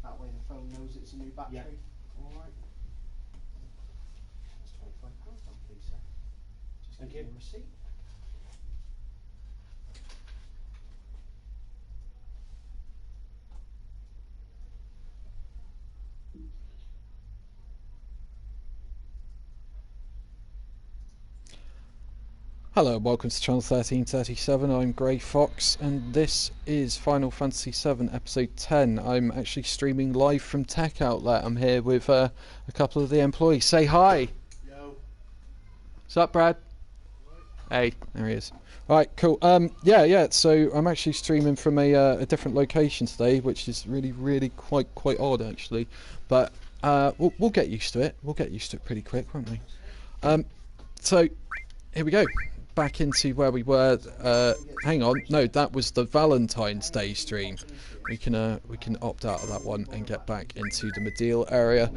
That way the phone knows it's a new battery. Yeah. Alright. That's £25 on, please, sir. Just Thank give you. me a receipt. Hello, welcome to channel 1337. I'm Grey Fox, and this is Final Fantasy VII Episode 10. I'm actually streaming live from Tech Outlet. I'm here with a couple of the employees. Say hi! Yo. What's up, Brad? Hey, there he is. Alright, cool. Yeah, so I'm actually streaming from a different location today, which is really quite odd, actually. But we'll get used to it. We'll get used to it pretty quick, won't we? So, here we go. Back into where we were. Hang on, no, that was the Valentine's Day stream. We can opt out of that one and get back into the Medial area.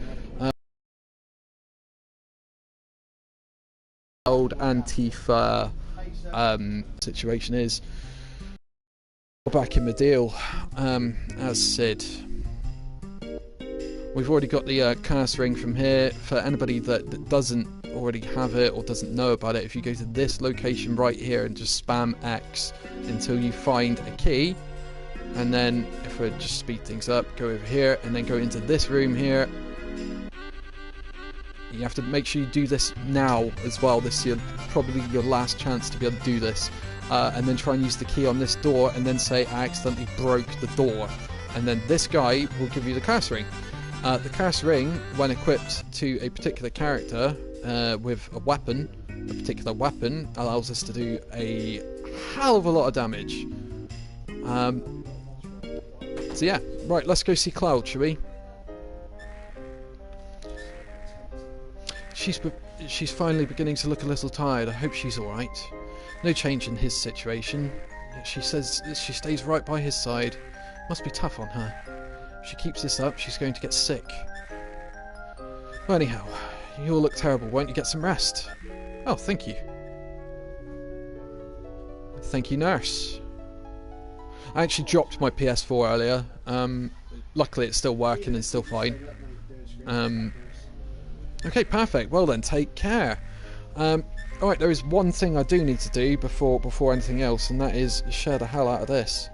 Old Antifa situation is we're back in Medial as Sid. We've already got the cast ring from here. For anybody that doesn't already have it or doesn't know about it, if you go to this location right here and just spam X until you find a key, and then if we just speed things up, go over here and then go into this room here. You have to make sure you do this now as well. This is probably your last chance to be able to do this, and then try and use the key on this door and then say I accidentally broke the door, and then this guy will give you the cast ring. The cast ring, when equipped to a particular character with a weapon, a particular weapon allows us to do a hell of a lot of damage. So yeah, right, let's go see Cloud, shall we? She's finally beginning to look a little tired. I hope she's alright. No change in his situation. She says she stays right by his side. Must be tough on her. If she keeps this up, she's going to get sick. Well, anyhow, you all look terrible. Won't you get some rest? Oh, thank you. Thank you, nurse. I actually dropped my PS4 earlier. Luckily, it's still working and still fine. Okay, perfect. Well then, take care. Alright, there is one thing I do need to do before anything else, and that is share the hell out of this.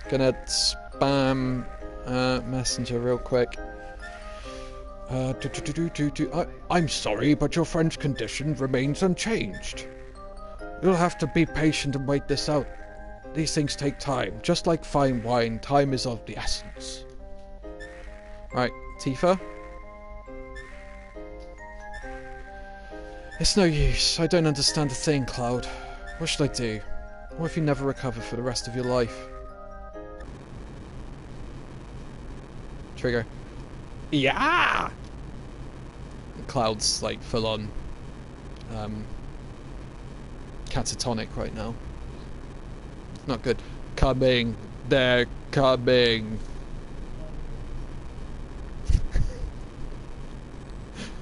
Gonna spam Messenger real quick. I'm sorry, but your friend's condition remains unchanged. You'll have to be patient and wait this out. These things take time. Just like fine wine, time is of the essence. Right, Tifa? It's no use. I don't understand a thing, Cloud. What should I do? What if you never recover for the rest of your life? Trigger. Yeah! Cloud's like full on catatonic right now. Not good. Coming. They're coming.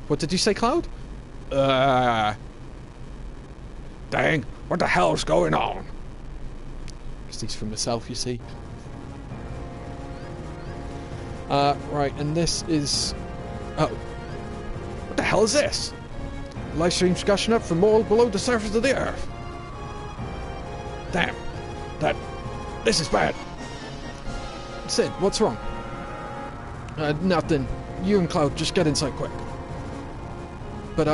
What did you say, Cloud? Dang, what the hell's going on? Because he's from the south, you see. Right, and this is... Oh. What the hell is this? Live stream's gushing up from all below the surface of the earth. Damn. This is bad. Sid, what's wrong? Nothing. You and Cloud, just get inside quick. But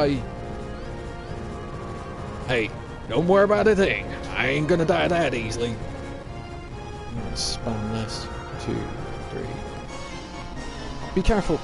Hey, don't worry about a thing. I ain't gonna die that easily. Spam this. 2, 3. Be careful.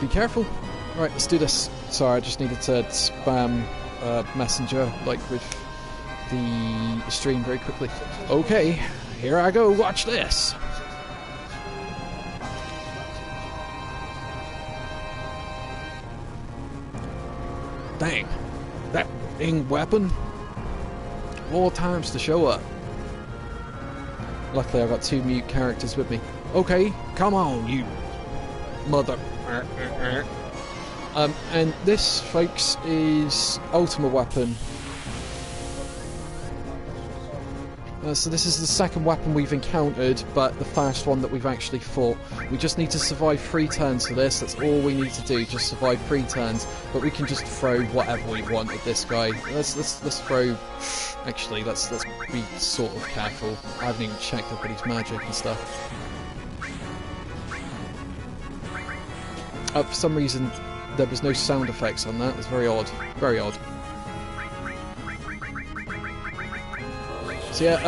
Be careful. Right, let's do this. Sorry, I just needed to spam Messenger, like, with the stream very quickly. Okay, here I go. Watch this. Dang. That dang weapon. More times to show up. Luckily I've got 2 mute characters with me. Okay, come on, you mother... and this, folks, is Ultimate Weapon. So this is the second weapon we've encountered, but the first one that we've actually fought. We just need to survive 3 turns for this. That's all we need to do. Just survive 3 turns. But we can just throw whatever we want at this guy. Let's throw. Actually, let's be sort of careful. I haven't even checked everybody's magic and stuff. For some reason, there was no sound effects on that. It's very odd. Very odd. So yeah,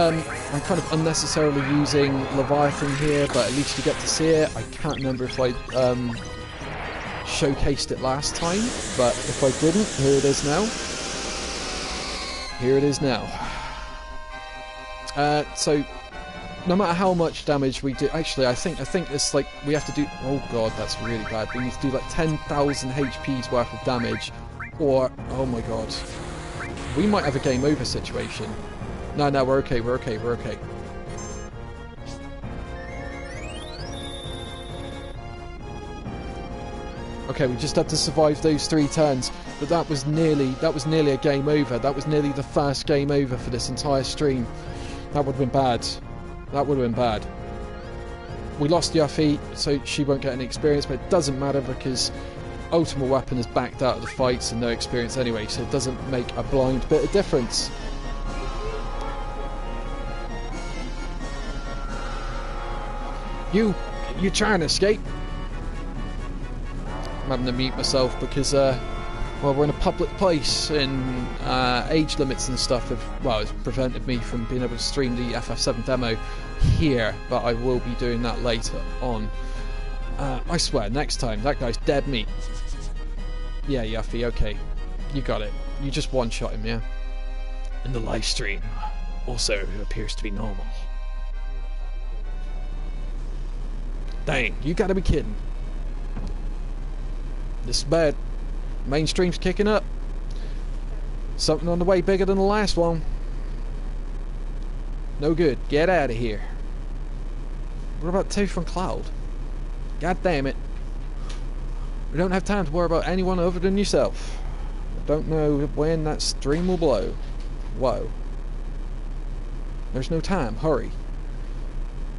I'm kind of unnecessarily using Leviathan here, but at least you get to see it. I can't remember if I showcased it last time, but if I didn't, here it is now. Here it is now. So no matter how much damage we do, actually I think it's like we have to do. Oh god, that's really bad. We need to do like 10,000 HP's worth of damage, or oh my god, we might have a game over situation. No, we're okay, we're okay, we're okay. Okay, we just had to survive those 3 turns, but that was nearly a game over. That was nearly the first game over for this entire stream. That would have been bad. That would have been bad. We lost Yuffie, so she won't get any experience, but it doesn't matter because Ultimate Weapon is backed out of the fights and no experience anyway, so it doesn't make a blind bit of difference. You trying to escape? I'm having to mute myself because, well, we're in a public place and age limits and stuff have, well, it's prevented me from being able to stream the FF7 demo here, but I will be doing that later on. I swear, next time, that guy's dead meat. Yeah, Yuffie, okay. You got it. You just one-shot him, yeah? And the live stream also appears to be normal. Dang, you gotta be kidding. This is bad. Mainstream's kicking up. Something on the way bigger than the last one. No good. Get out of here. What about Tooth and Cloud? God damn it. We don't have time to worry about anyone other than yourself. I don't know when that stream will blow. Whoa. There's no time. Hurry.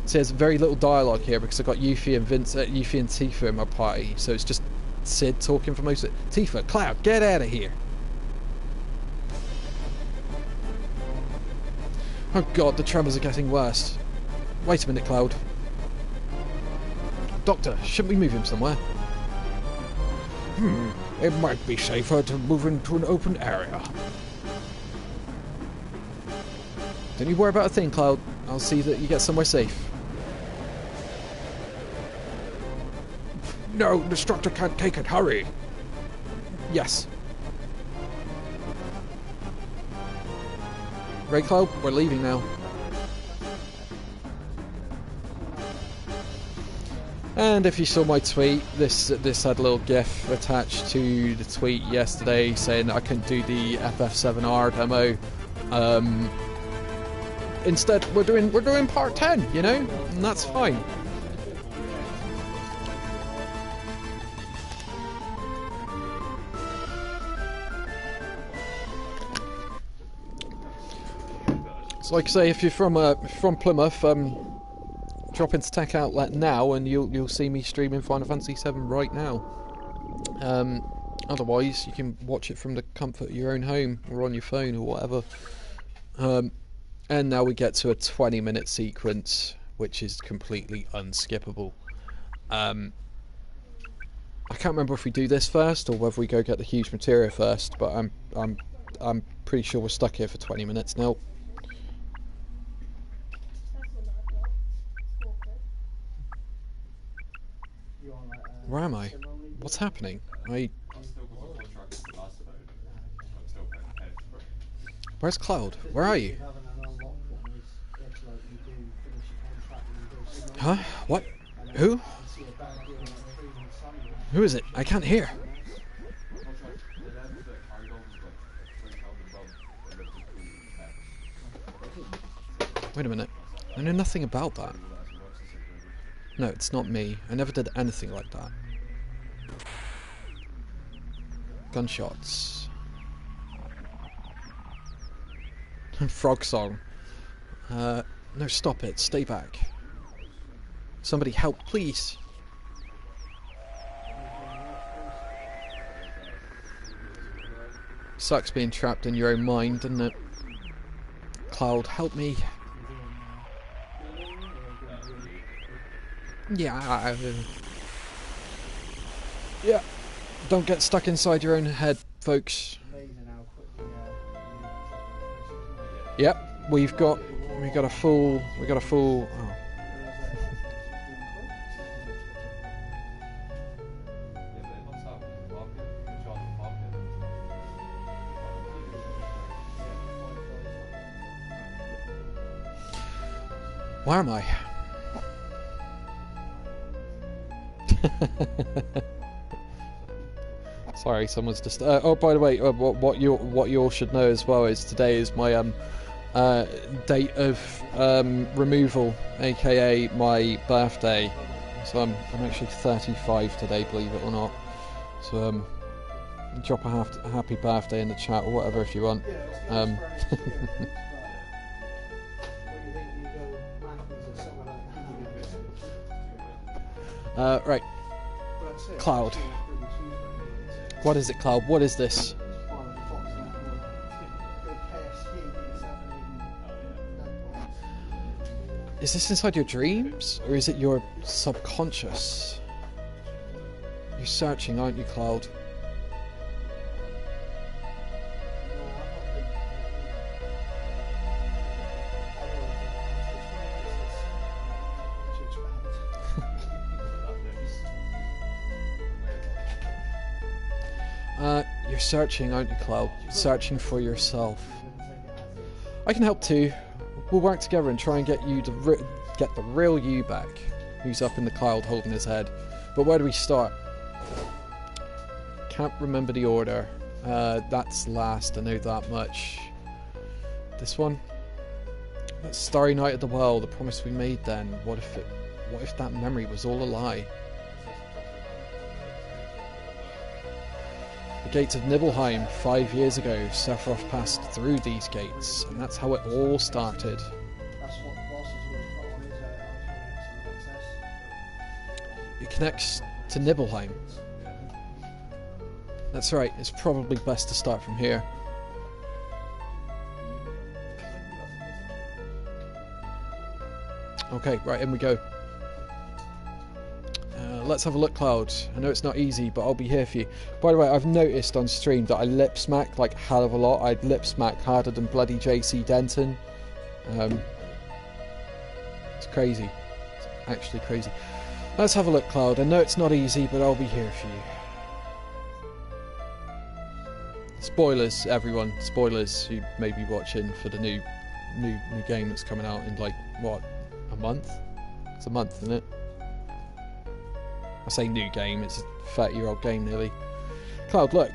It says very little dialogue here because I've got Yuffie and Yuffie and Tifa in my party, so it's just Sid talking for most of it. Tifa, Cloud, get out of here! Oh god, the tremors are getting worse. Wait a minute, Cloud. Doctor, shouldn't we move him somewhere? It might be safer to move into an open area. Don't you worry about a thing, Cloud. I'll see that you get somewhere safe. No, the Destructor can't take it. Hurry! Yes. Right, Cloud, we're leaving now. And if you saw my tweet, this had a little GIF attached to the tweet yesterday saying that I couldn't do the FF7R demo. Instead, we're doing part 10, you know, and that's fine. So like I say, if you're from Plymouth, drop into Tech Outlet now, and you'll see me streaming Final Fantasy VII right now. Otherwise, you can watch it from the comfort of your own home or on your phone or whatever. And now we get to a 20-minute sequence, which is completely unskippable. I can't remember if we do this first or whether we go get the huge materia first, but I'm pretty sure we're stuck here for 20 minutes now. Where am I? What's happening? Where's Cloud? Where are you? Huh? What? Who? Who is it? I can't hear. Wait a minute. I know nothing about that. No, it's not me. I never did anything like that. Gunshots. Frog song. No, stop it. Stay back. Somebody help, please. Sucks being trapped in your own mind, doesn't it? Cloud, help me. Yeah. Yeah. Don't get stuck inside your own head, folks. Yep, we got a full. Oh. Where am I? Sorry, someone's just. Oh, by the way, what you all should know as well is today is my date of removal, aka my birthday. So I'm actually 35 today, believe it or not. So drop a happy birthday in the chat or whatever if you want. Right. Cloud. What is it, Cloud? What is this? Is this inside your dreams? Or is it your subconscious? You're searching, aren't you, Cloud? You're searching, aren't you, Cloud? Searching for yourself. I can help too. We'll work together and try and get you to get the real you back, who's up in the cloud holding his head. But where do we start? Can't remember the order. That's last, I know that much. This one? That starry night of the world, the promise we made then. What if that memory was all a lie? The gates of Nibelheim, 5 years ago, Sephiroth passed through these gates, and that's how it all started. That's what the boss has always put on his access. It connects to Nibelheim. That's right, it's probably best to start from here. Okay, right, in we go. Let's have a look, Cloud. I know it's not easy, but I'll be here for you. By the way, I've noticed on stream that I lip smack like hell of a lot. I lip smack harder than bloody JC Denton. It's crazy. It's actually crazy. Let's have a look, Cloud. I know it's not easy, but I'll be here for you. Spoilers, everyone. Spoilers who may be watching for the new game that's coming out in like what, a month? It's a month, isn't it? I say new game, it's a 30-year-old game nearly. Cloud, look.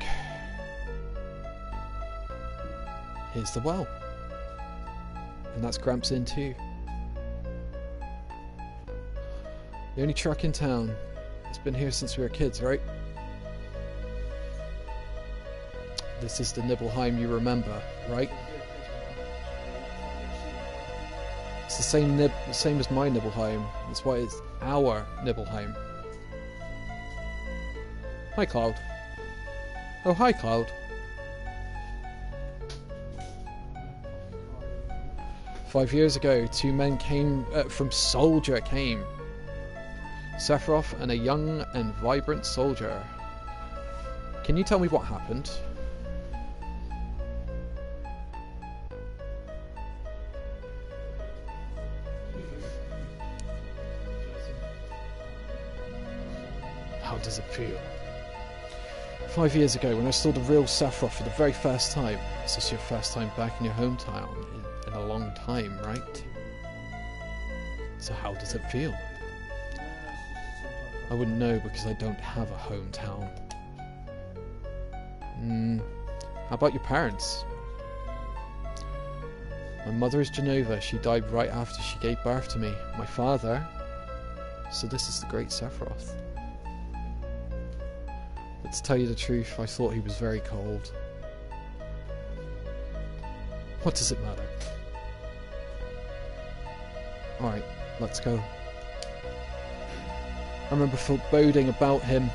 Here's the well. And that's Gramps in too. The only truck in town. It's been here since we were kids, right? This is the Nibelheim you remember, right? It's the same as my Nibelheim. That's why it's our Nibelheim. Hi, Cloud. Oh, hi, Cloud. "5 years ago, two men came from Soldier came. Sephiroth and a young and vibrant soldier. Can you tell me what happened?" How does it feel? 5 years ago, when I saw the real Sephiroth for the very first time. Is this your first time back in your hometown in a long time, right? So how does it feel? I wouldn't know because I don't have a hometown. How about your parents? My mother is Genova. She died right after she gave birth to me. My father... So this is the great Sephiroth. But to tell you the truth, I thought he was very cold. What does it matter? Alright, let's go. I remember foreboding about him.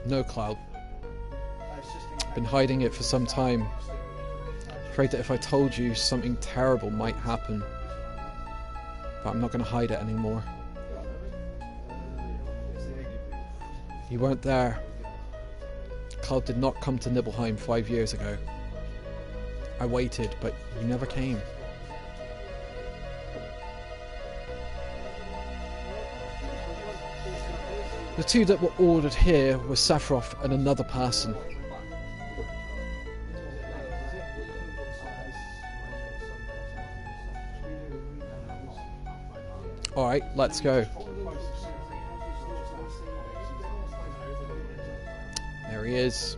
No, Cloud. Been hiding it for some time. Afraid that if I told you, something terrible might happen. But I'm not going to hide it anymore. You weren't there. Cloud did not come to Nibelheim 5 years ago. I waited, but you never came. The two that were ordered here were Sephiroth and another person. Alright, let's go. There he is.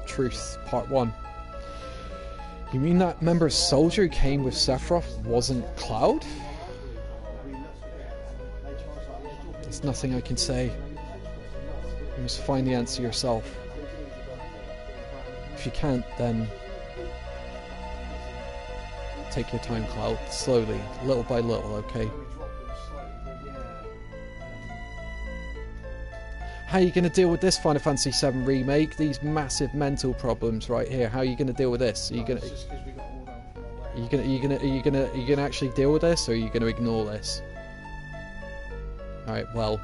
Truth, part 1. You mean that member soldier who came with Sephiroth wasn't Cloud? There's nothing I can say. You must find the answer yourself. If you can't, then... take your time, Cloud. Slowly, little by little, okay? How are you going to deal with this Final Fantasy VII Remake? These massive mental problems right here. How are you going to deal with this? Are you going to actually deal with this, or are you going to ignore this? Alright, well.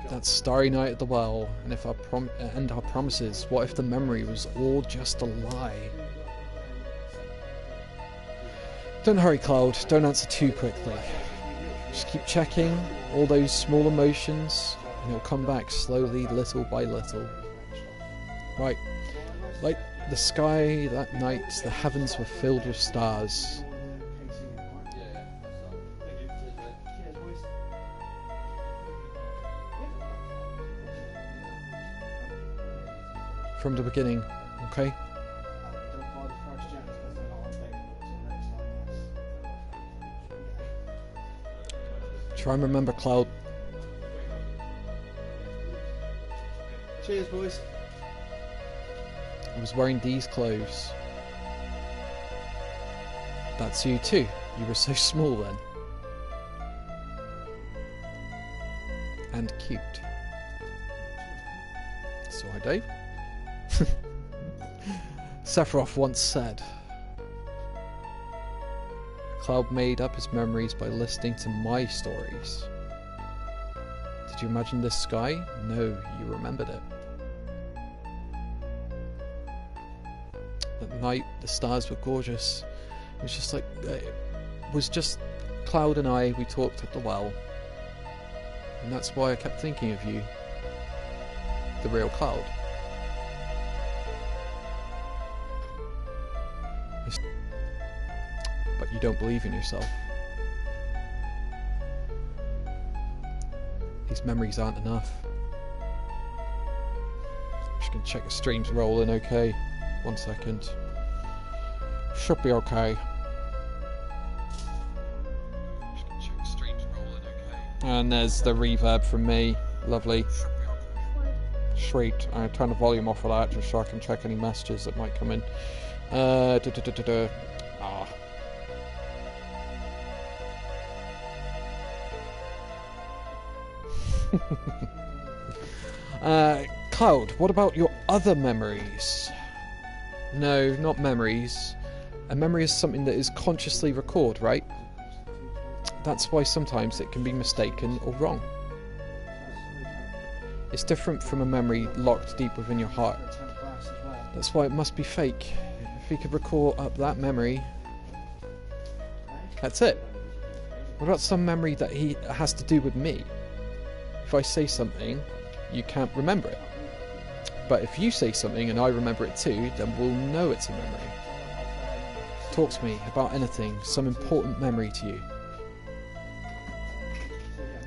That's Starry Night at the Well, and if our promises, what if the memory was all just a lie? Don't hurry, Cloud. Don't answer too quickly. Just keep checking all those small emotions, and it'll come back slowly, little by little. Right. Like the sky that night, the heavens were filled with stars. From the beginning, okay? Try and remember, Cloud. Cheers, boys. I was wearing these clothes. That's you too. You were so small then. And cute. So I Dave. Sephiroth once said, Cloud made up his memories by listening to my stories. Did you imagine this sky? No, you remembered it. At night, the stars were gorgeous. It was just like, it was just Cloud and I, we talked at the well. And that's why I kept thinking of you. The real Cloud. But you don't believe in yourself. These memories aren't enough. I'm just gonna check the stream's rolling okay. 1 second. Should be okay. Just gonna check the stream's rolling okay. And there's the reverb from me. Lovely. Sweet. I turn the volume off of that just so I can check any messages that might come in. Cloud, what about your other memories? No, not memories. A memory is something that is consciously recorded, right? That's why sometimes it can be mistaken or wrong. It's different from a memory locked deep within your heart. That's why it must be fake. If he could recall up that memory, that's it. What about some memory that he has to do with me? If I say something, you can't remember it. But if you say something and I remember it too, then we'll know it's a memory. Talk to me about anything, some important memory to you.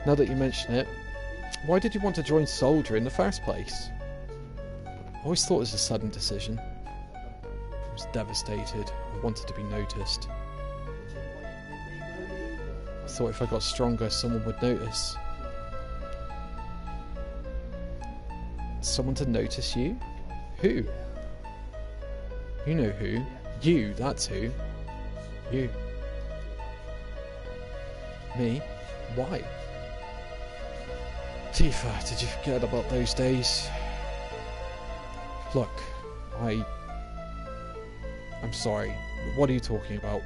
Now that you mention it, why did you want to join Soldier in the first place? I always thought it was a sudden decision. I was devastated. I wanted to be noticed. I thought if I got stronger, someone would notice. Someone to notice you? Who? You know who. You, that's who. You. Me? Why? Tifa, did you forget about those days? Look, I'm sorry. What are you talking about?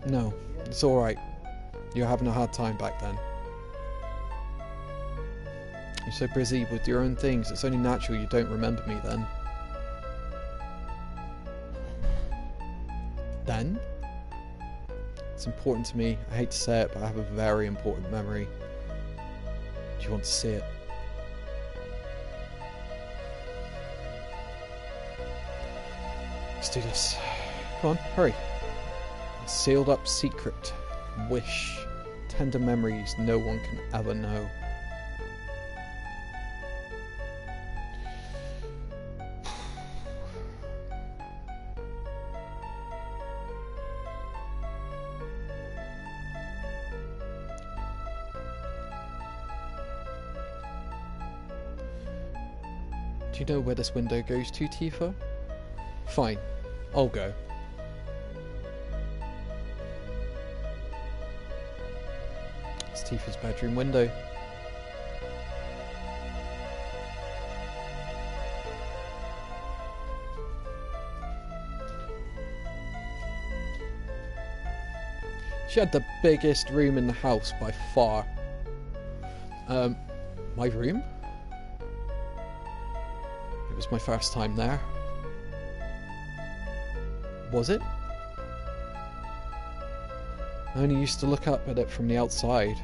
No, it's alright. You're having a hard time back then. You're so busy with your own things, it's only natural you don't remember me then. Then? It's important to me. I hate to say it, but I have a very important memory. Do you want to see it? Let's do this. Come on, hurry. A sealed up secret. Wish. Tender memories no one can ever know. Do you know where this window goes to, Tifa? Fine, I'll go. It's Tifa's bedroom window. She had the biggest room in the house by far. My room? It was my first time there. Was it? I only used to look up at it from the outside.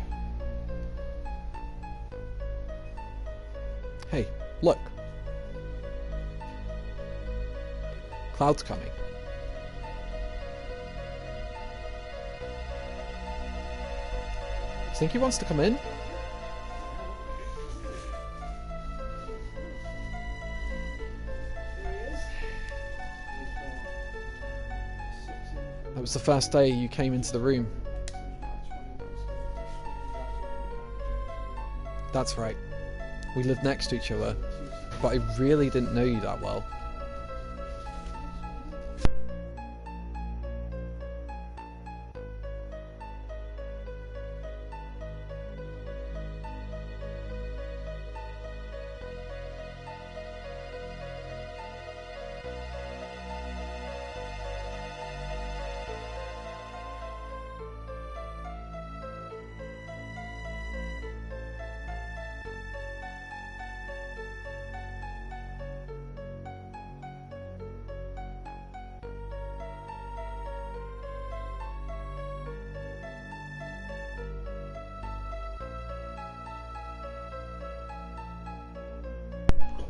Hey, look. Cloud's coming. Think he wants to come in? That was the first day you came into the room. That's right. We lived next to each other, but I really didn't know you that well.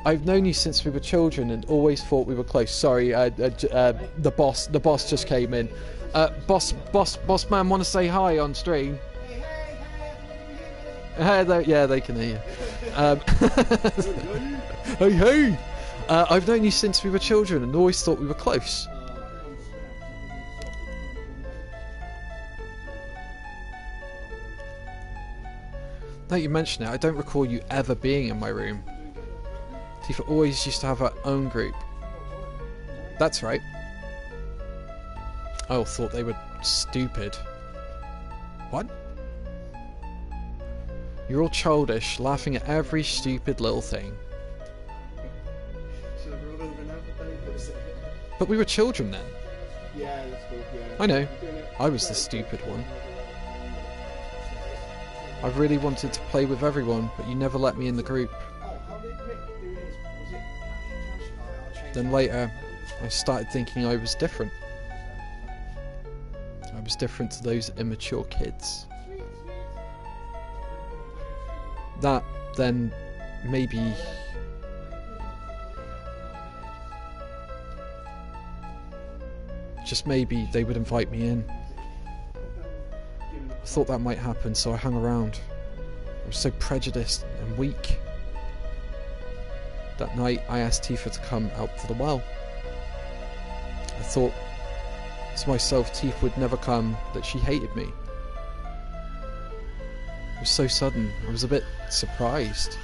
I've known you since we were children and always thought we were close. Sorry, the boss just came in. Boss man, want to say hi on stream? Hey, yeah, they can hear you. Hey. I've known you since we were children and always thought we were close. Now you mention it, I don't recall you ever being in my room. Tifa always used to have her own group. That's right. I all thought they were stupid. What? You're all childish, laughing at every stupid little thing. But we were children then. Yeah, that's cool, yeah. I know. I was the stupid one. I really wanted to play with everyone, but you never let me in the group. Then later, I started thinking I was different. I was different to those immature kids. that, then maybe... just maybe they would invite me in. I thought that might happen, so I hung around. I was so prejudiced and weak. That night, I asked Tifa to come out to the well. I thought to myself Tifa would never come, that she hated me. It was so sudden, I was a bit surprised.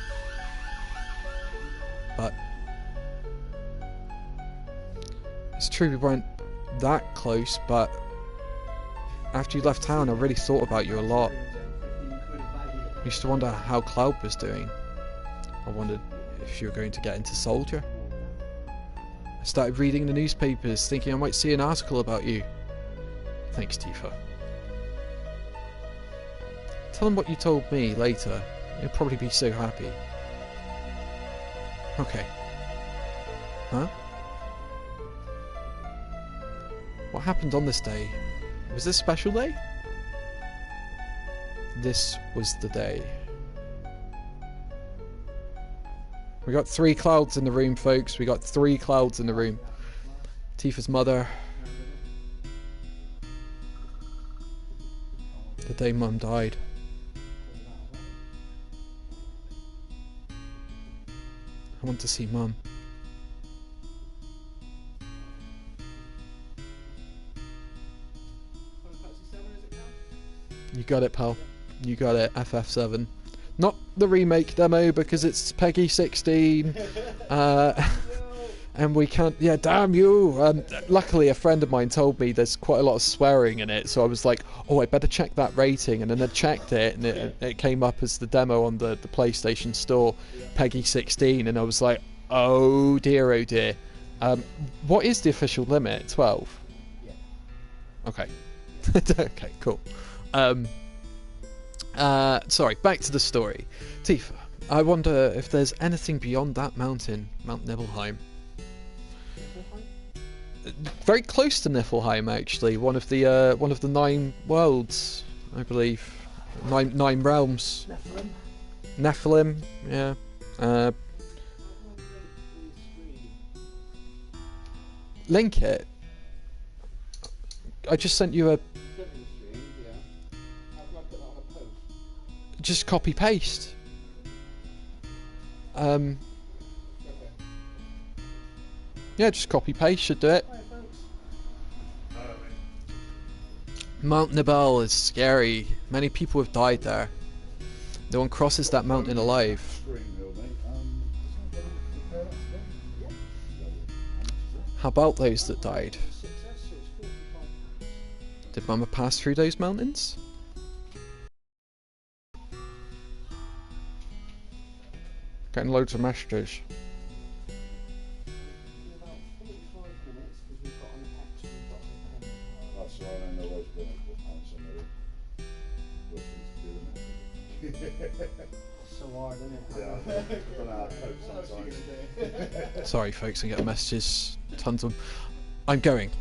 But it's true we weren't that close, but after you left town I really thought about you a lot. I used to wonder how Cloud was doing. I wondered if you were going to get into Soldier. I started reading the newspapers, thinking I might see an article about you. Thanks, Tifa. Tell him what you told me later. He'll probably be so happy. Okay. Huh? What happened on this day? Was this a special day? This was the day. We got 3 clouds in the room, folks. We got 3 clouds in the room. Tifa's mother. The day Mum died. I want to see Mum. You got it, pal. You got it, FF7. Not the remake demo because it's Peggy 16. And we can't... Yeah, damn you! Luckily, a friend of mine told me there's quite a lot of swearing in it, so I was like, oh, I better check that rating. And then I checked it, and it came up as the demo on the PlayStation Store, Peggy 16, and I was like, oh dear, oh dear. What is the official limit? 12? Yeah. Okay. Okay, cool. Sorry, back to the story. Tifa, I wonder if there's anything beyond that mountain, Mount Nibelheim. Very close to Niflheim, actually. One of the 9 worlds, I believe. Nine realms. Nephilim, yeah. Link it. I just sent you a... Just copy paste. Yeah, just copy paste should do it. Mount Nibel is scary. Many people have died there. No one crosses that mountain alive. How about those that died? Did Mama pass through those mountains? Getting loads of messages. That's right, I know where to go and find somebody. So hard, isn't it? Yeah, I don't know how to cope sometimes. Sorry folks, I get messages, tons of them. I'm going.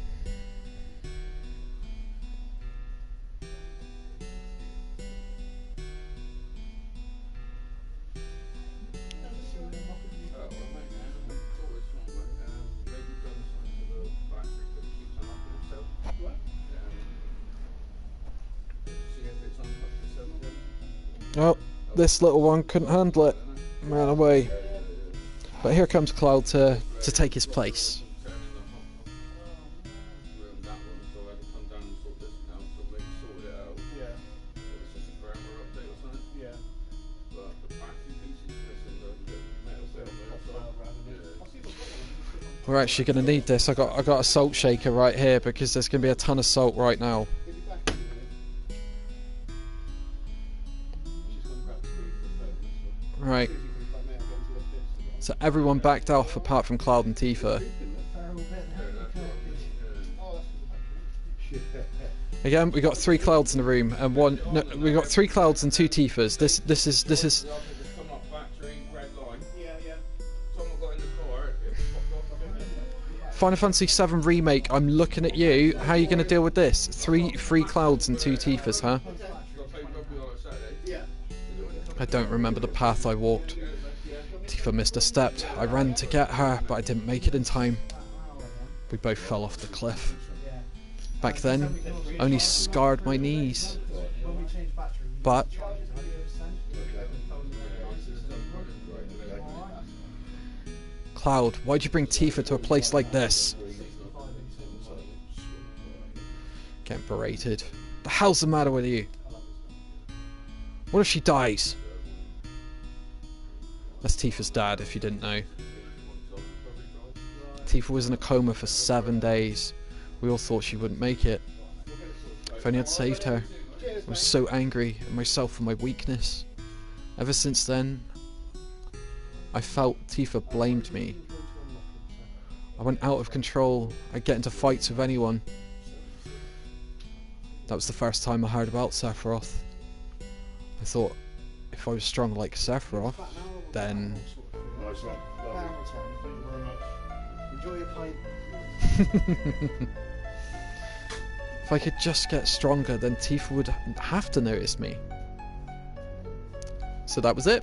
Oh, this little one couldn't handle it. Ran away. But here comes Cloud to take his place. We're actually going to need this. I got a salt shaker right here because there's going to be a ton of salt right now. Right. So everyone backed off apart from Cloud and Tifa. Again, we got 3 Clouds in the room and one. No, we got 3 Clouds and 2 Tifas. This is. Final Fantasy VII Remake. I'm looking at you. How are you going to deal with this? 3 Clouds and 2 Tifas, huh? I don't remember the path I walked. Tifa missed a step. I ran to get her, but I didn't make it in time. We both fell off the cliff. Back then, only scarred my knees. But Cloud, why'd you bring Tifa to a place like this? Getting berated. The hell's the matter with you? What if she dies? That's Tifa's dad, if you didn't know. Tifa was in a coma for 7 days. We all thought she wouldn't make it. If only I'd saved her. I was so angry at myself for my weakness. Ever since then, I felt Tifa blamed me. I went out of control. I'd get into fights with anyone. That was the first time I heard about Sephiroth. I thought, if I was strong like Sephiroth, then... Enjoy your pint. If I could just get stronger, then Tifa would have to notice me. So that was it.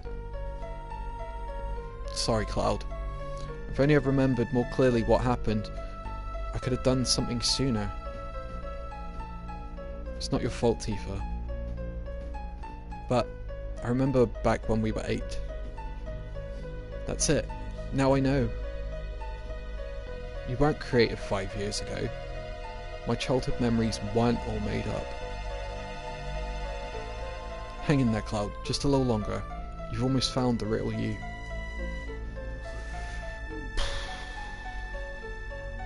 Sorry, Cloud. If only I remembered more clearly what happened, I could have done something sooner. It's not your fault, Tifa. But I remember back when we were 8. That's it. Now I know. You weren't created 5 years ago. My childhood memories weren't all made up. Hang in there, Cloud, just a little longer. You've almost found the real you.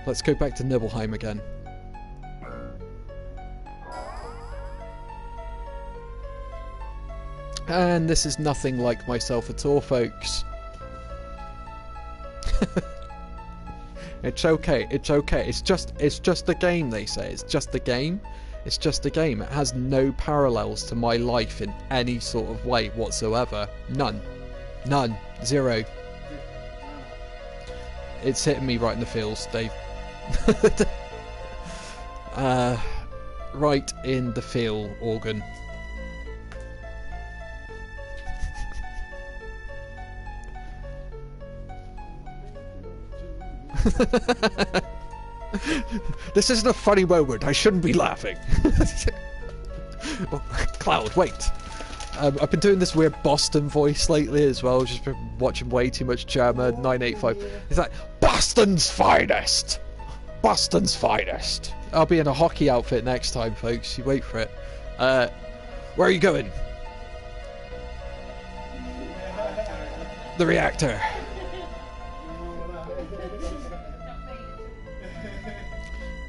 Let's go back to Nibelheim again. And this is nothing like myself at all, folks. It's okay, it's okay. It's just a game, they say. It's just a game. It's just a game. It has no parallels to my life in any sort of way whatsoever. None. None. Zero. It's hitting me right in the feels, Dave. Right in the feel organ. This isn't a funny moment. I shouldn't be laughing. Cloud, wait. I've been doing this weird Boston voice lately as well. Just been watching way too much German. 985. It's like Boston's finest. Boston's finest. I'll be in a hockey outfit next time, folks. You wait for it. Where are you going? The reactor.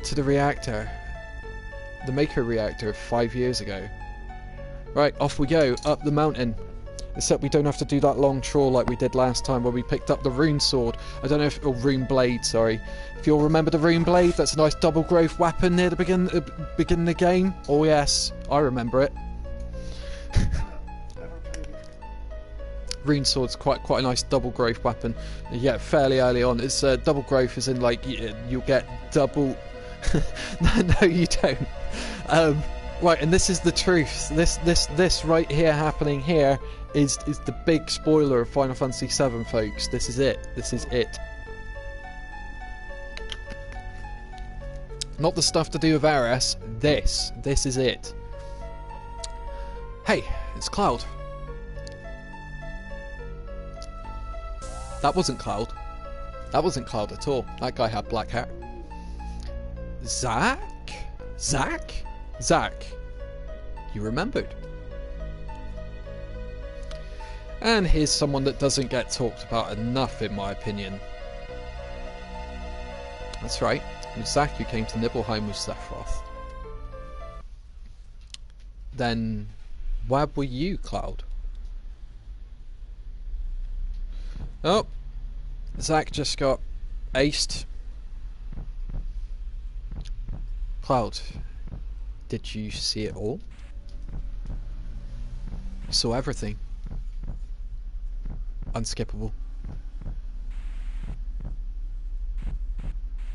To the reactor. The Mako reactor 5 years ago. Right, off we go, up the mountain. Except we don't have to do that long trawl like we did last time where we picked up the rune sword. I don't know if... or rune blade, sorry. If you'll remember the rune blade, that's a nice double growth weapon near the beginning of the game. Oh yes, I remember it. Rune sword's quite a nice double growth weapon. Yeah, fairly early on. It's double growth as in like you'll get double... no, you don't. Right, and this is the truth. This right here happening here is the big spoiler of Final Fantasy VII, folks. This is it. This is it. Not the stuff to do with RS. This is it. Hey, it's Cloud. That wasn't Cloud. That wasn't Cloud at all. That guy had black hair. Zack? Zack? Zack. You remembered. And here's someone that doesn't get talked about enough, in my opinion. That's right. It was Zack who came to Nibelheim with Sephiroth. Then, where were you, Cloud? Oh, Zack just got aced. Cloud, did you see it all? You saw everything. Unskippable.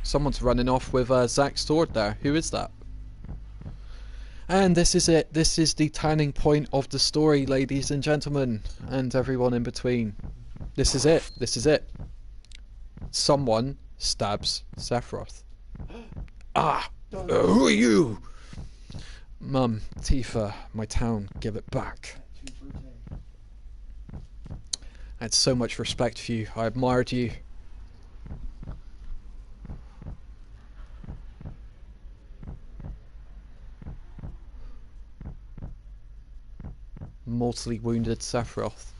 Someone's running off with Zack's sword there. Who is that? And this is it. This is the turning point of the story, ladies and gentlemen, and everyone in between. This is it. This is it. Someone stabs Sephiroth. Ah! Who are you? Mum, Tifa, my town, give it back. I had so much respect for you. I admired you. Mortally wounded Sephiroth.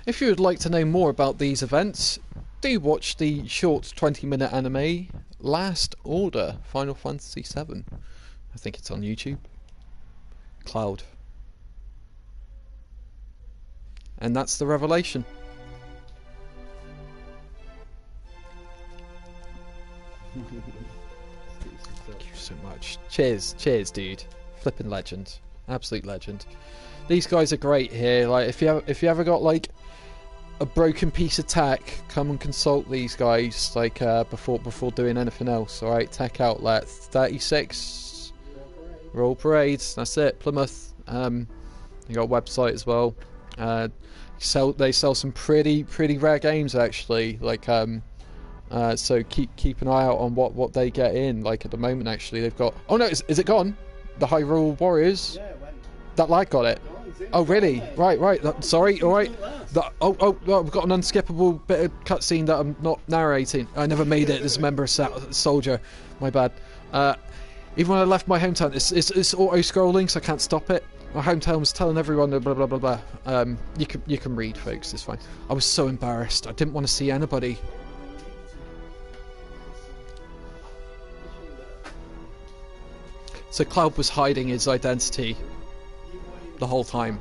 If you would like to know more about these events, do watch the short 20-minute anime Last Order Final Fantasy VII. I think it's on YouTube. Cloud. And that's the revelation. Thank you so much. Cheers, cheers, dude. Flippin' legend, absolute legend. These guys are great here. Like, if you ever got like a broken piece of tech, come and consult these guys. Like before doing anything else. All right, Tech Outlet 36 Royal Parades. That's it, Plymouth. They got a website as well. They sell some pretty rare games actually. Like so keep an eye out on what they get in. Like at the moment actually they've got. Oh no, is it gone? The Hyrule Warriors. Yeah, it went. That lad got it. Oh really? Right. Sorry. All right. Oh, we've got an unskippable bit of cutscene that I'm not narrating. I never made it as a member of Soldier. My bad. Even when I left my hometown, it's auto-scrolling, so I can't stop it. My hometown was telling everyone blah blah blah blah. You can read, folks. It's fine. I was so embarrassed. I didn't want to see anybody. So Cloud was hiding his identity the whole time.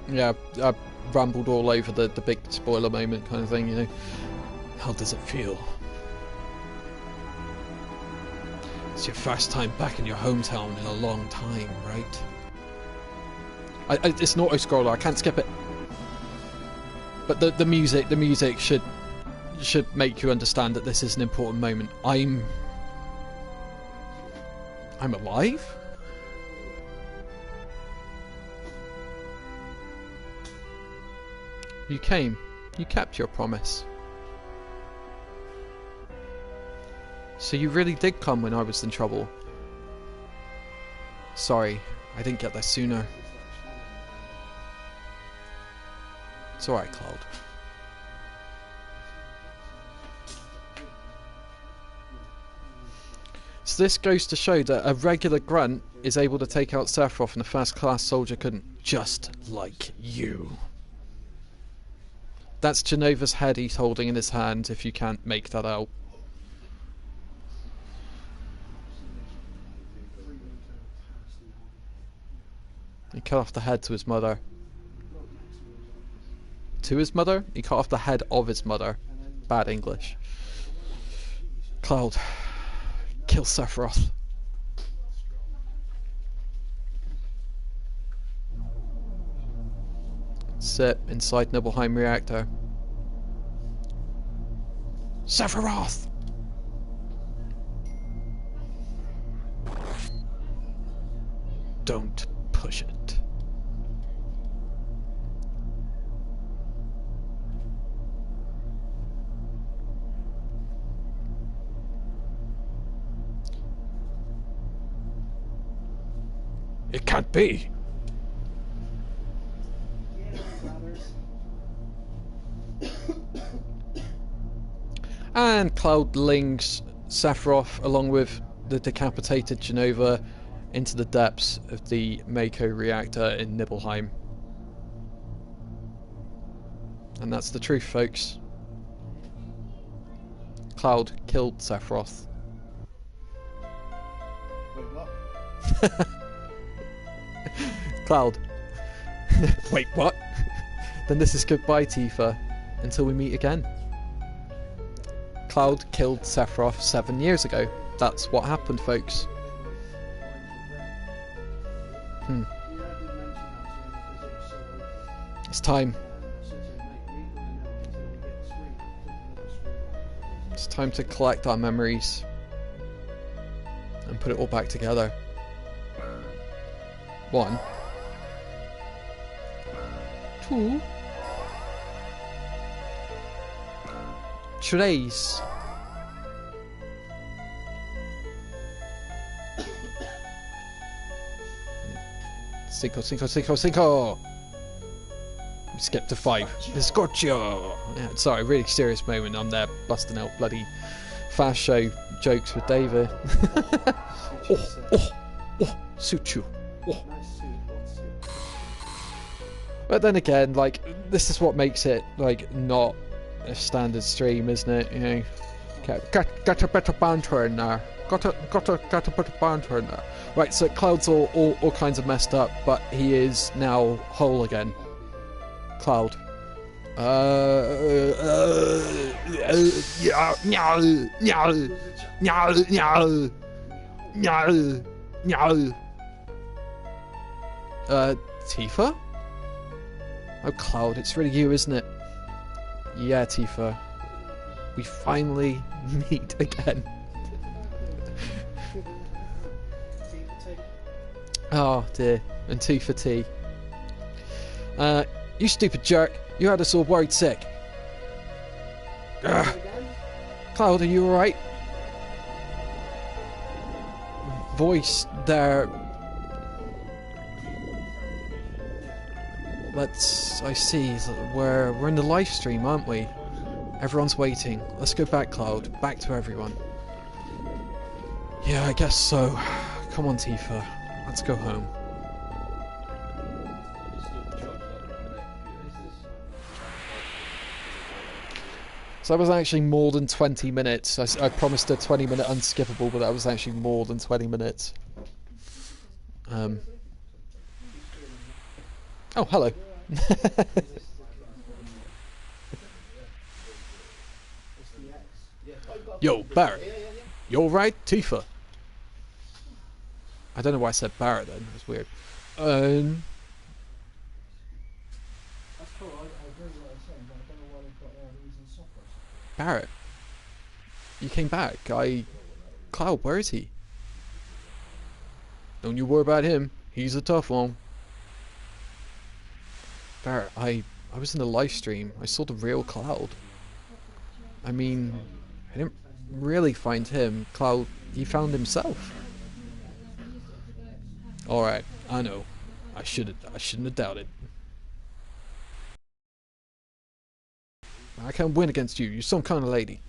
Yeah, I rambled all over the big spoiler moment kind of thing, you know. How does it feel? It's your first time back in your hometown in a long time, right? It's an auto-scroller, I can't skip it. But the music should make you understand that this is an important moment. I'm alive? You came. You kept your promise. So you really did come when I was in trouble. Sorry, I didn't get there sooner. It's alright, Cloud. So this goes to show that a regular grunt is able to take out Sephiroth and a first-class soldier couldn't. Just like you. That's Genova's head he's holding in his hand, if you can't make that out. He cut off the head to his mother. To his mother? He cut off the head of his mother. Bad English. Cloud. Kill Sephiroth. Sit inside Nibelheim reactor. Sephiroth! Don't push it. It can't be. And Cloud lings Sephiroth along with the decapitated Genova into the depths of the Mako reactor in Nibelheim. And that's the truth, folks. Cloud killed Sephiroth. Wait, what? Cloud. Wait, what? Then this is goodbye, Tifa, until we meet again. Cloud killed Sephiroth 7 years ago. That's what happened, folks. It's time. It's time to collect our memories and put it all back together. 1, 2, 3. Cinco. Skip to 5. Escorcho. Yeah, sorry, really serious moment. I'm there busting out bloody fast show jokes with David. Suit you. But then again, like, this is what makes it like not a standard stream, isn't it? You know, got a bit of banter in there. Got a bit of banter in there. Right, so Cloud's all kinds of messed up, but he is now whole again. Cloud. Tifa? Oh, Cloud, it's really you, isn't it? Yeah, Tifa. We finally meet again. Oh dear, and Tifa T. You stupid jerk, you had us all worried sick. Cloud, are you alright? Voice there. I see, we're in the live stream, aren't we? Everyone's waiting. Let's go back, Cloud. Back to everyone. Yeah, I guess so. Come on, Tifa. Let's go home. So that was actually more than 20 minutes. I promised a 20-minute unskippable, but that was actually more than 20 minutes. Oh, hello. Yo, Barrett. You alright, Tifa? I don't know why I said Barrett then. That's weird. That's cool. I agree with what you're saying, but I don't know why they've got using software. Barrett, you came back. Cloud, where is he? Don't you worry about him. He's a tough one. Barrett, I was in the live stream. I saw the real Cloud. I mean, I didn't really find him. Cloud, he found himself. Alright, I know. I shouldn't have doubted. I can't win against you. You're some kind of lady.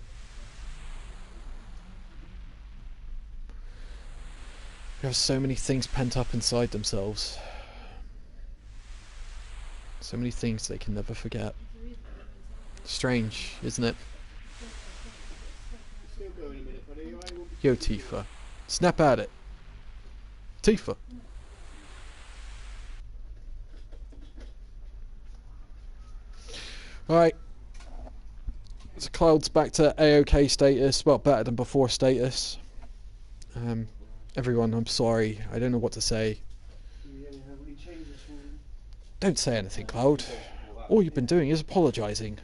They have so many things pent up inside themselves. So many things they can never forget. Strange, isn't it? Yo, Tifa. Snap at it. Tifa. Alright. So Cloud's back to A-OK status. Well, better than before status. Everyone, I'm sorry. I don't know what to say. Don't say anything, Cloud. All you've been doing is apologising.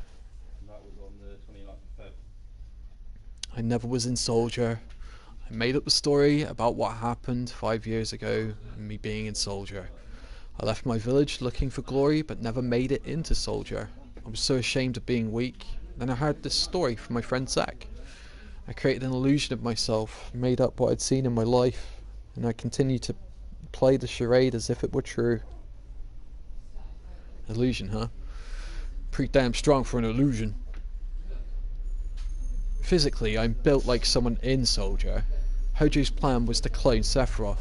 I never was in Soldier. I made up a story about what happened 5 years ago and me being in Soldier. I left my village looking for glory but never made it into Soldier. I was so ashamed of being weak. Then I heard this story from my friend Zach. I created an illusion of myself, made up what I'd seen in my life, and I continued to play the charade as if it were true. Illusion, huh? Pretty damn strong for an illusion. Physically, I'm built like someone in Soldier. Hojo's plan was to clone Sephiroth.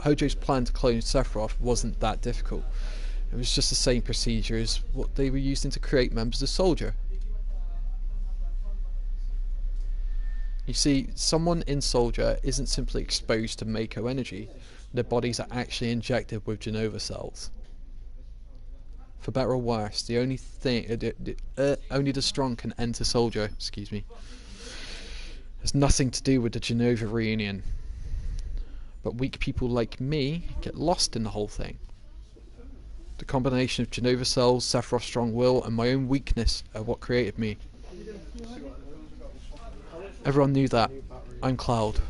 Hojo's plan to clone Sephiroth wasn't that difficult. It was just the same procedure as what they were using to create members of Soldier. You see, someone in Soldier isn't simply exposed to Mako energy. Their bodies are actually injected with Genova cells. For better or worse, the only the strong can enter Soldier. Excuse me. Has nothing to do with the Genova reunion. But weak people like me get lost in the whole thing. The combination of Genova cells, Sephiroth's strong will, and my own weakness are what created me. Everyone knew that. I'm Cloud.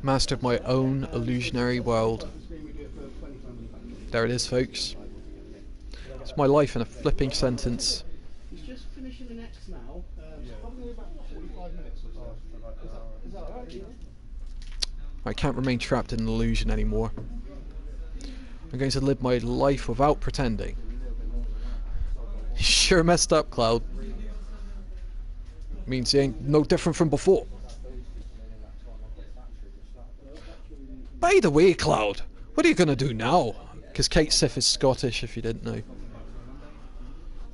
Master of my own illusionary world. There it is, folks. It's my life in a flipping sentence. He's just finishing the next now. Probably about 45 minutes or so. Is that right? I can't remain trapped in an illusion anymore. I'm going to live my life without pretending. You sure messed up, Cloud. Means he ain't no different from before. By the way, Cloud, what are you going to do now? Because Kate Sif is Scottish, if you didn't know.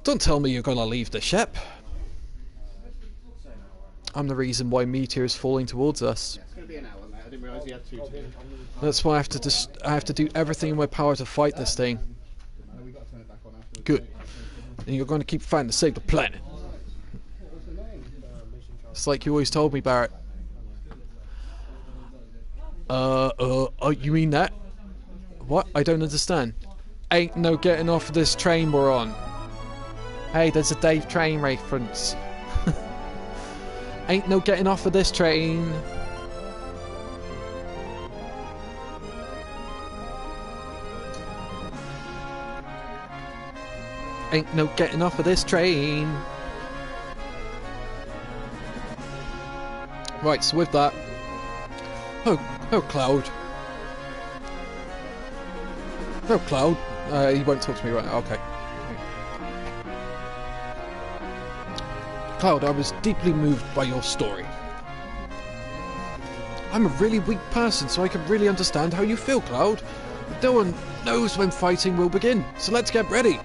Don't tell me you're going to leave the ship. I'm the reason why meteor is falling towards us. It's going to be an hour, mate. I didn't realise he had 2 to do. That's why I have to do everything in my power to fight this thing. Good. And you're going to keep fighting to save the planet. It's like you always told me, Barrett. You mean that? What? I don't understand. Ain't no getting off of this train we're on. Hey, there's a Dave Train reference. Ain't no getting off of this train. Ain't no getting off of this train. Right, so with that... Oh, Cloud. Oh, Cloud. He won't talk to me right now. Okay. Cloud, I was deeply moved by your story. I'm a really weak person, so I can really understand how you feel, Cloud. No one knows when fighting will begin, so let's get ready.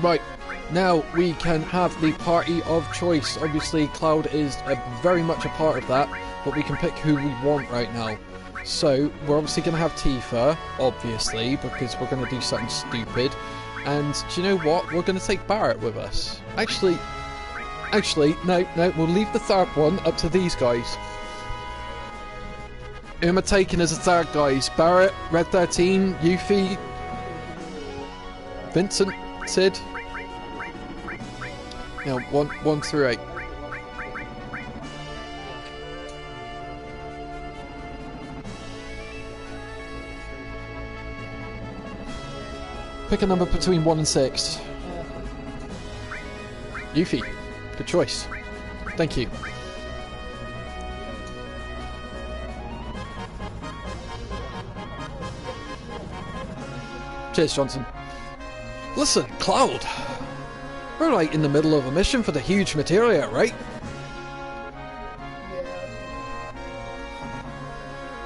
Right, now we can have the party of choice. Obviously, Cloud is very much a part of that, but we can pick who we want right now. So, we're obviously going to have Tifa, obviously, because we're going to do something stupid. And, do you know what? We're going to take Barrett with us. Actually, no, we'll leave the third one up to these guys. Who am I taking as a third, guys? Barrett, Red 13, Yuffie, Vincent, Sid. Yeah, 1 through 8. Pick a number between 1 and 6. Yuffie, good choice. Thank you. Cheers, Johnson. Listen, Cloud. We're like in the middle of a mission for the huge materia, right?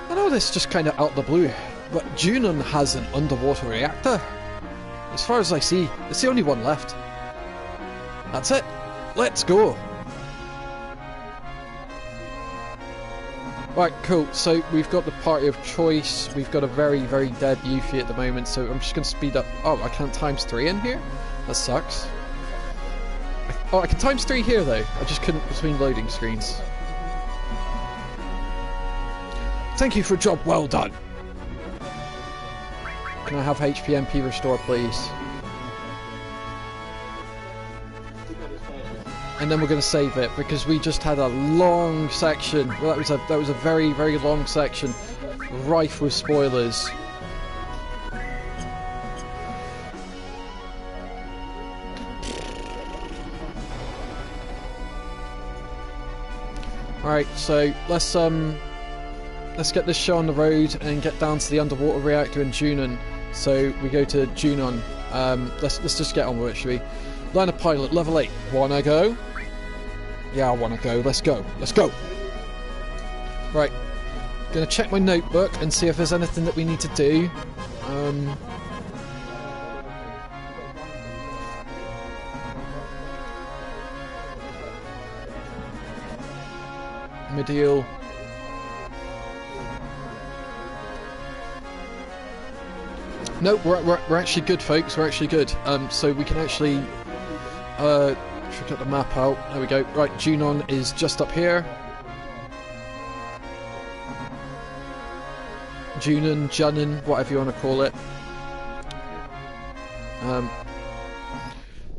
I know this is just kind of out of the blue, but Junon has an underwater reactor. As far as I see, it's the only one left. That's it. Let's go. Right, cool. So we've got the party of choice. We've got a very, very dead Yuffie at the moment, so I'm just going to speed up. Oh, I can't times 3 in here? That sucks. Oh, I can times 3 here though. I just couldn't between loading screens. Thank you for a job well done. Can I have HPMP restore, please? And then we're going to save it because we just had a long section. Well, that was a very, very long section, rife with spoilers. All right, so let's get this show on the road and get down to the underwater reactor in Junon. So we go to Junon. Let's just get on with it, shall we? Line of pilot, level 8. Wanna go? Yeah, I wanna go. Let's go. Let's go. Right. Gonna check my notebook and see if there's anything that we need to do. Medial. No, we're actually good, folks. We're actually good. So we can actually get the map out. There we go. Right, Junon is just up here. Junon, whatever you want to call it.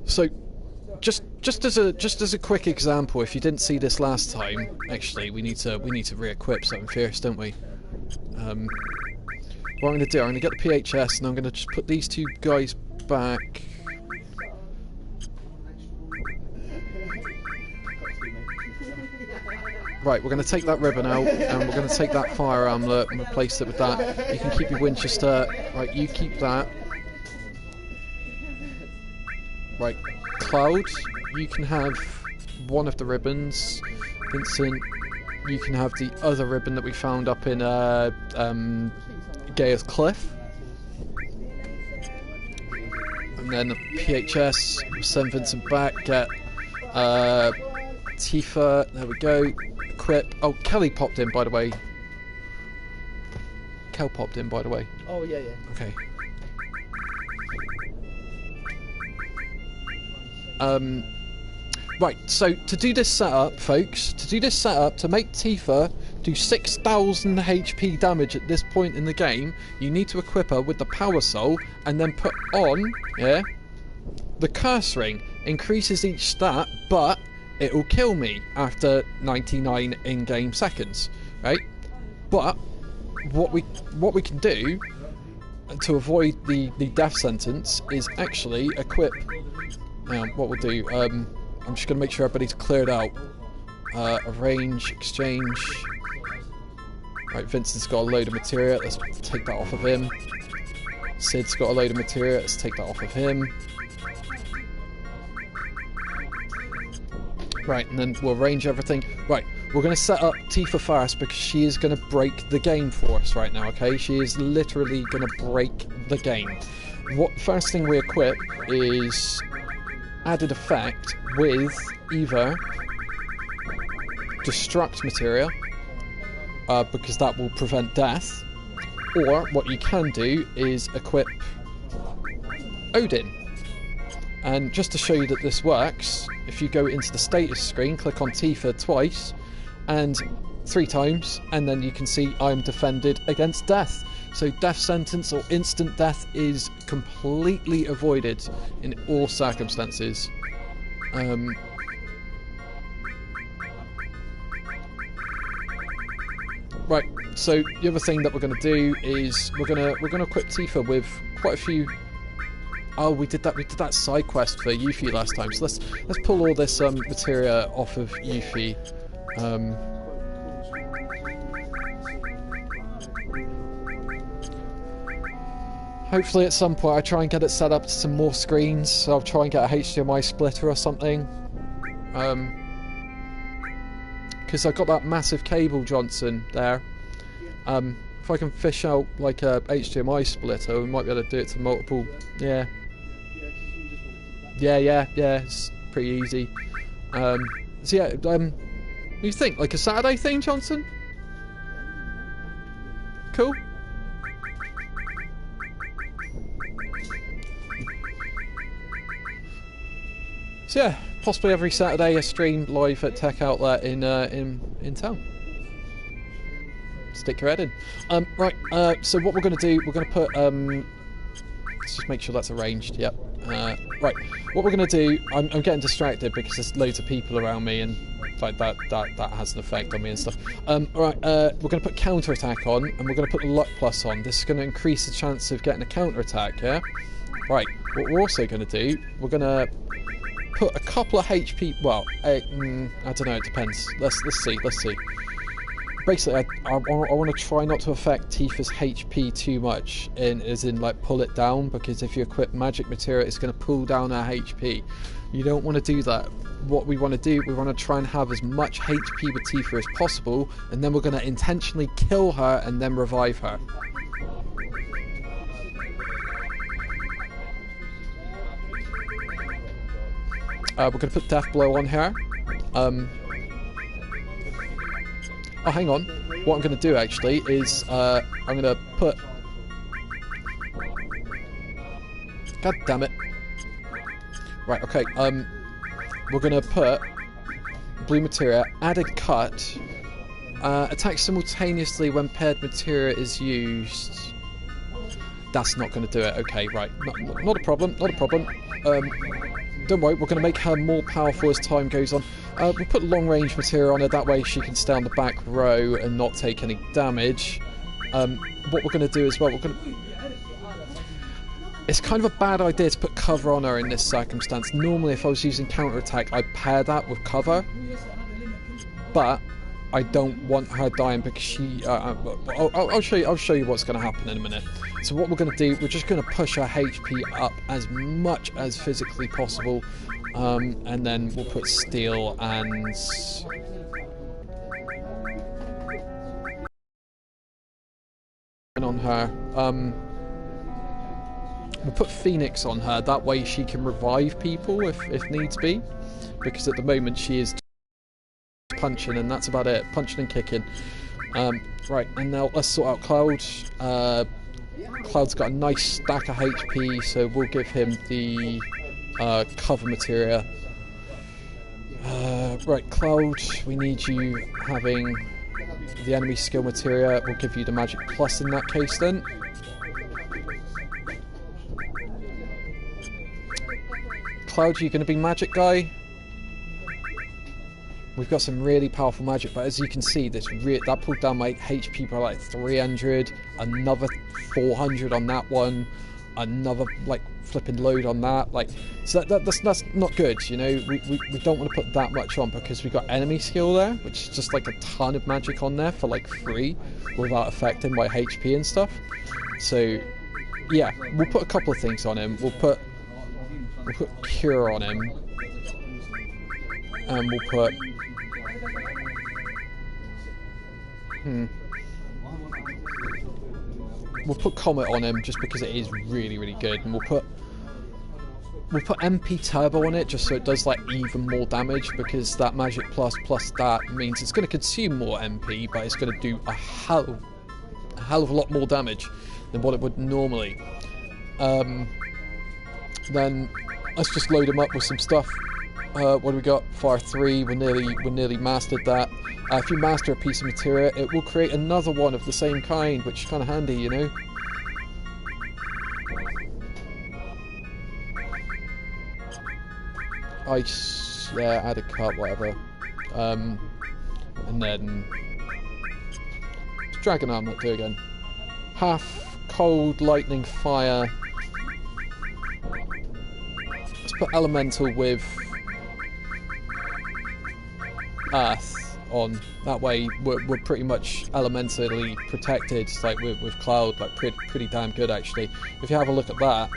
So just as a quick example, if you didn't see this last time, actually we need to re-equip something first, don't we? What I'm going to do, I'm going to get the PHS and I'm going to just put these two guys back. Right, we're going to take that ribbon out and we're going to take that fire armlet and replace it with that. You can keep your Winchester. Right, you keep that. Right, Cloud, you can have one of the ribbons. Vincent, you can have the other ribbon that we found up in Gaia's Cliff. And then the PHS, we'll send Vincent back, get Tifa, there we go, equip. Oh, Kelly popped in, by the way. Kel popped in, by the way. Oh, yeah. Okay. Right, so to do this setup, folks, to make Tifa do 6,000 HP damage at this point in the game, you need to equip her with the Power Soul and then put on, yeah, the Curse Ring. Increases each stat, but it will kill me after 99 in-game seconds, right? But what we can do to avoid the death sentence is actually equip. Now, what we'll do, I'm just going to make sure everybody's cleared out. Arrange, exchange. Right, Vincent's got a load of materia. Let's take that off of him. Sid's got a load of materia. Let's take that off of him. Right, and then we'll arrange everything. Right, we're going to set up Tifa first because she is going to break the game for us right now, okay? She is literally going to break the game. First thing we equip is added effect with either destruct materia, because that will prevent death, or what you can do is equip Odin. And just to show you that this works, if you go into the status screen, click on Tifa twice and 3 times, and then you can see I'm defended against death. So death sentence or instant death is completely avoided in all circumstances. Right, so the other thing that we're going to do is we're going to equip Tifa with quite a few. Oh, we did that side quest for Yuffie last time. So let's pull all this materia off of Yuffie. Hopefully at some point I try and get it set up to some more screens. So I'll try and get a HDMI splitter or something. Because I've got that massive cable, Johnson, there. If I can fish out like a HDMI splitter, we might be able to do it to multiple. Yeah, it's pretty easy. So yeah, what do you think? Like a Saturday thing, Johnson? Cool. So yeah, possibly every Saturday a stream live at Tech Outlet in town. Stick your head in. Right, so what we're going to do, we're going to put, let's just make sure that's arranged, yep. Right, what we're going to do, I'm getting distracted because there's loads of people around me and like that has an effect on me and stuff. Right, we're going to put counter-attack on and we're going to put the luck plus on. This is going to increase the chance of getting a counter-attack, yeah? Right, what we're also going to do, we're going to put a couple of HP, well, I don't know, it depends. Let's see. Basically, I want to try not to affect Tifa's HP too much, as in like pull it down, because if you equip magic materia, it's going to pull down her HP. You don't want to do that. What we want to do, we want to try and have as much HP with Tifa as possible, and then we're going to intentionally kill her and then revive her. We're going to put Death Blow on her. Oh, hang on. What I'm going to do actually is I'm going to put. God damn it! Right. Okay. We're going to put blue materia, added cut, attack simultaneously when paired materia is used. That's not going to do it. Okay. Right. Not a problem. Not a problem. don't worry, we're going to make her more powerful as time goes on. We'll put long range material on her, that way she can stay on the back row and not take any damage. What we're going to do as well, it's kind of a bad idea to put cover on her in this circumstance. Normally if I was using counter-attack, I'd pair that with cover. But I don't want her dying because she... I'll show you what's going to happen in a minute. So what we're going to do, we're just going to push her HP up as much as physically possible. And then we'll put steel and... on her. We'll put Phoenix on her, that way she can revive people if needs be. Because at the moment she is punching and that's about it. Punching and kicking. Right, and now let's sort out Cloud. Cloud's got a nice stack of HP, so we'll give him the cover materia. Right, Cloud, we need you having the enemy skill materia. We'll give you the magic plus in that case then. Cloud, you going to be magic guy? We've got some really powerful magic, but as you can see, that pulled down my HP by like 300, another 400 on that one, another like flipping load on that. Like, so that's not good, you know. We don't want to put that much on because we got enemy skill there, which is just like a ton of magic on there for like free, without affecting my HP and stuff. So yeah, we'll put a couple of things on him. We'll put Cure on him, and we'll put we'll put Comet on him just because it is really good, and we'll put MP Turbo on it just so it does like even more damage, because that magic plus that means it's going to consume more MP, but it's going to do a hell of a lot more damage than what it would normally. Then let's just load him up with some stuff. What do we got? Fire 3. We're nearly mastered that. If you master a piece of materia, it will create another one of the same kind, which is kind of handy, you know. Ice, yeah, add a cut, whatever. And then Dragon Arm, not do again. Half cold, lightning, fire. Let's put elemental with earth on. That way we're pretty much elementally protected, like with Cloud, like pretty damn good actually. If you have a look at that,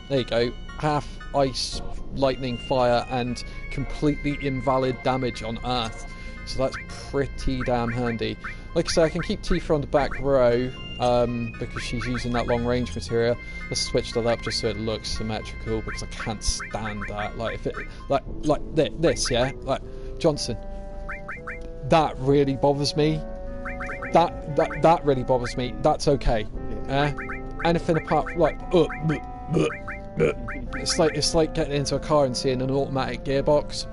there you go. Half ice, lightning, fire, and completely invalid damage on earth. So that's pretty damn handy. Like I say, I can keep Tifa on the back row because she's using that long range material. Let's switch that up just so it looks symmetrical, because I can't stand that. Like if it like this, yeah, like Johnson. That really bothers me. That really bothers me. That's okay. Anything apart from like it's like getting into a car and seeing an automatic gearbox.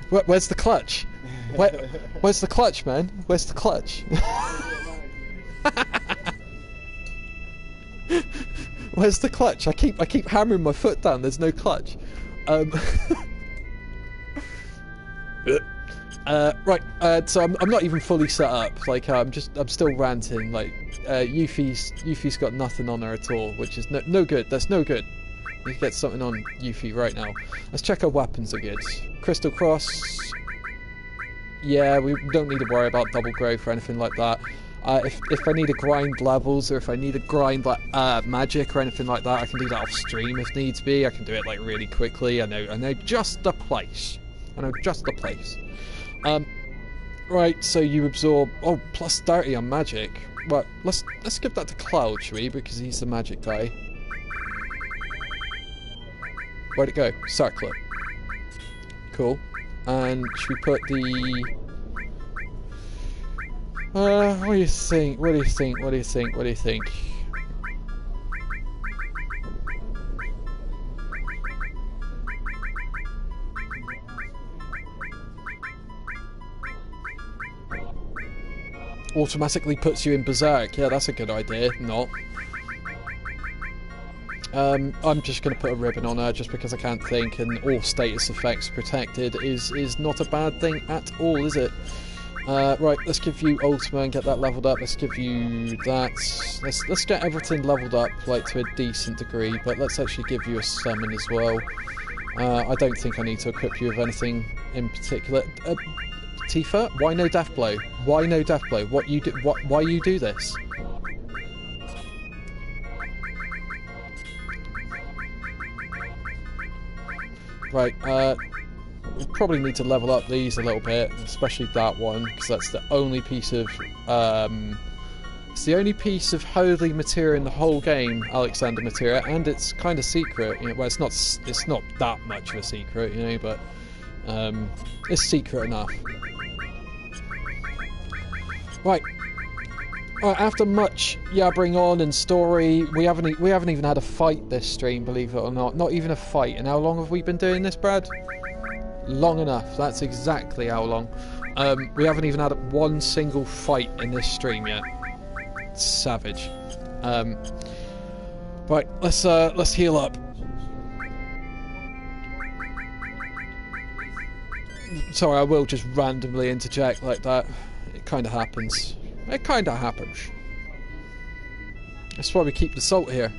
Where's the clutch? Where's the clutch, man? Where's the clutch? Where's the clutch? I keep hammering my foot down. There's no clutch. Right. So I'm not even fully set up. Like I'm still ranting. Like Yuffie's got nothing on her at all, which is no good. That's no good. We can get something on Yuffie right now. Let's check our weapons are good. Crystal Cross. Yeah, we don't need to worry about double growth or anything like that. If I need to grind levels, or if I need to grind like magic or anything like that, I can do that off stream if needs be. I can do it like really quickly. I know just the place. I know just the place. Right, so you absorb plus 30 on magic. Well, let's give that to Cloud, shall we? Because he's the magic guy. Where'd it go? Circlet. Cool. And should we put the... what do you think? What do you think? What do you think? What do you think? Automatically puts you in Berserk. Yeah, that's a good idea. Not. I'm just going to put a ribbon on her just because I can't think, and all status effects protected is not a bad thing at all, is it? Right, let's give you Ultima and get that leveled up. Let's give you that. Let's get everything leveled up, like, to a decent degree, but let's actually give you a summon as well. I don't think I need to equip you with anything in particular. Tifa, why no Death Blow? Why no Death Blow? What you do? Why you do this? Right, we probably need to level up these a little bit, especially that one, because that's the only piece of, it's the only piece of holy materia in the whole game, Alexander materia, and it's kind of secret, you know, well, it's not that much of a secret, you know, but, it's secret enough. Right. After much yabbering on and story, we haven't even had a fight this stream, believe it or not. Not even a fight. And how long have we been doing this, Brad? Long enough. That's exactly how long. We haven't even had one single fight in this stream yet. It's savage. Right, let's heal up. Sorry, I will just randomly interject like that. It kind of happens. It kind of happens. That's why we keep the salt here.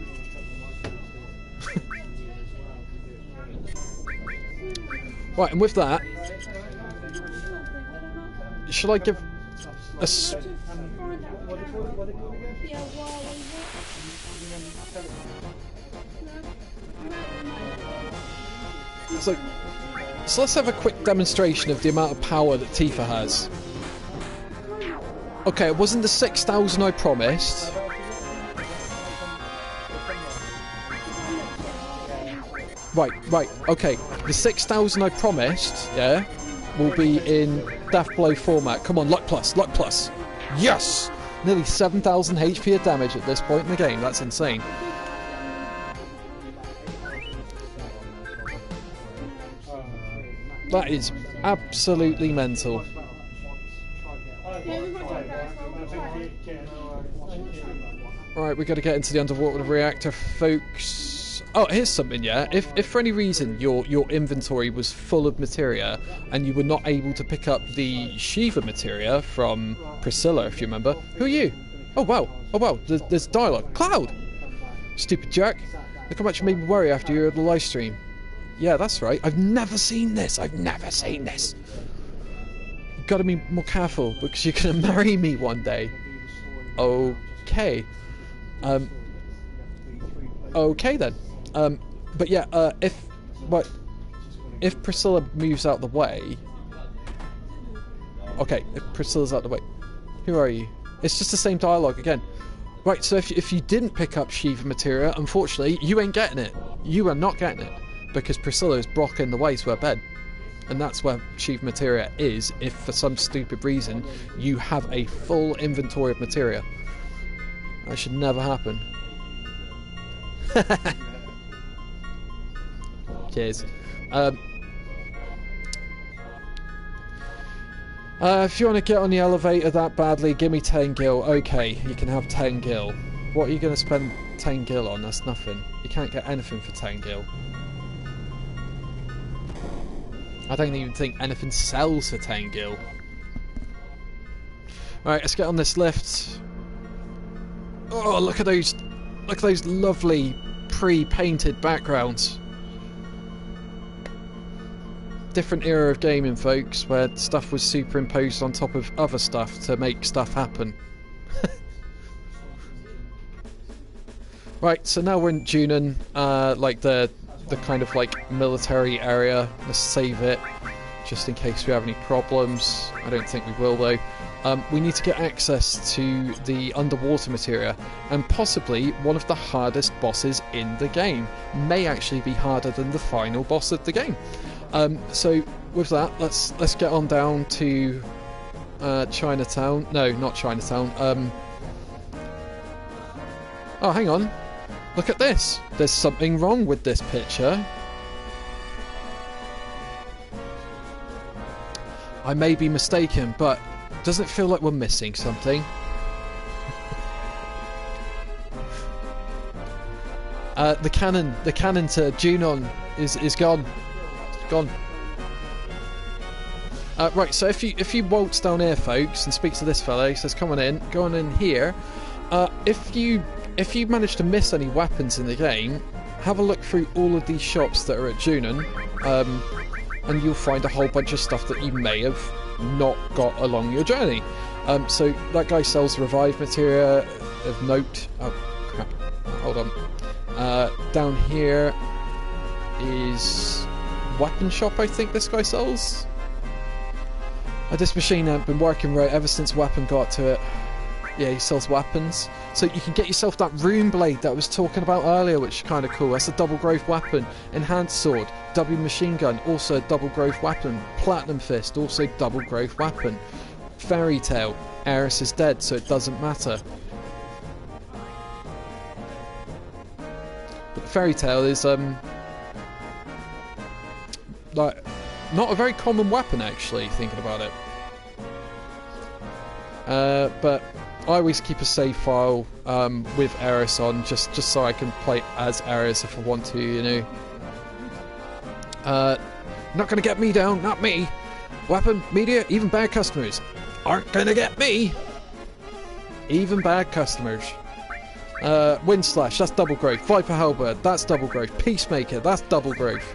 Right, and with that, shall I give a... So let's have a quick demonstration of the amount of power that Tifa has. Okay, it wasn't the 6,000 I promised. Right, okay. The 6,000 I promised, yeah, will be in Death Blow format. Come on, luck plus, luck plus. Yes! Nearly 7,000 HP of damage at this point in the game. That's insane. That is absolutely mental. Right, we got to get into the underwater reactor, folks. Oh, here's something, yeah. If for any reason your inventory was full of materia and you were not able to pick up the Shiva materia from Priscilla, if you remember. Who are you? Oh wow, there's dialogue. Cloud! Stupid jerk. Look how much you made me worry after you heard the live stream. Yeah, that's right. I've never seen this. You've got to be more careful because you're going to marry me one day. Okay. Okay then. But yeah, if Priscilla moves out the way... Okay, if Priscilla's out the way... Who are you? It's just the same dialogue again. Right, so if you didn't pick up Shiva materia, unfortunately, you ain't getting it. You are not getting it. Because Priscilla is blocking the way to her bed. And that's where Shiva materia is, if for some stupid reason you have a full inventory of materia. That should never happen. Cheers. If you want to get on the elevator that badly, give me 10 gil. Okay, you can have 10 gil. What are you going to spend 10 gil on? That's nothing. You can't get anything for 10 gil. I don't even think anything sells for 10 gil. Alright, let's get on this lift. Oh, look at those lovely pre-painted backgrounds. Different era of gaming, folks, where stuff was superimposed on top of other stuff to make stuff happen. Right, so now we're in Junon, like the kind of like military area. Let's save it just in case we have any problems. I don't think we will though. We need to get access to the underwater materia, and possibly one of the hardest bosses in the game. May actually be harder than the final boss of the game. So with that, let's get on down to Chinatown. No, not Chinatown. Oh, hang on. Look at this. There's something wrong with this picture. I may be mistaken, but doesn't it feel like we're missing something? The cannon to Junon is gone. It's gone. Right, so if you waltz down here, folks, and speak to this fella, he says, "Come on in, go on in here." If you manage to miss any weapons in the game, have a look through all of these shops that are at Junon, and you'll find a whole bunch of stuff that you may have not got along your journey. So that guy sells revive materia of note. Oh crap! Hold on. Down here is weapon shop. I think this guy sells. This machine hasn't been working right ever since Weapon got to it. Yeah, he sells weapons. So you can get yourself that rune blade that I was talking about earlier, which is kind of cool. That's a double growth weapon. Enhanced sword, W machine gun, also a double growth weapon. Platinum fist, also double growth weapon. Fairy tale, Eris is dead, so it doesn't matter. But fairy tale is like not a very common weapon, actually, thinking about it. But I always keep a save file with Eris on, just so I can play as Eris if I want to, you know. Not gonna get me down, not me. Weapon, media, even bad customers aren't gonna get me. Even bad customers. Wind slash, that's double growth. Viper halberd, that's double growth. Peacemaker, that's double growth.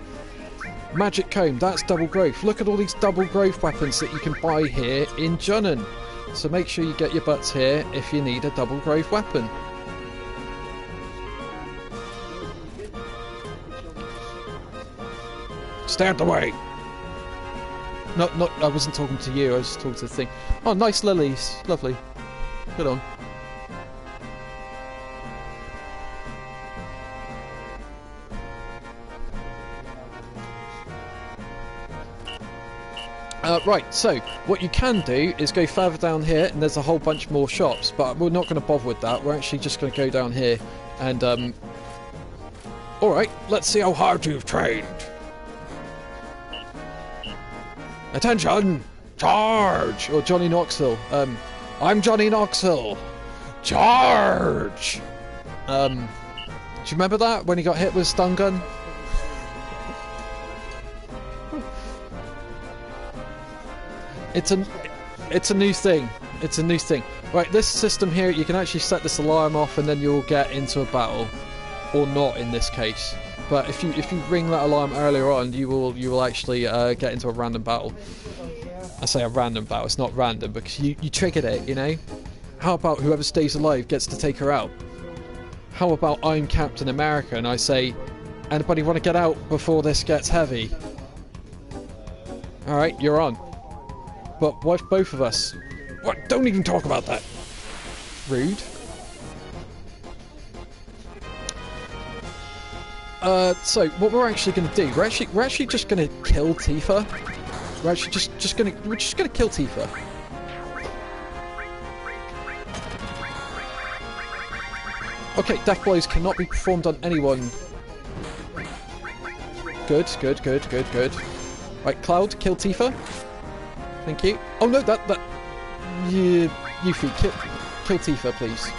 Magic comb, that's double growth. Look at all these double growth weapons that you can buy here in Junon. So make sure you get your butts here if you need a double growth weapon. Stay out the way! Not, I wasn't talking to you, I was talking to the thing. Oh, nice lilies. Lovely. Good on. Right, so what you can do is go further down here, and there's a whole bunch more shops, but we're not going to bother with that. We're actually just going to go down here and alright, let's see how hard you've trained. Attention! Charge! Or Johnny Knoxville. I'm Johnny Knoxville. Charge! Do you remember that when he got hit with a stun gun? It's a new thing. It's a new thing. Right, this system here, you can actually set this alarm off, and then you'll get into a battle, or not in this case. But if you ring that alarm earlier on, you will actually get into a random battle. I say a random battle. It's not random because you triggered it. You know. How about whoever stays alive gets to take her out? How about I'm Captain America and I say, anybody want to get out before this gets heavy? All right, you're on. But what if both of us? What? Don't even talk about that. Rude. So what we're actually going to do? We're actually just going to kill Tifa. We're actually just going to kill Tifa. Okay, death blows cannot be performed on anyone. Good. Right, Cloud, kill Tifa. Thank you. Oh no, that Yuffie, kill Tifa, please.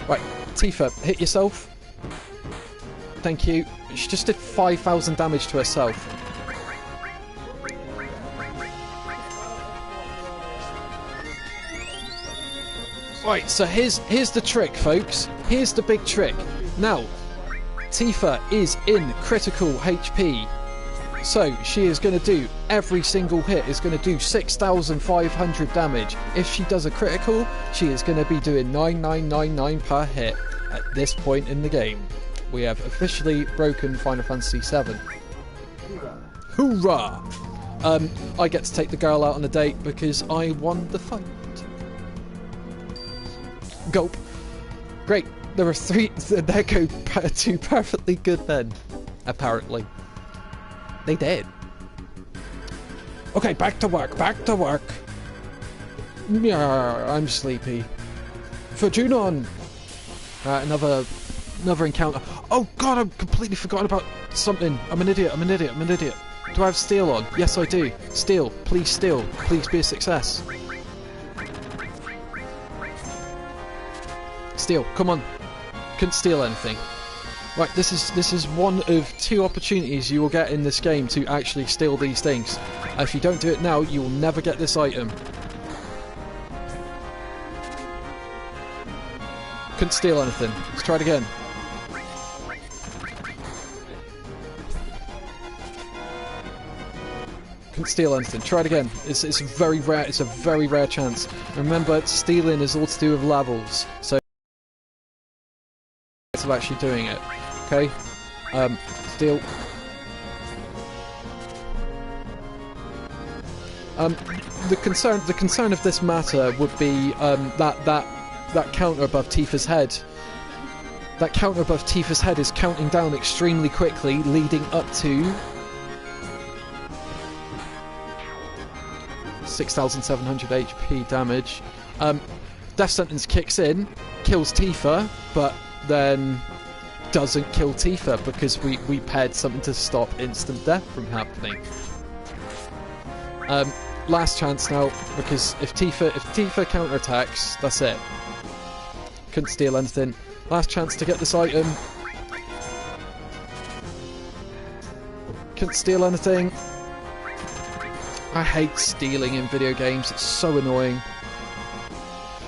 Right, Tifa, hit yourself. Thank you. She just did 5,000 damage to herself. Right, so here's the trick, folks. Here's the big trick. Now, Tifa is in critical HP, so she is going to do, every single hit is going to do 6,500 damage. If she does a critical, she is going to be doing 9,999 per hit at this point in the game. We have officially broken Final Fantasy VII. Hoorah! I get to take the girl out on a date because I won the fight. Gulp. Great. There are three. There go two perfectly good men. Apparently. They did. Okay, back to work. Back to work. Yeah, I'm sleepy. For Junon. Another encounter. Oh god, I've completely forgotten about something. I'm an idiot. Do I have steel on? Yes, I do. Steel. Please be a success. steal. Come on. Couldn't steal anything. Right, this is one of 2 opportunities you will get in this game to actually steal these things. If you don't do it now, you will never get this item. Couldn't steal anything. Let's try it again. Couldn't steal anything. Try it again. It's a very rare. It's a very rare chance. Remember, stealing is all to do with levels. So, of actually doing it. Okay. Steal. The concern of this matter would be that counter above Tifa's head. That counter above Tifa's head is counting down extremely quickly, leading up to 6,700 HP damage. Death Sentence kicks in, kills Tifa, but then doesn't kill Tifa because we paired something to stop instant death from happening. Last chance now, because if Tifa counterattacks, that's it. Couldn't steal anything. Last chance to get this item. Couldn't steal anything. I hate stealing in video games, it's so annoying.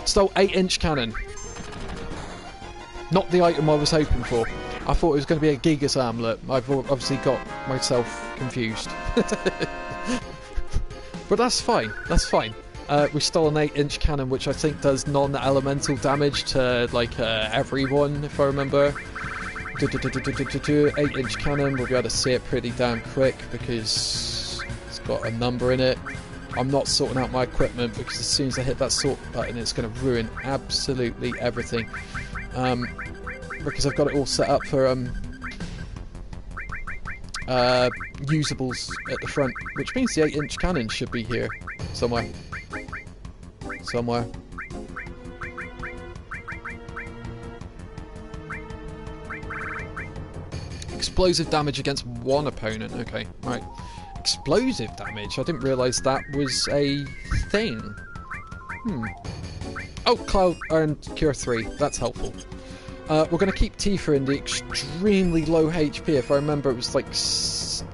Stole 8-inch cannon. Not the item I was hoping for. I thought it was going to be a Gigas amulet. I've obviously got myself confused. But that's fine, that's fine. We stole an 8-inch cannon, which I think does non-elemental damage to, like, everyone, if I remember. 8-inch cannon, we'll be able to see it pretty damn quick, because it's got a number in it. I'm not sorting out my equipment, because as soon as I hit that sort button, it's going to ruin absolutely everything. Because I've got it all set up for, usables at the front, which means the 8-inch cannon should be here somewhere. Explosive damage against one opponent. Okay, right. Explosive damage? I didn't realise that was a thing. Oh, Cloud earned Cure 3. That's helpful. We're going to keep Tifa in the extremely low HP. If I remember, it was like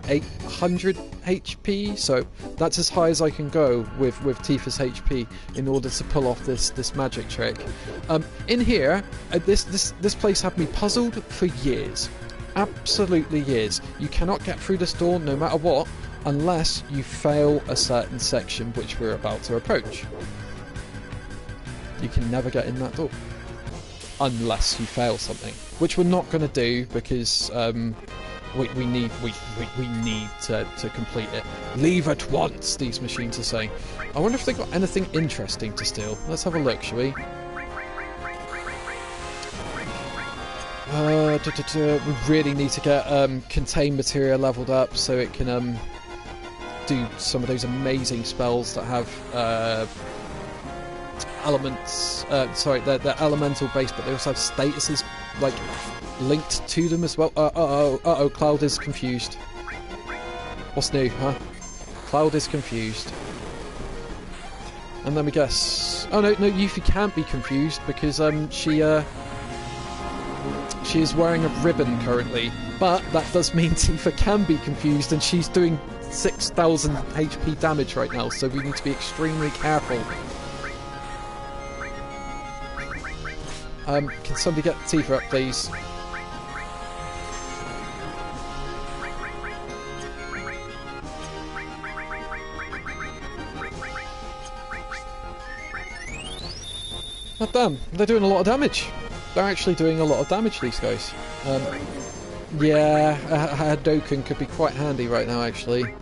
800 HP, so that's as high as I can go with Tifa's HP in order to pull off this magic trick. In here, this place had me puzzled for years. Absolutely years. You cannot get through this door no matter what, unless you fail a certain section which we're about to approach. You can never get in that door. Unless you fail something, which we're not going to do because we need to complete it. Leave at once, these machines are saying. I wonder if they've got anything interesting to steal. Let's have a look, shall we? We really need to get contain materia leveled up so it can do some of those amazing spells that have elements, sorry, they're elemental based, but they also have statuses like linked to them as well. Uh-oh, Cloud is confused. What's new, huh? Cloud is confused. And let me guess. Oh no, Yuffie can't be confused because she is wearing a ribbon currently. But that does mean Tifa can be confused, and she's doing 6,000 HP damage right now, so we need to be extremely careful. Can somebody get Tifa up, please? Oh, damn, they're doing a lot of damage. They're actually doing a lot of damage, these guys. Yeah, a Hadouken could be quite handy right now, actually.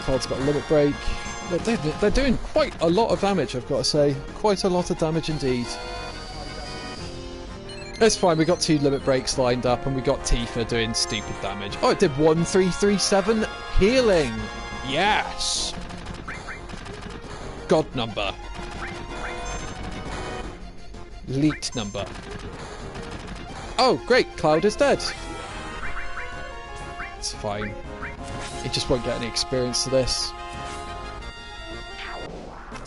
Cloud's got a limit break. They're doing quite a lot of damage, I've got to say. Quite a lot of damage indeed. It's fine, we got 2 limit breaks lined up and we got Tifa doing stupid damage. Oh, it did 1337 healing! Yes! God number. Leaked number. Oh, great, Cloud is dead. It's fine. It just won't get any experience to this.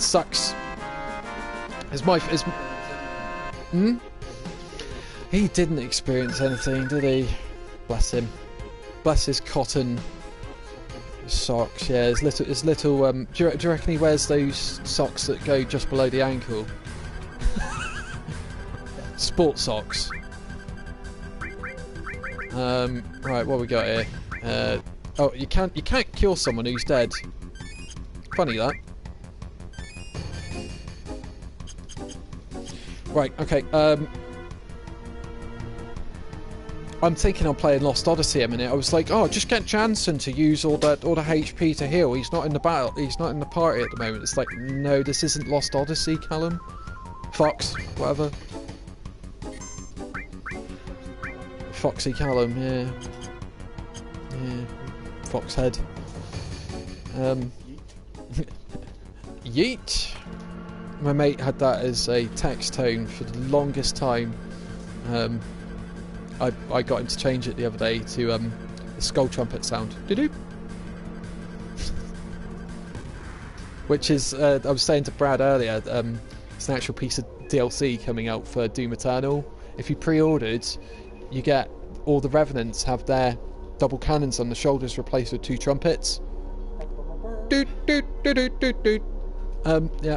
sucks. He didn't experience anything, did he? Bless him. Bless his cotton socks. Yeah, his little. Do you reckon he wears those socks that go just below the ankle? Sports socks. Right, what we got here? Oh, you can't cure someone who's dead. Funny that. Right, okay. I'm thinking I'm playing Lost Odyssey a minute. I was like, oh, just get Jansen to use all the HP to heal. He's not in the battle. He's not in the party at the moment. It's like, no, this isn't Lost Odyssey, Callum. Fox, whatever. Foxy Callum, yeah. Yeah. Foxhead. Yeet. My mate had that as a text tone for the longest time. I got him to change it the other day to the skull trumpet sound. Doo-doo. Which is, I was saying to Brad earlier, it's an actual piece of DLC coming out for Doom Eternal. If you pre-ordered, you get all the Revenants have their double cannons on the shoulders replaced with 2 trumpets. Doot doot doot doot doot doot. Yeah.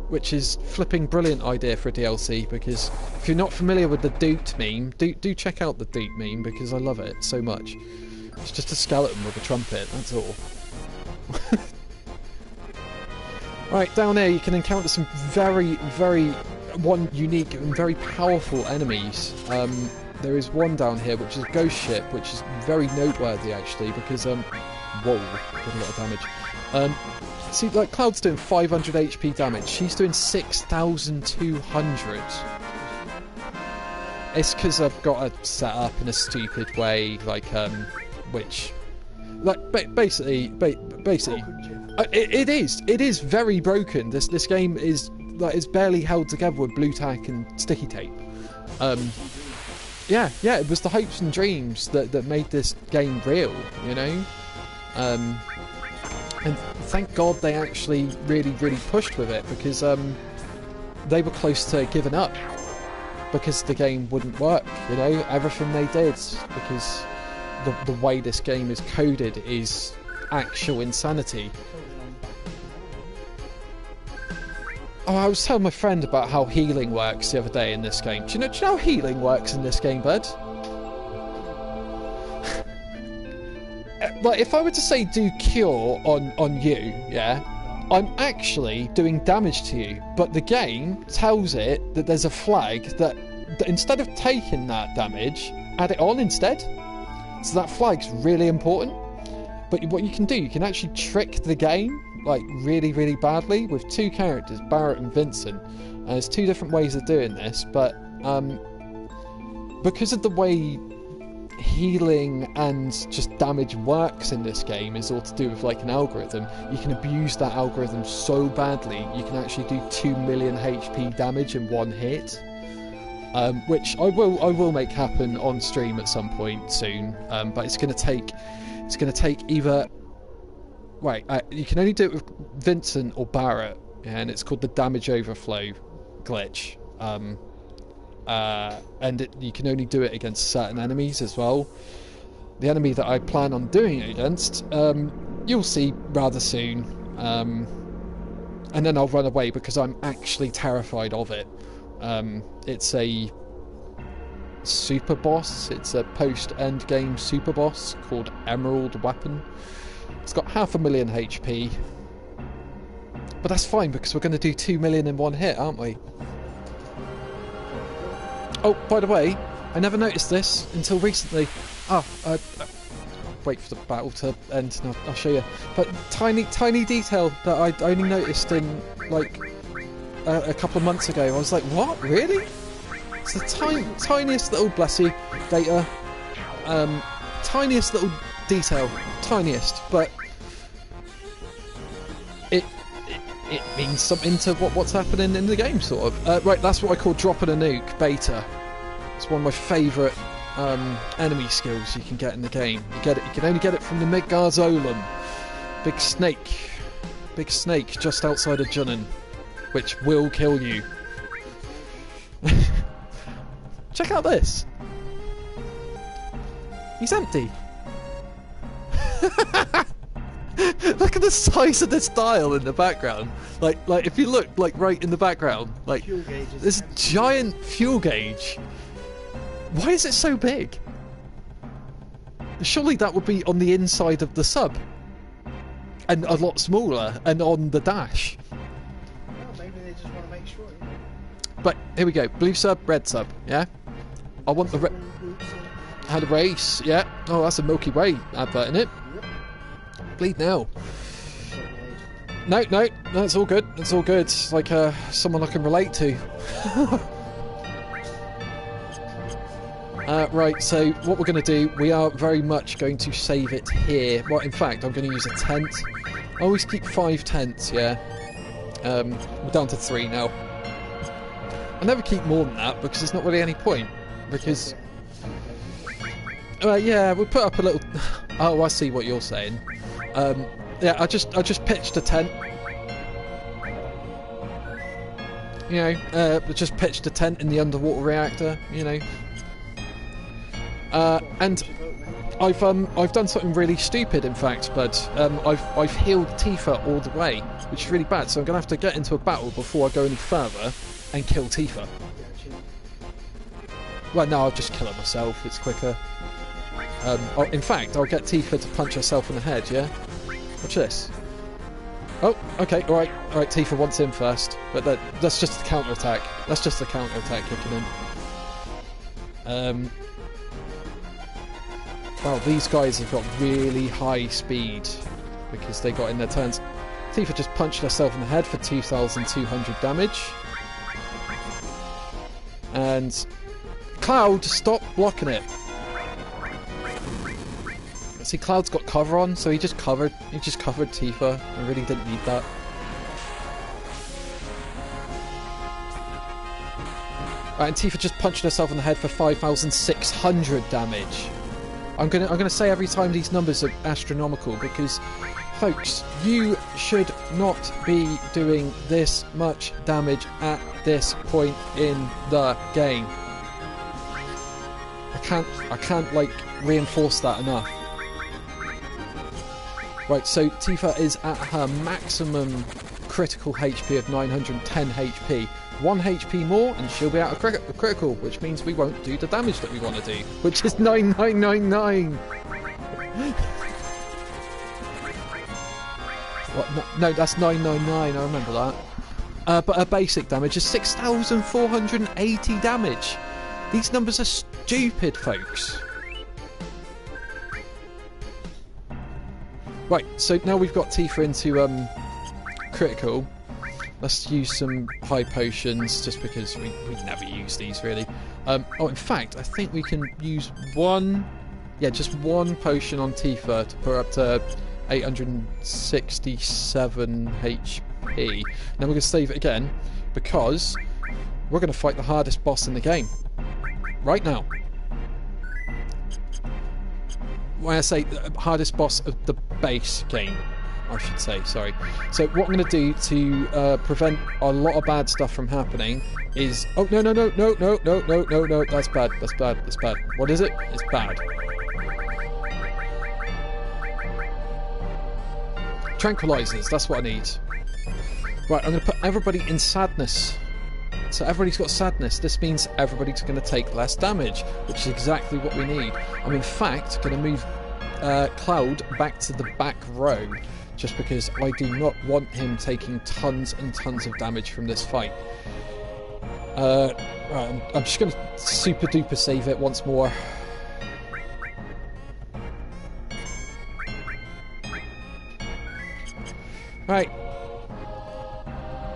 Which is flipping brilliant idea for a DLC, because if you're not familiar with the Doot meme, do check out the Doot meme, because I love it so much. It's just a skeleton with a trumpet, that's all. Right, down here you can encounter some very, very unique and very powerful enemies. There is one down here which is a ghost ship, which is very noteworthy actually, because whoa, did a lot of damage. See, like, Cloud's doing 500 HP damage, she's doing 6,200. It's because I've got it set up in a stupid way, like, which, like, basically, it is very broken. This game is, like, it's barely held together with blue tack and sticky tape. Yeah, it was the hopes and dreams that made this game real, you know? And thank God they actually really pushed with it, because they were close to giving up because the game wouldn't work, you know, everything they did, because the way this game is coded is actual insanity. Oh, I was telling my friend about how healing works the other day in this game. Do you know how healing works in this game, bud? Like, if I were to say do cure on you, yeah, I'm actually doing damage to you, but the game tells it that there's a flag that instead of taking that damage, add it on instead. So that flag's really important. But what you can do, you can actually trick the game, like, really badly with 2 characters, Barrett and Vincent. And there's 2 different ways of doing this, but because of the way healing and just damage works in this game is all to do with, like, an algorithm, you can abuse that algorithm so badly you can actually do 2 million HP damage in 1 hit, which I will make happen on stream at some point soon, but it's going to take either, wait, you can only do it with Vincent or Barrett, and it's called the damage overflow glitch. And you can only do it against certain enemies as well. The enemy that I plan on doing it against, you'll see rather soon, and then I'll run away because I'm actually terrified of it. It's a super boss, it's a post-end game super boss called Emerald Weapon. It's got 500,000 HP, but that's fine because we're going to do 2 million in 1 hit, aren't we? Oh, by the way, I never noticed this until recently. Wait for the battle to end and I'll show you. But tiny detail that I only noticed in, like, a couple of months ago. I was like, what? Really? It's the tiniest little, bless you, data. Tiniest little detail. Tiniest. But it means something to what's happening in the game, sort of. Right, that's what I call dropping a nuke, beta. It's one of my favourite enemy skills you can get in the game. You can only get it from the Midgard's Olum. Big snake big snake just outside of Junin, which will kill you. Check out this. He's empty. Look at the size of this dial in the background. Like if you look like right in the background, like this giant fuel gauge. Why is it so big? Surely that would be on the inside of the sub, and a lot smaller, and on the dash. Well, maybe they just want to make sure. But here we go. Blue sub, red sub. Yeah. I want the had a race. Yeah. Oh, that's a Milky Way advert, isn't it? Bleed now. No, it's all good. It's all good. It's like someone I can relate to. Right, so what we're going to do, we are very much going to save it here. Well, in fact, I'm going to use a tent. I always keep 5 tents, yeah. We're down to 3 now. I never keep more than that because there's not really any point. Because, yeah, we'll put up a little. Oh, I see what you're saying. Yeah, I just pitched a tent. You know, just pitched a tent in the underwater reactor. You know. And I've done something really stupid, in fact, but I've healed Tifa all the way, which is really bad. So I'm gonna have to get into a battle before I go any further and kill Tifa. Well, no, I'll just kill her myself. It's quicker. In fact, I'll get Tifa to punch herself in the head. Yeah. Watch this. Oh, okay, all right. Tifa wants him first, but that's just the counter attack. That's just the counter attack kicking in. Wow, these guys have got really high speed because they got in their turns. Tifa just punched herself in the head for 2,200 damage. And Cloud, stop blocking it. See, Cloud's got cover on, so he just covered Tifa. I really didn't need that. Right, and Tifa just punched herself in the head for 5,600 damage. I'm gonna say every time these numbers are astronomical because, folks, you should not be doing this much damage at this point in the game. I can't like reinforce that enough. Right, so Tifa is at her maximum critical HP of 910 HP. 1 HP more and she'll be out of critical, which means we won't do the damage that we want to do, which is 9999. What? No, that's 999, I remember that. But her basic damage is 6,480 damage. These numbers are stupid, folks. Right, so now we've got Tifa into critical. Let's use some high potions, just because we never use these, really. Oh, in fact, I think we can use just one potion on Tifa to put her up to 867 HP. Then we're going to save it again, because we're going to fight the hardest boss in the game. Right now. When I say hardest boss of the base game, I should say, sorry. So what I'm going to do to prevent a lot of bad stuff from happening is... Oh, no, that's bad, that's bad. What is it? It's bad. Tranquilizers, that's what I need. Right, I'm going to put everybody in sadness. So everybody's got sadness. This means everybody's going to take less damage, which is exactly what we need. I'm in fact going to move Cloud back to the back row, just because I do not want him taking tons and tons of damage from this fight. Right, I'm just going to super duper save it once more.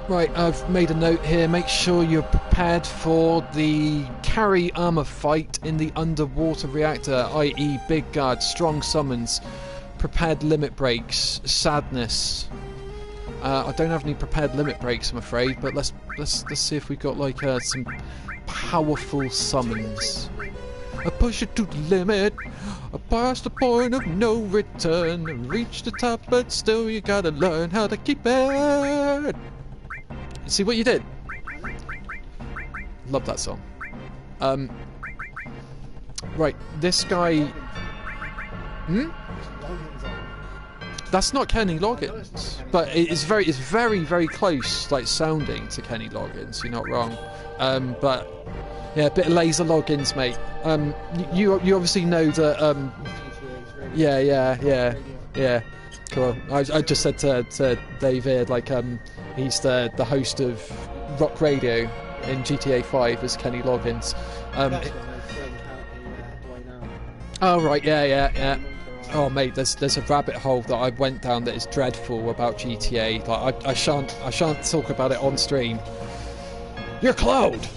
Right, I've made a note here. Make sure you're prepared for the carry armor fight in the underwater reactor, i.e. big guard, strong summons, prepared limit breaks, sadness. I don't have any prepared limit breaks, I'm afraid, but let's see if we've got like some powerful summons. A push it to the limit. Past the point of no return. Reach the top, but still you gotta learn how to keep it. See what you did? Love that song. Right, this guy... That's not Kenny Loggins, but it's very, very close, like, sounding to Kenny Loggins. You're not wrong. But yeah, a bit of Laser Loggins, mate. You obviously know that. Yeah. Cool. I just said to David, like, he's the host of Rock Radio in GTA 5 as Kenny Loggins. Oh right, yeah. Oh mate, there's a rabbit hole that I went down that is dreadful about GTA. Like I shan't talk about it on stream. You're Cloud.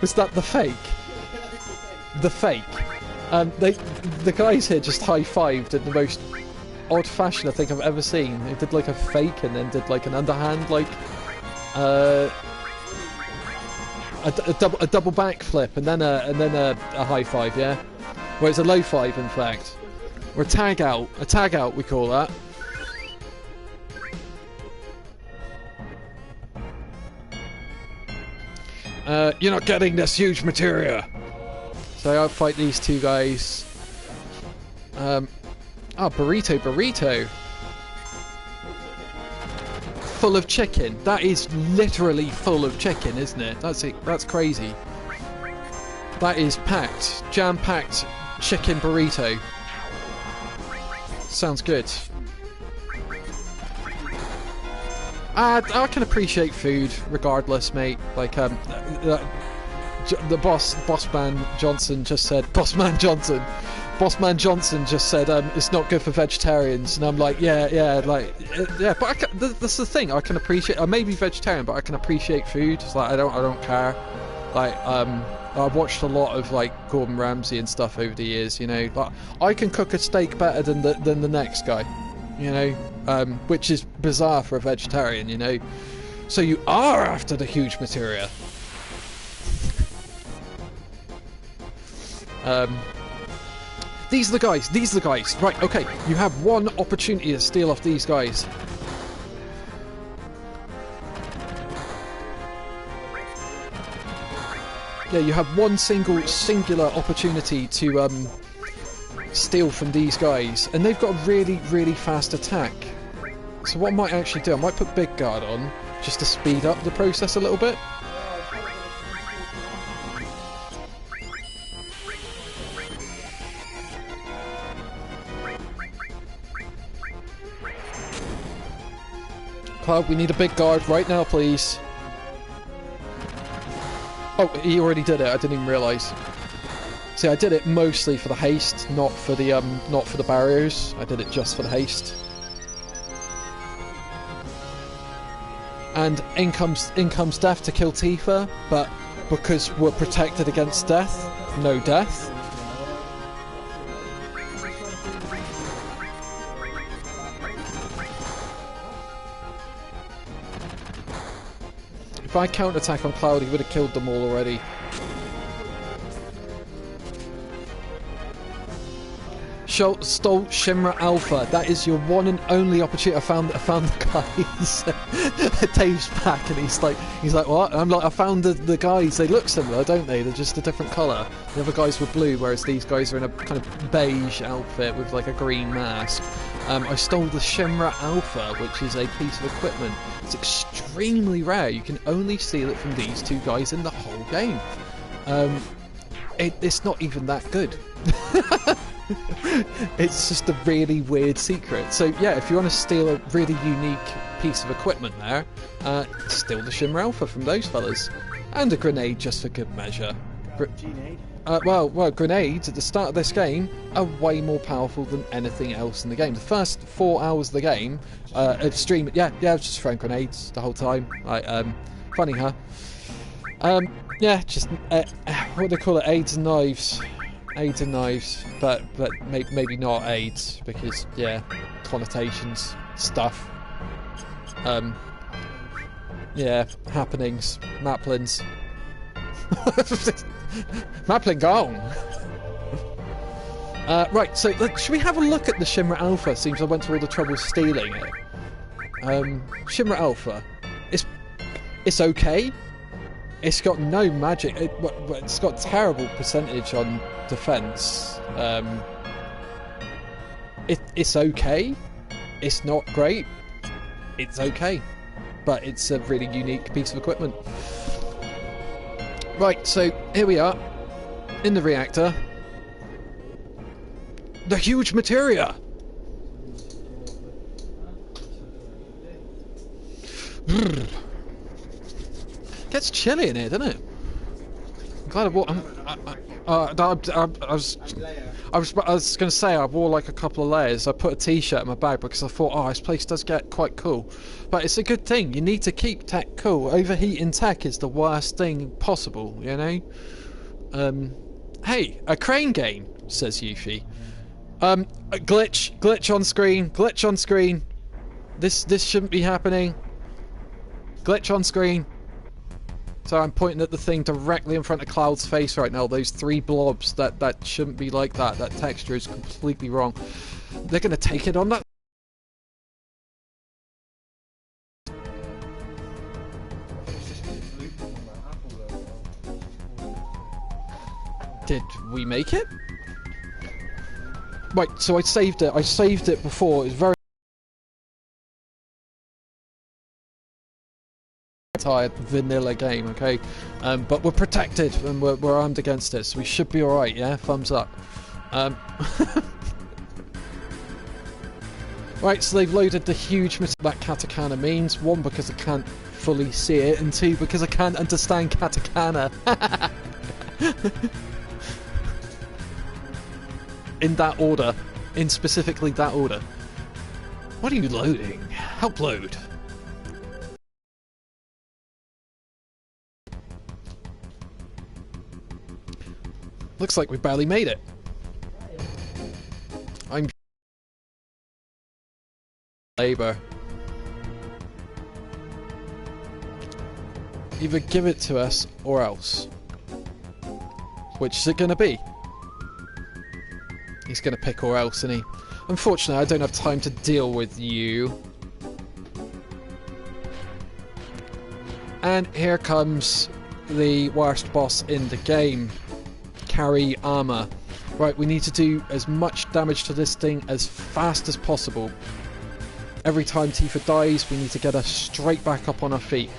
Was that the fake? The fake. The guys here just high-fived in the most odd fashion I think I've ever seen. They did like a fake and then did like an underhand, like a double backflip and then a high five, yeah. Well, it's a low five in fact, or a tag out we call that. You're not getting this huge materia. So I'll fight these two guys. Burrito. Full of chicken. That is literally full of chicken, isn't it? That's crazy. That is packed, jam-packed chicken burrito. Sounds good. I can appreciate food regardless, mate. Like the Bossman Johnson just said. Bossman Johnson just said it's not good for vegetarians, and I'm like, yeah. But that's the thing. I can appreciate. I may be vegetarian, but I can appreciate food. It's like I don't care. Like I've watched a lot of like Gordon Ramsay and stuff over the years. You know, like I can cook a steak better than the next guy. You know, which is bizarre for a vegetarian. You know, so you are after the huge materia. These are the guys. Right, okay. You have one opportunity to steal off these guys. Yeah, you have one singular opportunity to steal from these guys, and they've got a really, really fast attack. So what I might actually do, I might put Big Guard on just to speed up the process a little bit. Cloud, we need a Big Guard right now, please. Oh, he already did it. I didn't even realise. See, I did it mostly for the haste, not for the barriers. I did it just for the haste. And in comes death to kill Tifa, but because we're protected against death, no death. If I counterattack on Cloud, he would have killed them all already. Stole Shinra Alpha. That is your one and only opportunity. I found the guys. Dave's back and he's like, what? I'm like, I found the guys. They look similar, don't they? They're just a different colour. The other guys were blue, whereas these guys are in a kind of beige outfit with like a green mask. I stole the Shinra Alpha, which is a piece of equipment. It's extremely rare. You can only steal it from these two guys in the whole game. It's not even that good. It's just a really weird secret. So yeah, if you want to steal a really unique piece of equipment there, steal the Shinra Alpha from those fellas. And a grenade just for good measure. Well, grenades at the start of this game are way more powerful than anything else in the game. The first 4 hours of the game, stream, I was just throwing grenades the whole time. Like, funny, huh? Yeah, just what do they call it? Aids and knives, but maybe not aids because connotations, stuff. Happenings, maplins. Mappling gone. Right, so should we have a look at the Shimmer Alpha? Seems I went to all the trouble stealing it. Shimmer Alpha. It's okay. It's got no magic. It's got terrible percentage on defense. It's okay. It's not great. It's okay. But it's a really unique piece of equipment. Right, so here we are. In the reactor. The huge materia! Gets chilly in here, doesn't it? I'm glad I wore. I was going to say I wore like a couple of layers. I put a t-shirt in my bag because I thought, oh, this place does get quite cool. But it's a good thing. You need to keep tech cool. Overheating tech is the worst thing possible, you know? Hey, a crane game, says Yuffie. Glitch on screen. This shouldn't be happening. Glitch on screen. So I'm pointing at the thing directly in front of Cloud's face right now. Those three blobs, that shouldn't be like that. That texture is completely wrong. They're gonna take it on that. Did we make it? Right, so I saved it. I saved it before. It was very tired vanilla game, okay? But we're protected and we're armed against it, so we should be alright, yeah? Thumbs up. Right, so they've loaded the huge that katakana means. One, because I can't fully see it, and two, because I can't understand katakana. In that order. In specifically that order. What are you loading? Help load. Looks like we barely made it. I'm labor. Either give it to us or else. Which is it gonna be? He's gonna pick or else, isn't he? Unfortunately, I don't have time to deal with you. And here comes the worst boss in the game. Carry armor. Right, we need to do as much damage to this thing as fast as possible. Every time Tifa dies, we need to get her straight back up on her feet.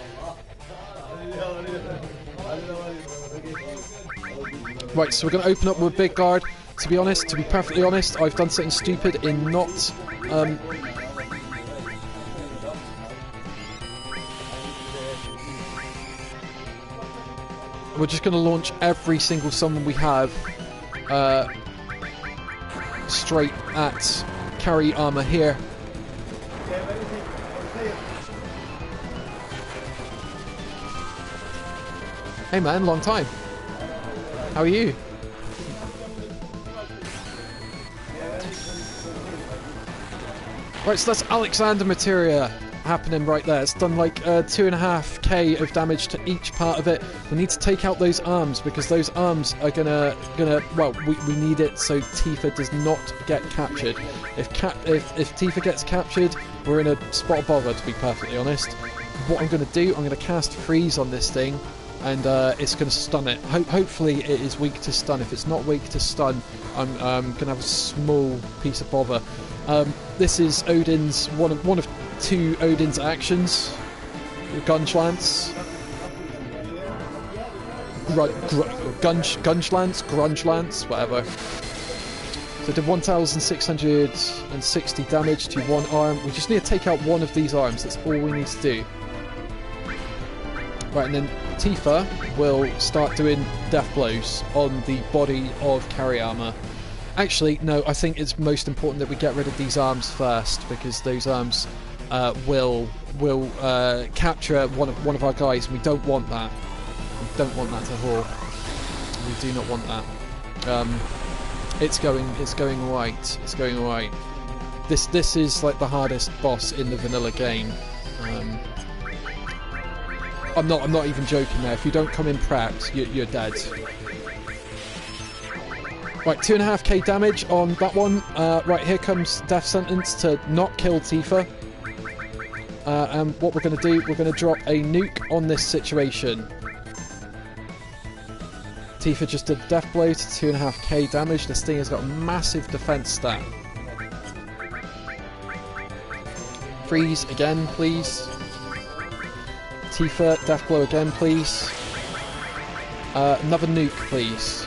Right, so we're going to open up with a big guard. To be honest, to be perfectly honest, I've done something stupid in not... We're just going to launch every single summon we have straight at carry armor here. Hey man, long time. How are you? Right, so that's Alexander materia happening right there. It's done like 2.5k of damage to each part of it. We need to take out those arms because those arms are gonna well, we need it so Tifa does not get captured. If Tifa gets captured, we're in a spot of bother, to be perfectly honest. What I'm gonna do, I'm gonna cast freeze on this thing, and it's gonna stun it. Hopefully it is weak to stun. If it's not weak to stun, I'm gonna have a small piece of bother. This is Odin's one of two Odin's actions. Gunslance. Grungelance, whatever. So I did 1,660 damage to one arm. We just need to take out one of these arms. That's all we need to do. Right, and then Tifa will start doing death blows on the body of carry armor. Actually, no, I think it's most important that we get rid of these arms first, because those arms will capture one of our guys, and we don't want that. We don't want that at all. We do not want that. It's going alright. It's going alright. This is like the hardest boss in the vanilla game. I'm not even joking there. If you don't come in prepped, you're dead. Right, 2.5k damage on that one. Right, here comes Death Sentence to not kill Tifa. And what we're going to do, we're going to drop a nuke on this situation. Tifa just did Death Blow to 2.5k damage. This thing has got a massive defense stat. Freeze again, please. Tifa, Death Blow again, please. Another nuke, please.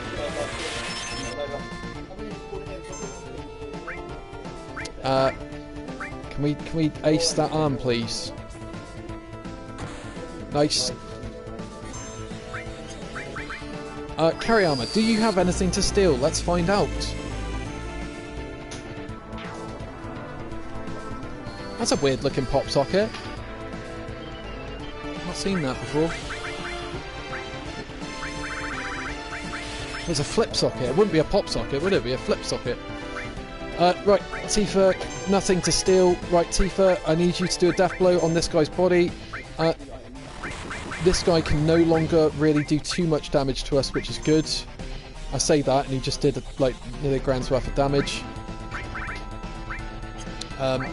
Can we ace that arm, please? Nice. Carry armor, do you have anything to steal? Let's find out. That's a weird looking pop socket. Not seen that before. There's a flip socket. It wouldn't be a pop socket, would it? It'd be a flip socket. Right, Tifa, nothing to steal. Right, Tifa, I need you to do a death blow on this guy's body. This guy can no longer really do too much damage to us, which is good. I say that, and he just did like nearly a grand's worth of damage. I'm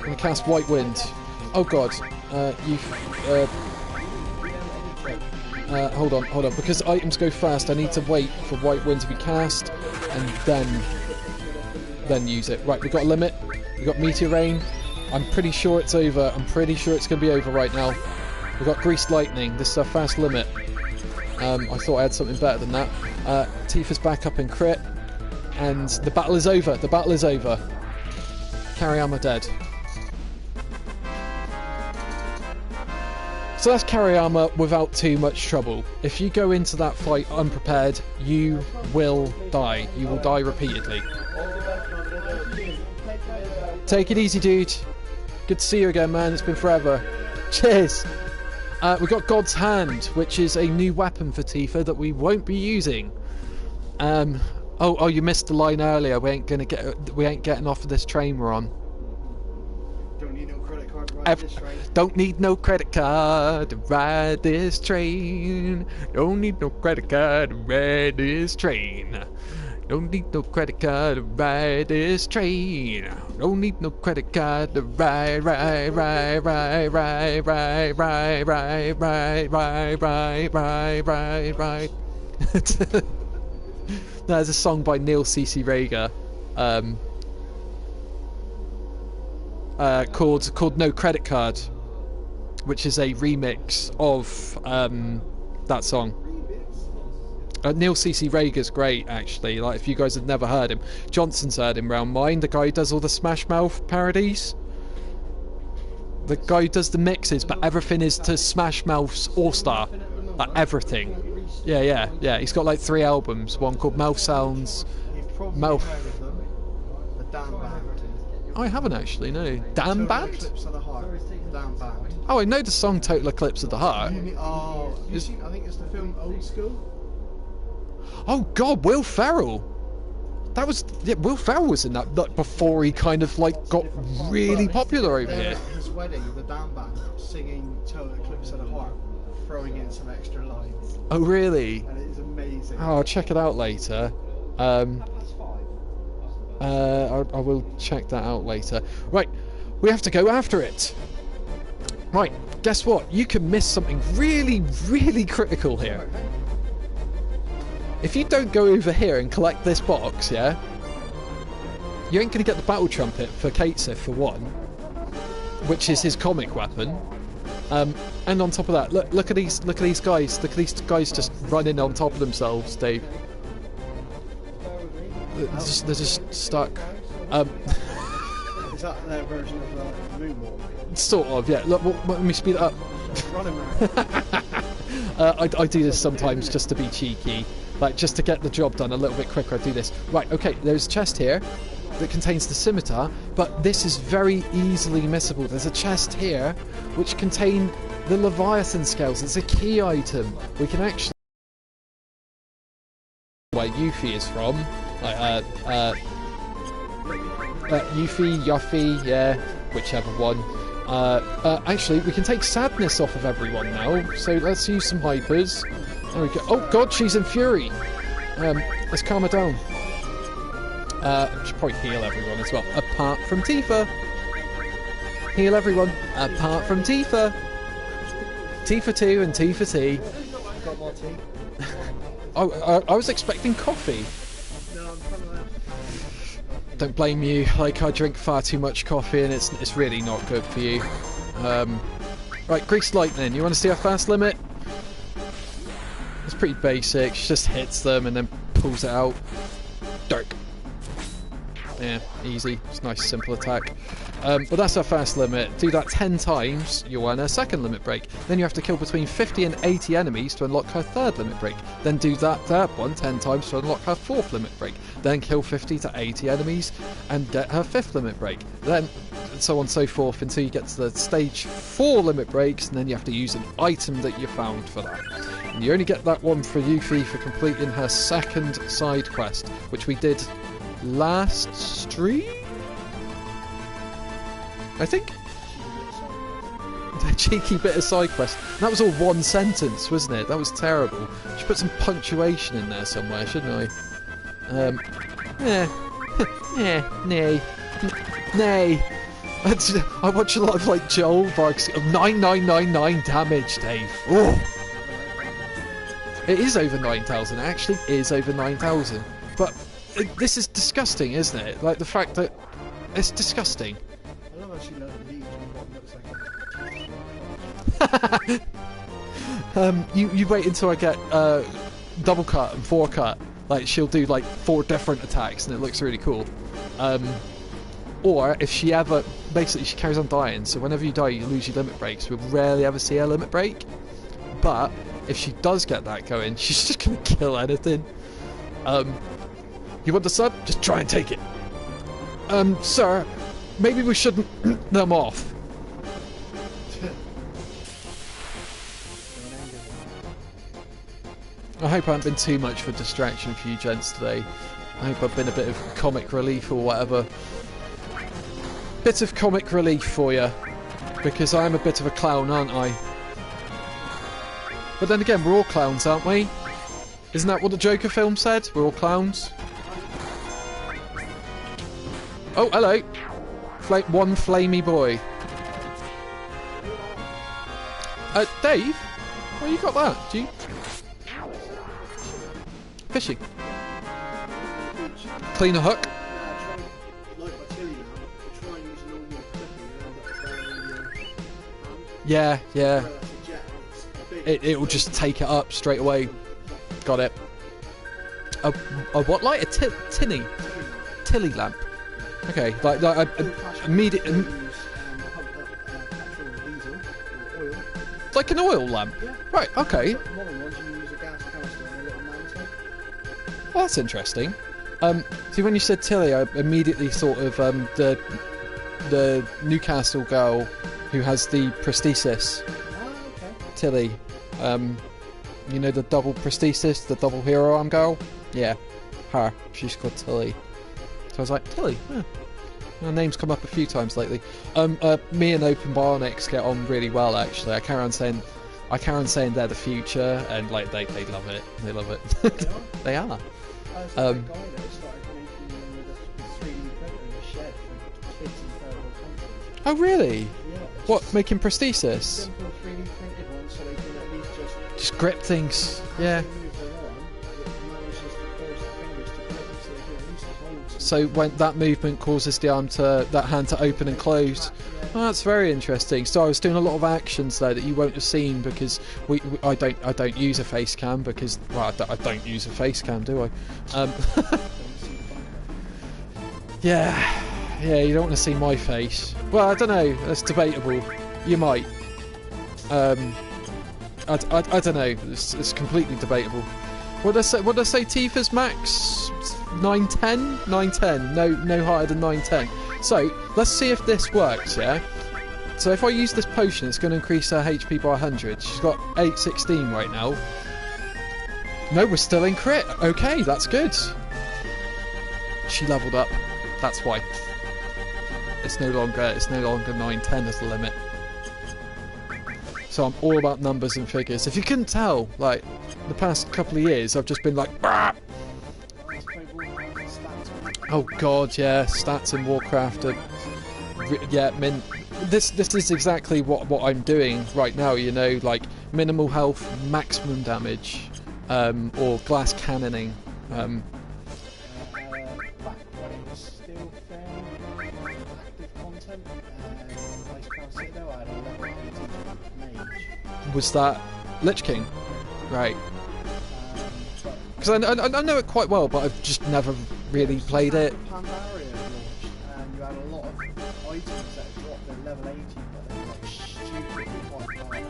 gonna cast White Wind. Oh god, hold on, because items go fast, I need to wait for White Wind to be cast, and then use it. Right, we've got a limit, we've got Meteor Rain, I'm pretty sure it's over, I'm pretty sure it's going to be over right now. We've got Greased Lightning, this is our fast limit. I thought I had something better than that. Tifa's back up in crit, and the battle is over, Carry armor dead. So that's Carry armor without too much trouble. If you go into that fight unprepared, you will die. You will die repeatedly. Take it easy, dude. Good to see you again, man. It's been forever. Cheers. We've got God's Hand, which is a new weapon for Tifa that we won't be using. Oh, you missed the line earlier. We ain't getting off of this train we're on. Don't need no credit card to ride this train. Don't need no credit card to ride this train. Don't need no credit card to ride this train. Don't need no credit card to ride this train. Don't need no credit card to ride. There's a song by Neil C.C. Rager called No Credit Card, which is a remix of that song. Neil C.C. Rager's great, actually. Like, if you guys have never heard him, Johnson's heard him round mine. The guy who does all the Smash Mouth parodies. The guy who does the mixes, but everything is to Smash Mouth's All Star. Like, everything. Yeah. He's got like 3 albums. One called Mouth Sounds. Mouth. The Damn Band. Oh, I haven't actually, no. Damn Band? Eclipse of the Heart. Damn Band. Oh, I know the song Total Eclipse of the Heart. Oh, I think it's the film Old School. Oh god, Will Ferrell. That was Will Ferrell was in that before he kind of like got really popular over here. His wedding, the Damn Band singing Total Eclipse of the Heart, throwing in some extra lines. Oh really? And it is amazing. Oh, I'll check it out later. I will check that out later. Right, we have to go after it. Right, guess what? You can miss something really, really critical here. If you don't go over here and collect this box, yeah, you ain't gonna get the battle trumpet for Katesif for one, which is his comic weapon. And on top of that, look at these guys. Look at these guys just running on top of themselves, Dave. They're just stuck. Is that their version of Moonwalk? Sort of, yeah. Look, let me speed it up. Running around. I do this sometimes just to be cheeky. Like, just to get the job done a little bit quicker, I do this. Right, okay, there's a chest here that contains the scimitar, but this is very easily missable. There's a chest here which contain the Leviathan scales. It's a key item. We can actually... where Yuffie is from. Yuffie, yeah, whichever one. Actually, we can take sadness off of everyone now. So let's use some hypers. There we go. Oh god, she's in fury. Let's calm her down. Should probably heal everyone as well, apart from Tifa. Heal everyone, apart from Tifa. Tifa 2 and Tifa T. Got more tea? Oh, I was expecting coffee. No, I'm trying to Don't blame you. Like, I drink far too much coffee, and it's really not good for you. Right, Grease Lightning. You want to see our fast limit? It's pretty basic. She just hits them and then pulls it out. Dark. Yeah, easy. It's a nice, simple attack. But that's our fast limit. Do that 10 times, you'll earn a second limit break. Then you have to kill between 50 and 80 enemies to unlock her third limit break. Then do that third one 10 times to unlock her fourth limit break. Then kill 50 to 80 enemies and get her fifth limit break. Then so on and so forth until you get to the stage 4 limit breaks, and then you have to use an item that you found for that. And you only get that one for Yuffie for completing her second side quest, which we did last stream? I think? The cheeky bit of side quest. And that was all one sentence, wasn't it? That was terrible. Should put some punctuation in there somewhere, shouldn't I? Nay. Nay. I watch a lot of like Joel Vargas. 9999 damage, Dave. Oh. It is over 9,000. It actually is over 9,000. But this is disgusting, isn't it? Like the fact that it's disgusting. I love how she learned to lead what looks like You wait until I get double cut and 4 cut. Like she'll do like 4 different attacks, and it looks really cool. Or if she ever, basically she carries on dying. So whenever you die, you lose your limit breaks. We'll rarely ever see her limit break. But if she does get that going, she's just gonna kill anything. You want the sub? Just try and take it. Sir, maybe we shouldn't them off. I hope I haven't been too much of a distraction for you gents today. I hope I've been a bit of comic relief or whatever. Bit of comic relief for you, because I'm a bit of a clown, aren't I? But then again, we're all clowns, aren't we? Isn't that what the Joker film said? We're all clowns. Oh, hello. One flamey boy. Dave? Where you got that? Do you... Fishing. Clean a hook. Yeah. It'll just take it up straight away. Got it. A what light? A tilly lamp. Okay, like immediate. Like an oil lamp. Yeah. Right. Okay. Modern ones, you use a gas canister and a little mountain. Well, that's interesting. See, when you said Tilly, I immediately thought of the Newcastle girl who has the prosthesis. Oh, okay. Tilly. You know the double prosthesis, the double hero arm girl? Yeah, her. She's called Tilly. So I was like, Tilly? Yeah. Her name's come up a few times lately. Me and Open Bionics get on really well, actually. I carry on saying they're the future, and like they love it. They love it. They are. There's a guy that started making them with a 3D printer in a shed for kids in third world countries. Oh really? Yeah. What, making prosthesis? Simple 3D printed ones, so they can at least Just grip things. Yeah. move their arm. It manages to cause the fingers to grip, so they can at least hold some. So when that movement causes that hand to open and close. Oh, that's very interesting. So I was doing a lot of actions there that you won't have seen because I don't use a face cam because I don't use a face cam, do I? Yeah, you don't want to see my face. Well, I don't know. That's debatable. You might. I don't know. It's completely debatable. What did I say? Tifa's max 910? 910. No higher than 910. So let's see if this works. Yeah. So if I use this potion, it's going to increase her HP by 100. She's got 816 right now. No, we're still in crit. Okay, that's good. She leveled up. That's why. It's no longer 9-10 as the limit. So I'm all about numbers and figures. If you couldn't tell, like the past couple of years, I've just been like, bah! Oh god, yeah, stats in Warcraft are, yeah, this is exactly what I'm doing right now. You know, like minimal health, maximum damage, or glass cannoning. Back when it was still fairly active content, Vice Crown Citadel, I had a level 18 mage. Was that Lich King? Right. Because I know it quite well, but I've just never really played it. Pandaria launched, and you had a lot of items that dropped at level 18, but they were like stupidly quite high.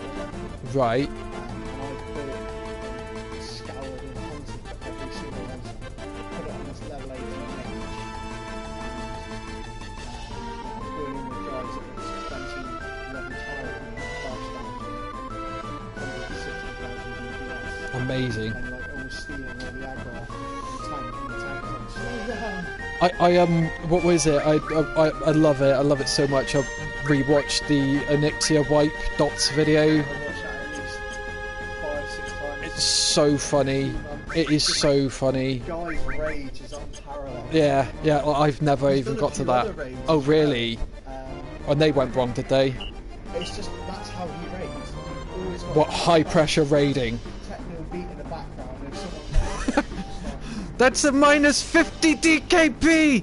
Right. And I bought, scoured and hunted for every single item, put it on this level 18 mage. I was going in with guys that was 20 levels higher than me, first down, 160,000 DPS. Amazing. And like almost stealing all the aggro off the tank, and the tank was like, slow down. What was it? I love it. I love it so much. I've rewatched the Onyxia wipe dots video. I watched that at least 5-6 times. It's so funny. It is so funny. The guy's rage is unparalleled. Yeah, yeah. Well, I've never He's even done a got to few that. other raids Oh as well. really? And they went wrong, did they? It's just that's how he raids. He always got What high pressure raiding? techno beat in the background. If someone That's a minus 50 DKP.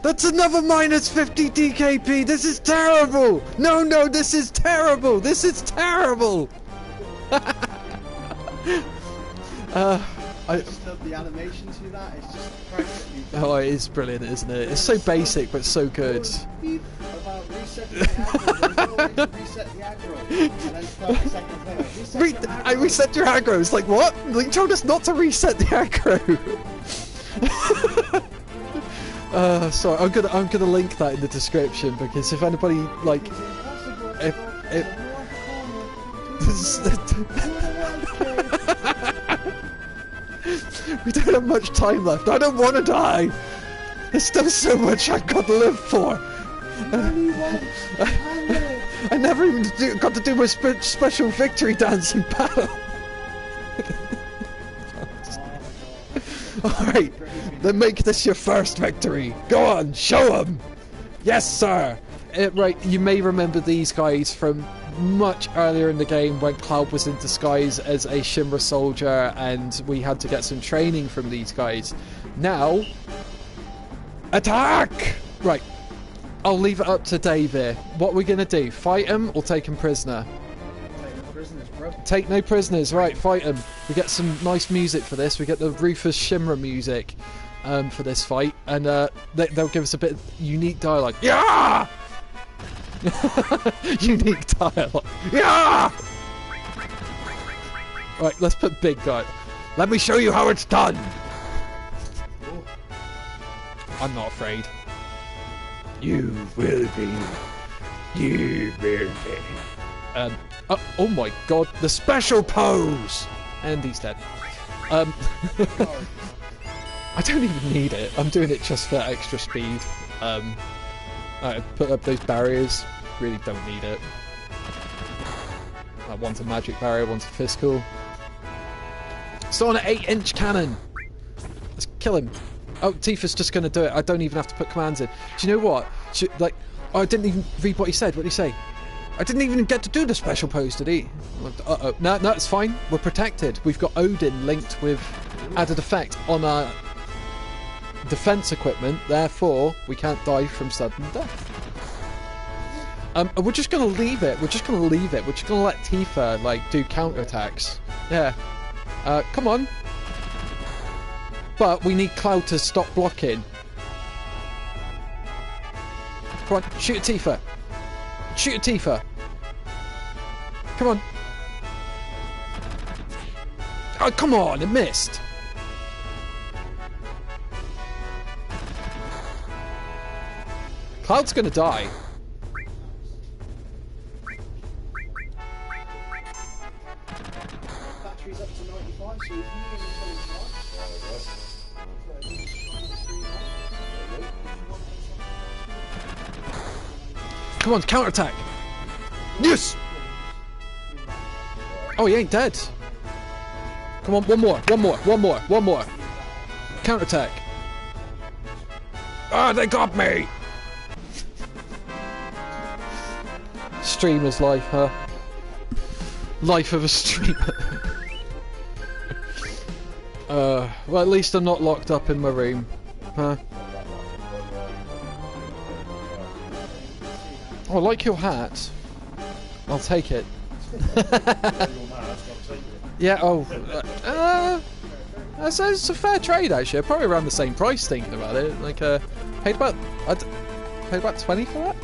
That's another minus 50 DKP. This is terrible. No, this is terrible. This is terrible. I just love the animation to that. It's just practically. Oh, it is brilliant, isn't it? It's so basic but so good. Beep about resetting the aggro. There's no way to reset the aggro. And then 30 seconds later, reset your I aggro. reset your aggro. It's like, what? Like, you told us not to reset the aggro. Sorry, I'm gonna link that in the description because if anybody like, if we don't have much time left. I don't want to die. There's still so much I've got to live for. I never even got to do my special victory dance in battle. Alright, then make this your first victory. Go on, show them. Yes, sir. Right, you may remember these guys from much earlier in the game when Cloud was in disguise as a Shimra soldier and we had to get some training from these guys. Now, attack! Right, I'll leave it up to Dave here. What are we going to do? Fight him or take him prisoner? Take no prisoners, bro. Take no prisoners, right, fight him. We get some nice music for this. We get the Rufus Shimra music for this fight, and they'll give us a bit of unique dialogue. Yeah! Unique dialogue. Yeah! Right, let's put big guy. Let me show you how it's done. I'm not afraid. You will be. You will be. Oh my god, the special pose! And he's dead. I don't even need it. I'm doing it just for extra speed. I put up those barriers. Really don't need it. One's a magic barrier, one's a physical. Still on an 8-inch cannon. Let's kill him. Oh, Tifa's just going to do it. I don't even have to put commands in. Do you know what? I didn't even read what he said. What did he say? I didn't even get to do the special pose, did he? Uh-oh. No, it's fine. We're protected. We've got Odin linked with added effect on our defense equipment. Therefore, we can't die from sudden death. We're just going to leave it. We're just going to leave it. We're just going to let Tifa, like, do counterattacks. Yeah. Come on. But we need Cloud to stop blocking. Come on, shoot at Tifa. Shoot at Tifa. Come on. Oh, come on, it missed. Cloud's gonna die. Battery's up to 95, so if you Come on, counterattack! Yes! Oh, he ain't dead. Come on, one more. Counterattack. Ah, they got me! Streamer's life, huh? Life of a streamer. Well, at least I'm not locked up in my room, huh? Oh, I like your hat. I'll take it. Yeah, oh. It's a fair trade, actually. Probably around the same price, thinking about it. Like, paid about 20 for that?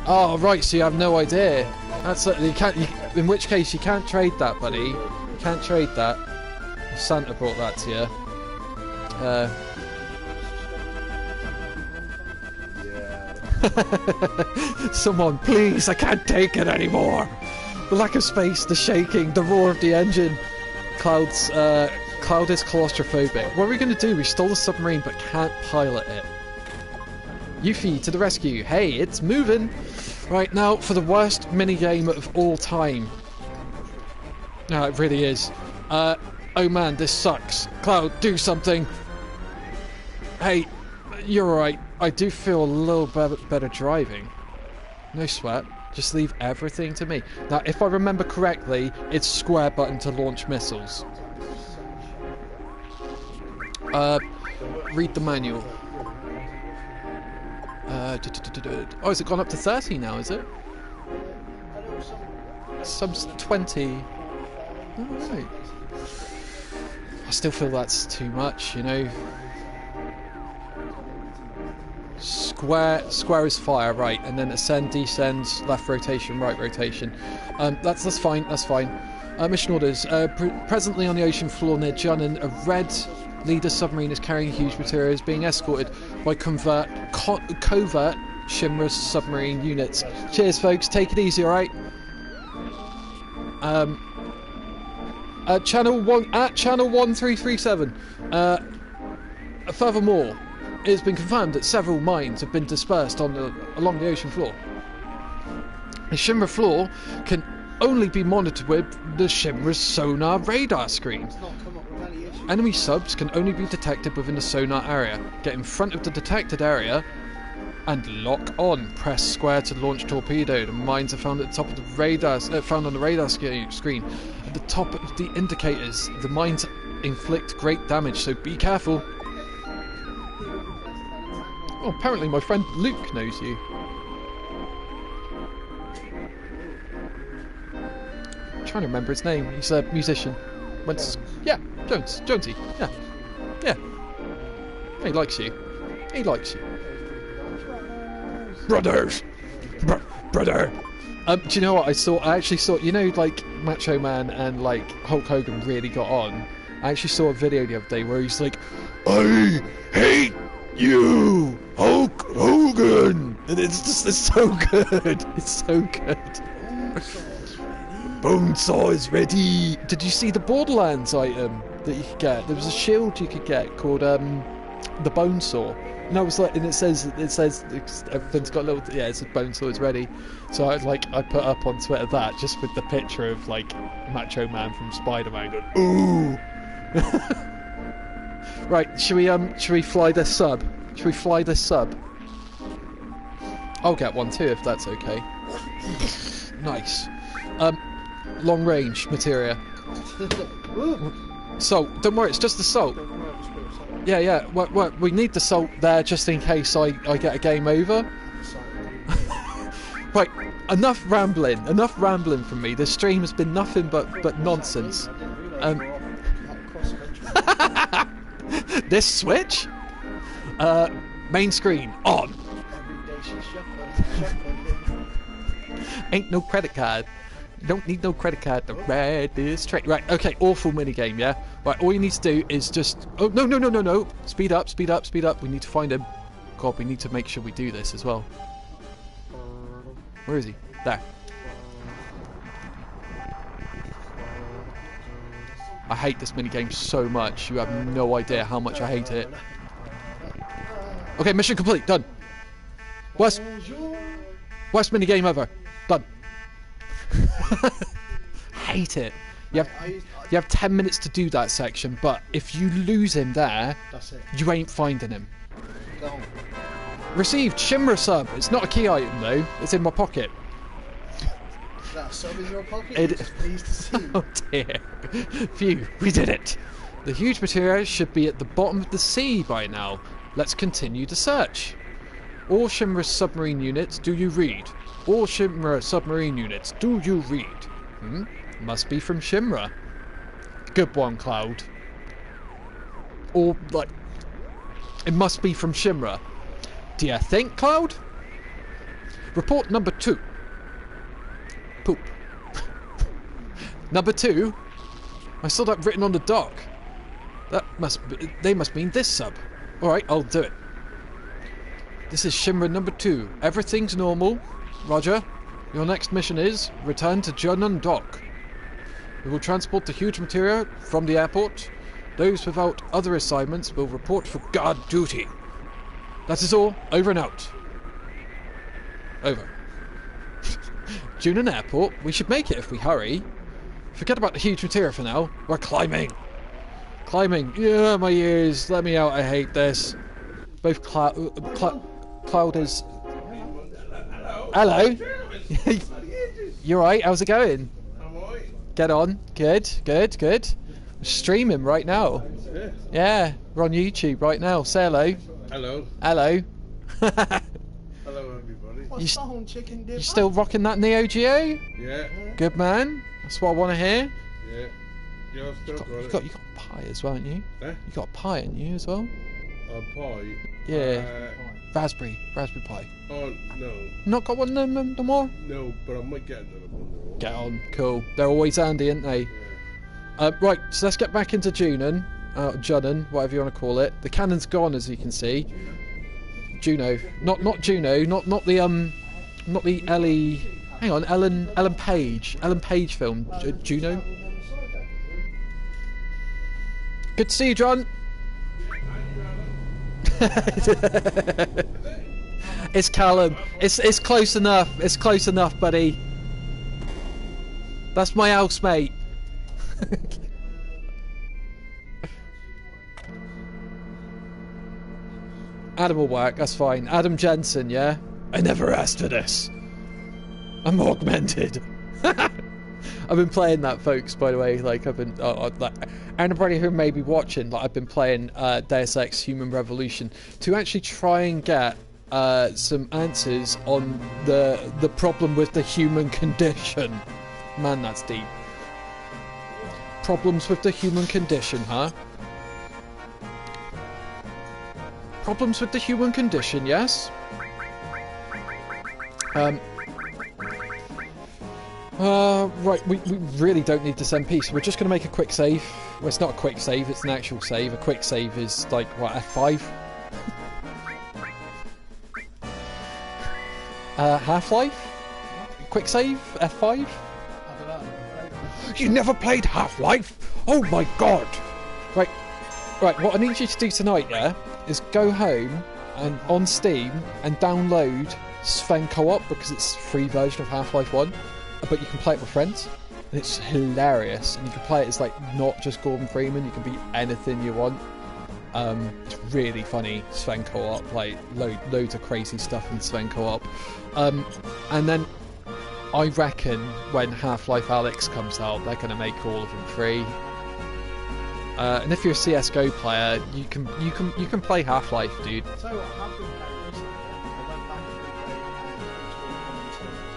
Oh, right, so you have no idea. That's you can't. In which case, you can't trade that, buddy. You can't trade that. Santa brought that to you. Someone, please, I can't take it anymore. The lack of space, the shaking, the roar of the engine. Cloud is claustrophobic. What are we going to do? We stole the submarine but can't pilot it. Yuffie to the rescue. Hey, it's moving. Right, now for the worst minigame of all time. No, it really is. Oh man, this sucks. Cloud, do something. Hey, you're alright. I do feel a little better driving. No sweat. Just leave everything to me. Now, if I remember correctly, it's square button to launch missiles. Read the manual. Oh, has it gone up to 30 now, is it? Sub's 20. Alright. I still feel that's too much, you know. Square is fire, right, and then ascend, descend, left rotation, right rotation. That's fine, that's fine. Mission orders. Presently on the ocean floor near Junin, a red leader submarine is carrying huge materials, being escorted by covert Shimra submarine units. Cheers, folks. Take it easy, alright? Channel 1337. Furthermore, it has been confirmed that several mines have been dispersed along the ocean floor. The Shimra floor can only be monitored with the Shimra's sonar radar screen. Enemy subs can only be detected within the sonar area. Get in front of the detected area and lock on. Press square to launch torpedo. The mines are found at the top of the radar, found on the radar screen. At the top of the indicators, the mines inflict great damage, so be careful. Oh, apparently my friend Luke knows you. I'm trying to remember his name. He's a musician. Yeah, Jonesy. Yeah. He likes you. Brothers! Brother! Do you know what I actually saw, you know, like, Macho Man and, like, Hulk Hogan really got on. I actually saw a video the other day where he's like, I hate you, Hulk Hogan! And it's so good. It's so good. Bonesaw is ready. Did you see the Borderlands item that you could get? There was a shield you could get called the Bonesaw. And I was like, and it says everything's got a little, yeah, it says Bonesaw is ready. So I put up on Twitter that just with the picture of like Macho Man from Spider-Man going, ooh. Right, should we fly this sub? I'll get one too if that's okay. Nice. Long range materia. Salt. Don't worry, it's just the salt. Yeah. We need the salt there just in case I get a game over. Right, enough rambling from me. This stream has been nothing but nonsense. This switch? Main screen on. Ain't no credit card. Don't need no credit card to ride this train. Right, okay, awful minigame, yeah? Right, all you need to do is just... Oh, no. Speed up. We need to find him. God, we need to make sure we do this as well. Where is he? There. I hate this minigame so much. You have no idea how much I hate it. Okay, mission complete. Done. Worst minigame ever. Done. Hate it. You have 10 minutes to do that section, but if you lose him there, That's it. you ain't finding him. Go. Received Shimra sub. It's not a key item though. It's in my pocket. That sub is your pocket. It- You're just pleased to see. Oh dear. Phew, we did it. The huge material should be at the bottom of the sea by now. Let's continue the search. All Shimra submarine units, do you read? All Shimra submarine units, do you read? Must be from Shimra. Good one, Cloud. Or, like, it must be from Shimra. Do you think, Cloud? Report number 2. Poop. Number 2? I saw that written on the dock. They must mean this sub. Alright, I'll do it. This is Shimra number 2. Everything's normal. Roger. Your next mission is return to Junun Dock. We will transport the huge material from the airport. Those without other assignments will report for guard duty. That is all. Over and out. Over. Junun Airport? We should make it if we hurry. Forget about the huge material for now. We're climbing. Climbing. Yeah, my ears. Let me out. I hate this. Both Cloud is... Hello. You alright? How's it going? Get on. Good, good, good. We're streaming right now. Yeah, we're on YouTube right now. Say hello. Hello. Hello. Hello, everybody. What's the whole chicken dip? You still rocking that Neo Geo? Yeah. Good man. That's what I want to hear. Yeah. Yeah, I've still You got it. got pie as well, haven't you? Eh? You got pie, haven't you, as well? Pie. Yeah. Raspberry pie. Oh, no. Not got one no more? No, but I might get another one. Get on. Cool. They're always handy, aren't they? Right, so let's get back into Junun, whatever you want to call it. The cannon's gone, as you can see. Juno, not Juno, not the Ellie. Hang on, Ellen Page film. Juno. Good to see you, John. It's Callum. It's close enough. It's close enough, buddy. That's my housemate. Adam will work, that's fine. Adam Jensen, yeah? I never asked for this. I'm augmented. I've been playing that, folks, by the way. Like, I've been... like, anybody who may be watching, like, I've been playing Deus Ex Human Revolution to actually try and get some answers on the problem with the human condition. Man, that's deep. Problems with the human condition, huh? Problems with the human condition, yes? Right, we really don't need this MP, so we're just going to make a quick save. Well, it's not a quick save, it's an actual save. A quick save is, like, what, F5? Half-Life? Quick save? F5? I don't know. You never played Half-Life? Oh my god! Right, what I need you to do tonight, yeah, is go home and on Steam and download Sven Co-op, because it's a free version of Half-Life 1, but you can play it with friends, and it's hilarious, and you can play it as, like, not just Gordon Freeman, you can be anything you want. It's really funny, Sven Co-op, like, loads of crazy stuff in Sven Co-op. And then I reckon when Half-Life Alyx comes out, they're going to make all of them free. And if you're a CS:GO player, you can play Half-Life, dude. So what, I have been playing recently. I went back and replayed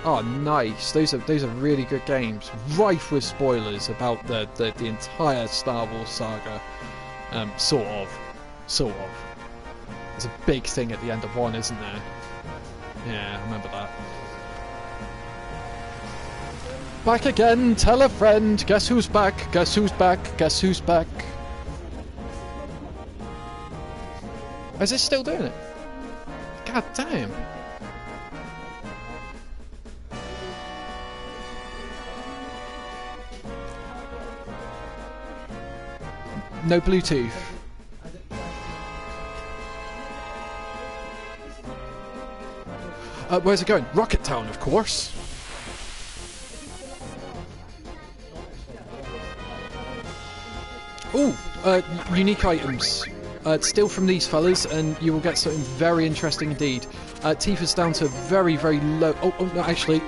Oh, nice. Those are really good games. Rife with spoilers about the entire Star Wars saga. Sort of. There's a big thing at the end of 1, isn't there? Yeah, I remember that. Back again, tell a friend. Guess who's back? Guess who's back? Guess who's back? Is it still doing it? God damn. No Bluetooth. Where's it going? Rocket Town, of course. Ooh, unique items. Steal from these fellas and you will get something very interesting indeed. Tifa's down to very, very low... Oh, no, actually,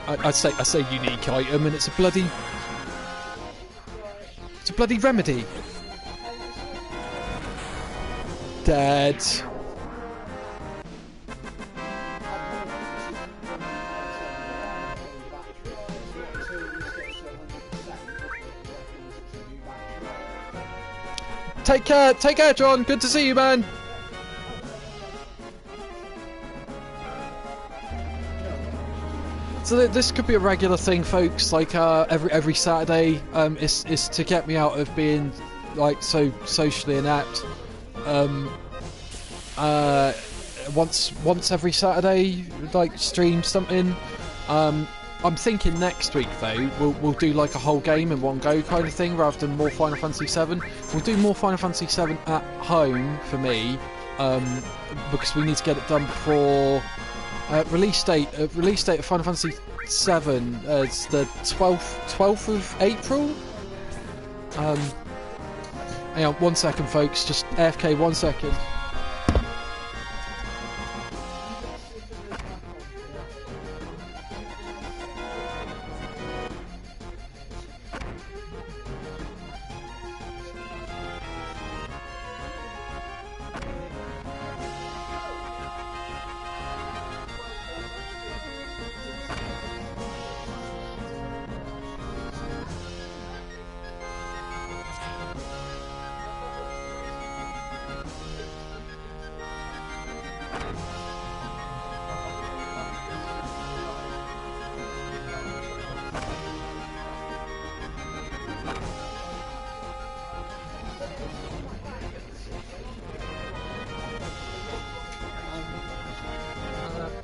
I say unique item and it's a bloody remedy. Dead. Take care, John. Good to see you, man. So this could be a regular thing, folks. Like every Saturday, is to get me out of being like so socially inept. Once every Saturday, like stream something. I'm thinking next week though we'll do like a whole game in one go kind of thing rather than more Final Fantasy VII. We'll do more Final Fantasy VII at home for me, because we need to get it done before release date of Final Fantasy VII. It's the 12th of April. Hang on 1 second, folks. Just AFK 1 second.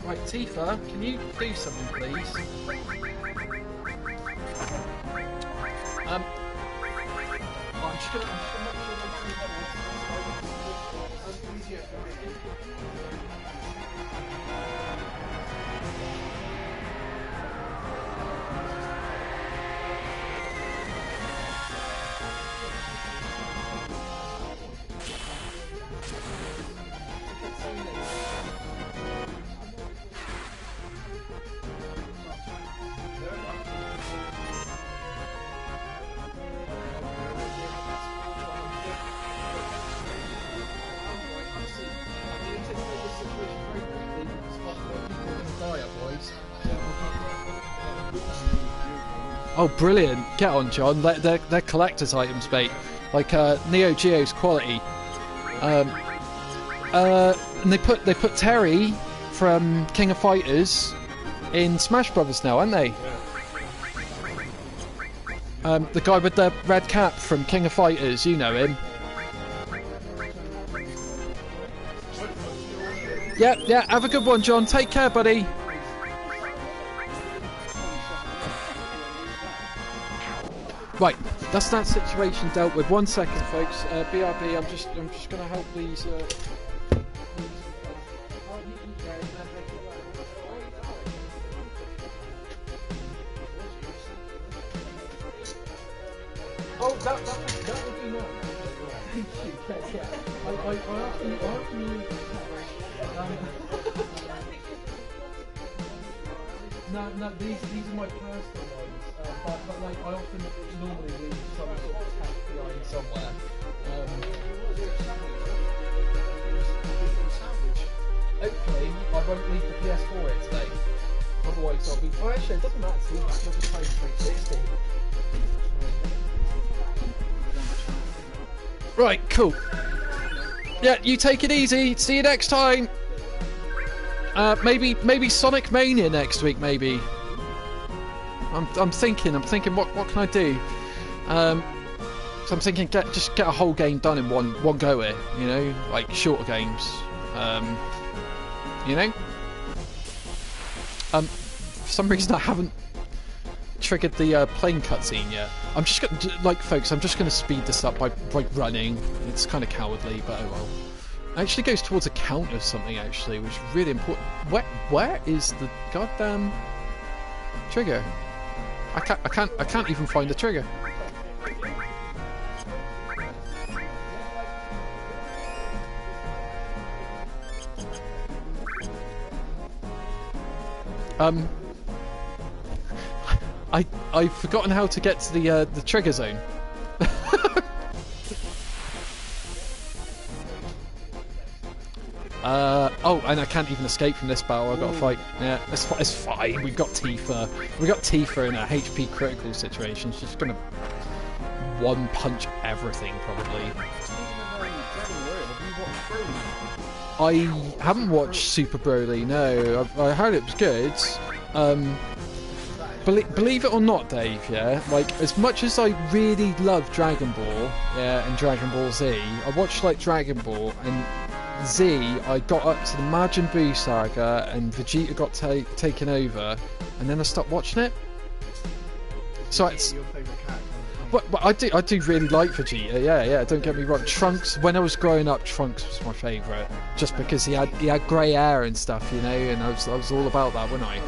Right, Tifa, can you do something, please? I'm just gonna make sure Oh, brilliant! Get on, John. They're collector's items, mate. Like Neo Geo's quality. And they put Terry from King of Fighters in Smash Brothers now, aren't they? The guy with the red cap from King of Fighters, you know him. Yeah. Have a good one, John. Take care, buddy. Right, that's that situation dealt with. 1 second, folks. BRB, I'm just going to help these. Oh, that would be nice. Thank you. Yeah. I often use No, these are my personal ones, but like I often normally leave some sort of tech behind somewhere. Hopefully, I won't leave the PS4 here today. Otherwise, I'll be. Oh, actually, it doesn't matter. I'll just play 360. Right, cool. Yeah, you take it easy. See you next time. Maybe Sonic Mania next week. Maybe. I'm thinking. What can I do? So I'm thinking just get a whole game done in one go here. You know, like shorter games. You know. For some reason I haven't triggered the plane cutscene yet. I'm just gonna, like, folks, I'm just gonna speed this up by running. It's kind of cowardly, but oh well. It actually goes towards a count of something actually, which is really important. Where is the goddamn trigger? I can't even find the trigger. I've forgotten how to get to the trigger zone. Oh, and I can't even escape from this battle. I've got to fight. Yeah, it's fine. We've got Tifa. We've got Tifa in a HP critical situation. She's gonna one punch everything probably. I haven't watched Super Broly. No, I heard it was good. Believe it or not, Dave, yeah, like, as much as I really love Dragon Ball, yeah, and Dragon Ball Z, I watched, like, Dragon Ball, and Z, I got up to the Majin Buu saga, and Vegeta got taken over, and then I stopped watching it. So it's... But I do really like Vegeta, yeah, don't get me wrong. Trunks, when I was growing up, Trunks was my favourite, just because he had grey hair and stuff, you know, and I was all about that, wasn't I?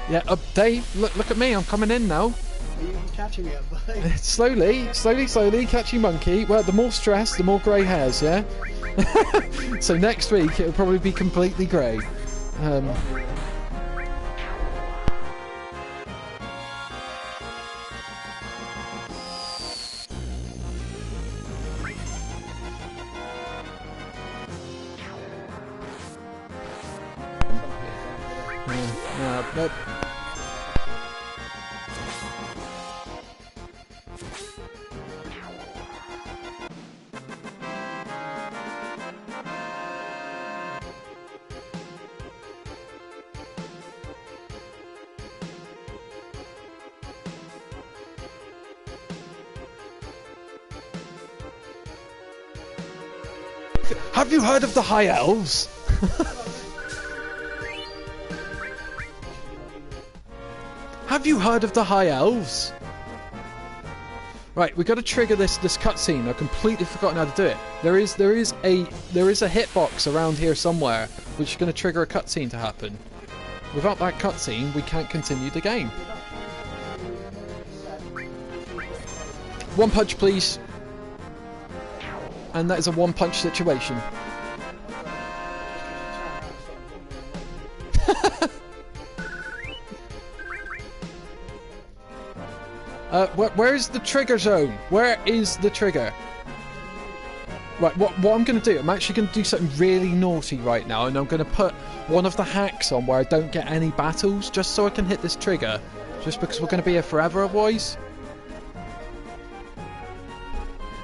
Yeah, Dave, look at me, I'm coming in now. Are you catching me up, buddy? slowly, catchy monkey. Well, the more stress, the more grey hairs, yeah? So next week, it'll probably be completely grey. Nope. Have you heard of the High Elves? Have you heard of the High Elves? Right, we've got to trigger this cutscene. I've completely forgotten how to do it. There is a hitbox around here somewhere which is going to trigger a cutscene to happen. Without that cutscene, we can't continue the game. One punch, please. And that is a one punch situation. Where is the trigger zone? Where is the trigger? Right, what I'm going to do, I'm actually going to do something really naughty right now, and I'm going to put one of the hacks on where I don't get any battles, just so I can hit this trigger. Just because we're going to be here forever otherwise.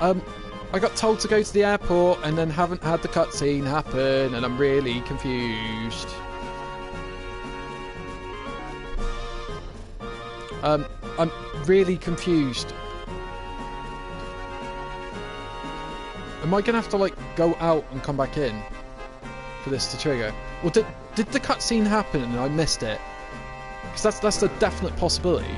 I got told to go to the airport and then haven't had the cutscene happen, and I'm really confused. I'm really confused. Am I gonna have to, like, go out and come back in for this to trigger? Or did the cutscene happen and I missed it? Because that's a definite possibility.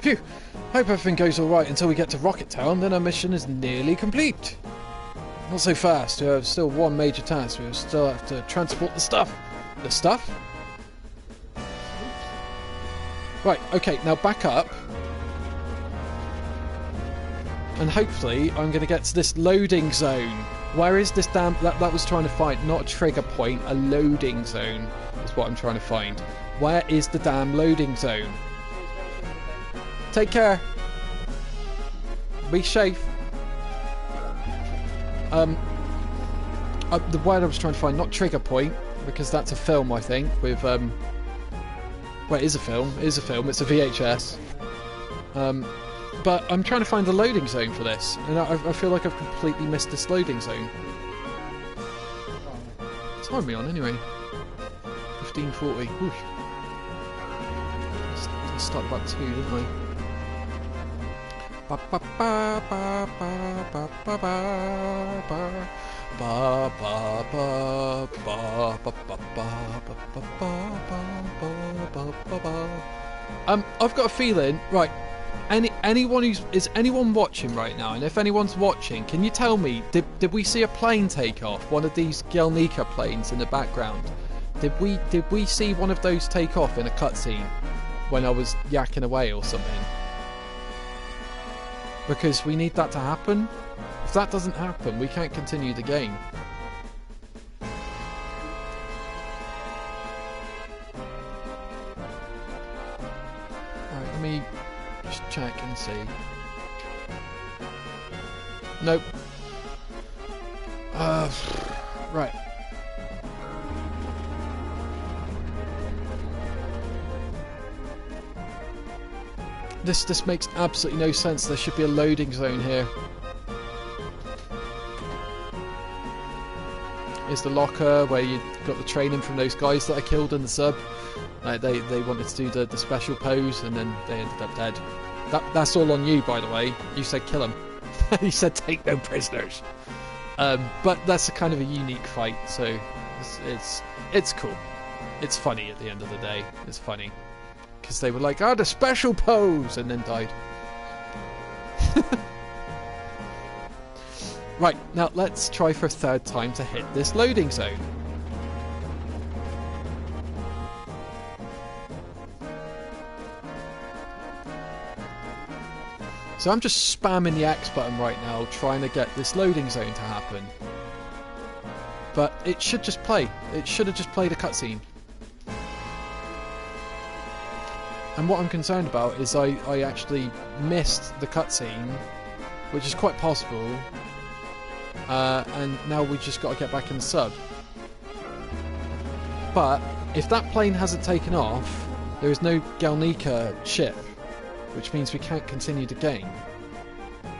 Phew! Hope everything goes alright until we get to Rocket Town, then our mission is nearly complete. Not so fast, we have still one major task. We still have to transport the stuff. The stuff? Right, okay, now back up. And hopefully I'm going to get to this loading zone. Where is this damn... That was trying to find, not a trigger point, a loading zone is what I'm trying to find. Where is the damn loading zone? Take care. Be safe. The word I was trying to find, not trigger point, because that's a film, I think, with, well, it is a film, it's a VHS. But I'm trying to find the loading zone for this, and I feel like I've completely missed this loading zone. What time are we on, anyway? 15:40. Whoosh. I started about 2, didn't I? Ba ba ba ba ba ba ba ba. Ba ba ba ba ba ba ba ba ba ba ba. I've got a feeling, right? Is anyone watching right now? And if anyone's watching, can you tell me? Did we see a plane take off? One of these Gelnika planes in the background? Did we see one of those take off in a cutscene when I was yakking away or something? Because we need that to happen. If that doesn't happen, we can't continue the game. Alright, let me just check and see. Nope. Right. This makes absolutely no sense. There should be a loading zone here. Here's the locker where you got the training from those guys that I killed in the sub. They wanted to do the special pose and then they ended up dead. That's all on you, by the way. You said kill them. You said take no prisoners. But that's a kind of a unique fight, so it's cool. It's funny at the end of the day. It's funny. Because they were like, the special pose, and then died. Right, now let's try for a third time to hit this loading zone. So I'm just spamming the X button right now, trying to get this loading zone to happen. But it should just play. It should have just played a cutscene. And what I'm concerned about is I actually missed the cutscene, which is quite possible. And now we just got to get back in the sub. But if that plane hasn't taken off, there is no Gelnika ship, which means we can't continue the game.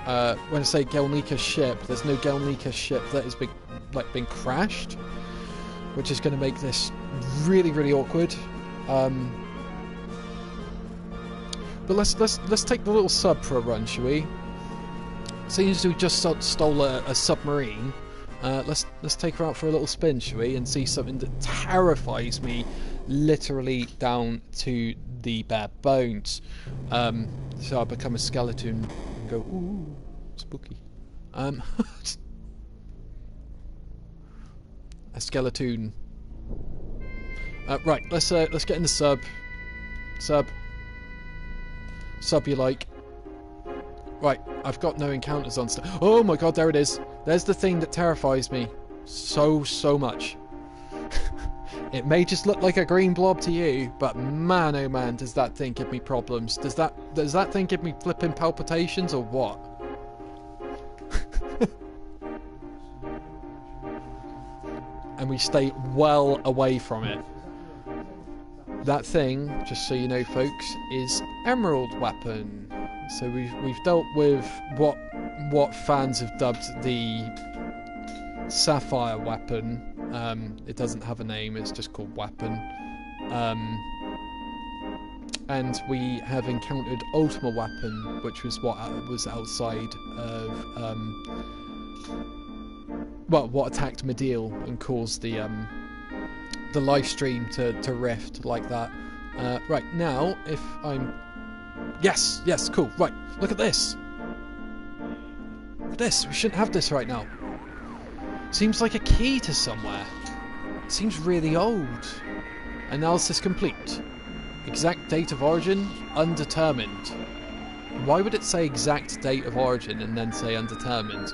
When I say Gelnika ship, there's no Gelnika ship that has been crashed, which is going to make this really, really awkward. But let's take the little sub for a run, shall we? Seeing as we just stole a submarine, let's take her out for a little spin, shall we? And see something that terrifies me, literally down to the bare bones. So I become a skeleton and go, ooh, spooky. A skeleton. Right, let's get in the sub. Sub you like. Right, I've got no encounters on stuff. Oh my god, there it is. There's the thing that terrifies me so much. It may just look like a green blob to you, but man oh man, does that thing give me problems. Does that thing give me flipping palpitations or what? And we stay well away from it. That thing, just so you know folks, is Emerald Weapon. So we've dealt with what fans have dubbed the Sapphire Weapon. It doesn't have a name, it's just called Weapon. And we have encountered Ultima Weapon, which was what was outside of what attacked Mediel and caused the live stream to rift like that. Right, now, if I'm... Yes, cool. Right, look at this. Look at this. We shouldn't have this right now. Seems like a key to somewhere. Seems really old. Analysis complete. Exact date of origin, undetermined. Why would it say exact date of origin and then say undetermined?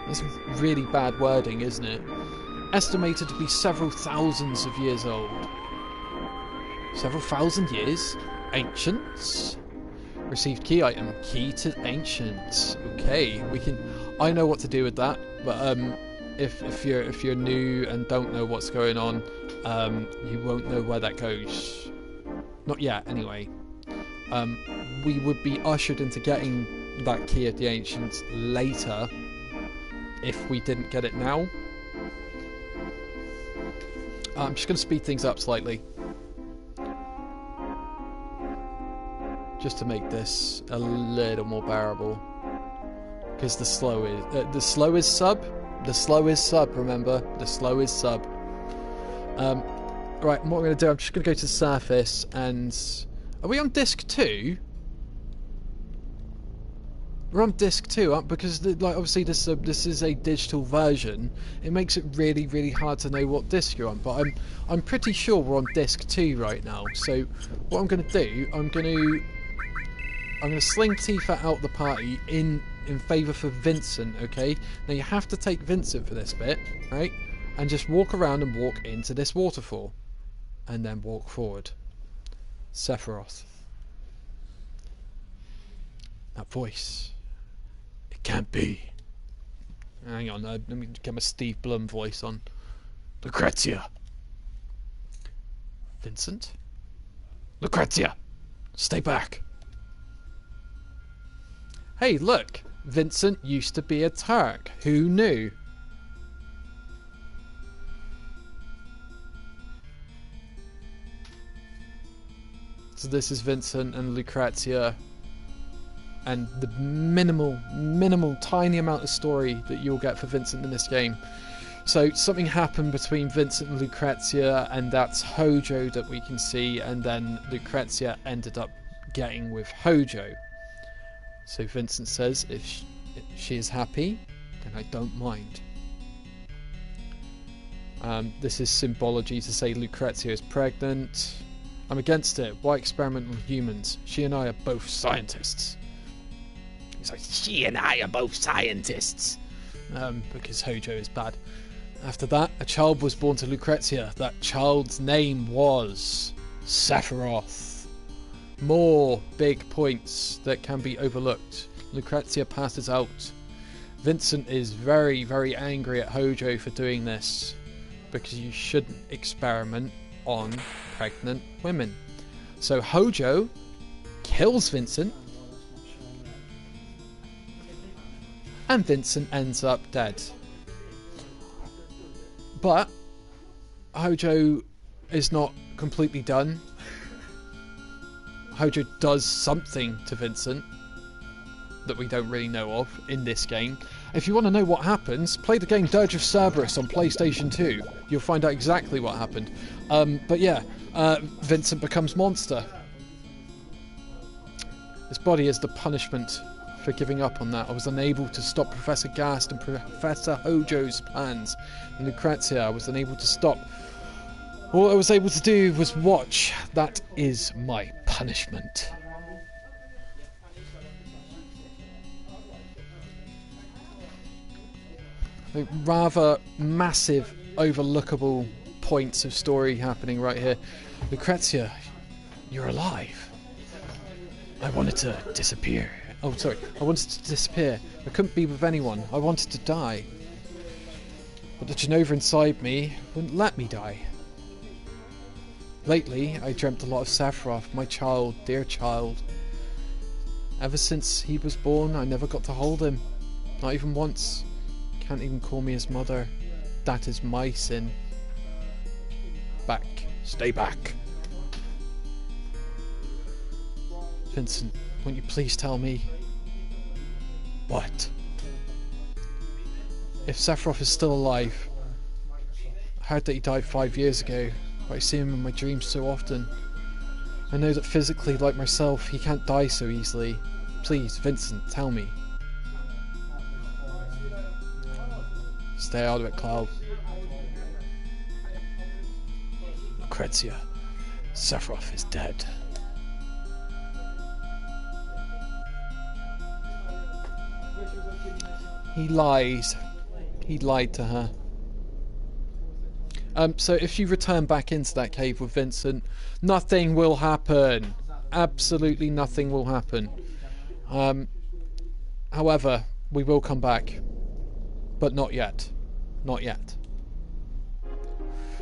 That's really bad wording, isn't it? Estimated to be several thousands of years old. Several thousand years? Ancients? Received key item. Key to ancients. Okay, we can... I know what to do with that, but if you're new and don't know what's going on, you won't know where that goes. Not yet, anyway. We would be ushered into getting that key of the ancients later if we didn't get it now. I'm just going to speed things up slightly. just to make this a little more bearable. Because the slow is sub. The slow is sub. Remember, the slow is sub. Right. What I'm going to do? I'm just going to go to the surface and. Are we on disc 2? We're on disc 2, because like obviously this is a digital version. It makes it really, really hard to know what disc you're on. But I'm pretty sure we're on disc 2 right now. So what I'm going to do, I'm going to sling Tifa out the party in favour for Vincent. Okay. Now you have to take Vincent for this bit, right? And just walk around and walk into this waterfall, and then walk forward. Sephiroth. That voice. It can't be. Hang on, let me get my Steve Blum voice on. Lucrezia. Vincent? Lucrezia! Stay back. Hey, look! Vincent used to be a Turk. Who knew? So this is Vincent and Lucrezia, and the minimal, tiny amount of story that you'll get for Vincent in this game. So something happened between Vincent and Lucrezia, and that's Hojo that we can see, and then Lucrezia ended up getting with Hojo. So Vincent says, if she is happy, then I don't mind. This is symbology to say Lucrezia is pregnant. I'm against it. Why experiment on humans? She and I are both scientists. He's like, she and I are both scientists. Because Hojo is bad. After that, a child was born to Lucrezia. That child's name was Sephiroth. More big points that can be overlooked. Lucrezia passes out. Vincent is very, very angry at Hojo for doing this, because you shouldn't experiment on pregnant women. So Hojo kills Vincent, and Vincent ends up dead. But Hojo is not completely done. Hojo does something to Vincent that we don't really know of in this game. If you want to know what happens, play the game Dirge of Cerberus on PlayStation 2. You'll find out exactly what happened. But yeah, Vincent becomes monster. His body is the punishment for giving up on that. I was unable to stop Professor Gast and Professor Hojo's plans. And Lucrezia, I was unable to stop. All I was able to do was watch. That is my punishment. Rather massive, overlookable points of story happening right here. Lucrezia, you're alive. I wanted to disappear. Oh, sorry. I wanted to disappear. I couldn't be with anyone. I wanted to die. But the Genova inside me wouldn't let me die. Lately, I dreamt a lot of Sephiroth, my child, dear child. Ever since he was born, I never got to hold him. Not even once. Can't even call me his mother. That is my sin. Back. Stay back. Vincent, won't you please tell me? What? If Sephiroth is still alive. I heard that he died 5 years ago, but I see him in my dreams so often. I know that physically, like myself, he can't die so easily. Please, Vincent, tell me. Stay out of it, Cloud. Lucrezia, Sephiroth is dead. He lies. He lied to her. So if you return back into that cave with Vincent, nothing will happen. Absolutely nothing will happen. However, we will come back. But not yet. Not yet.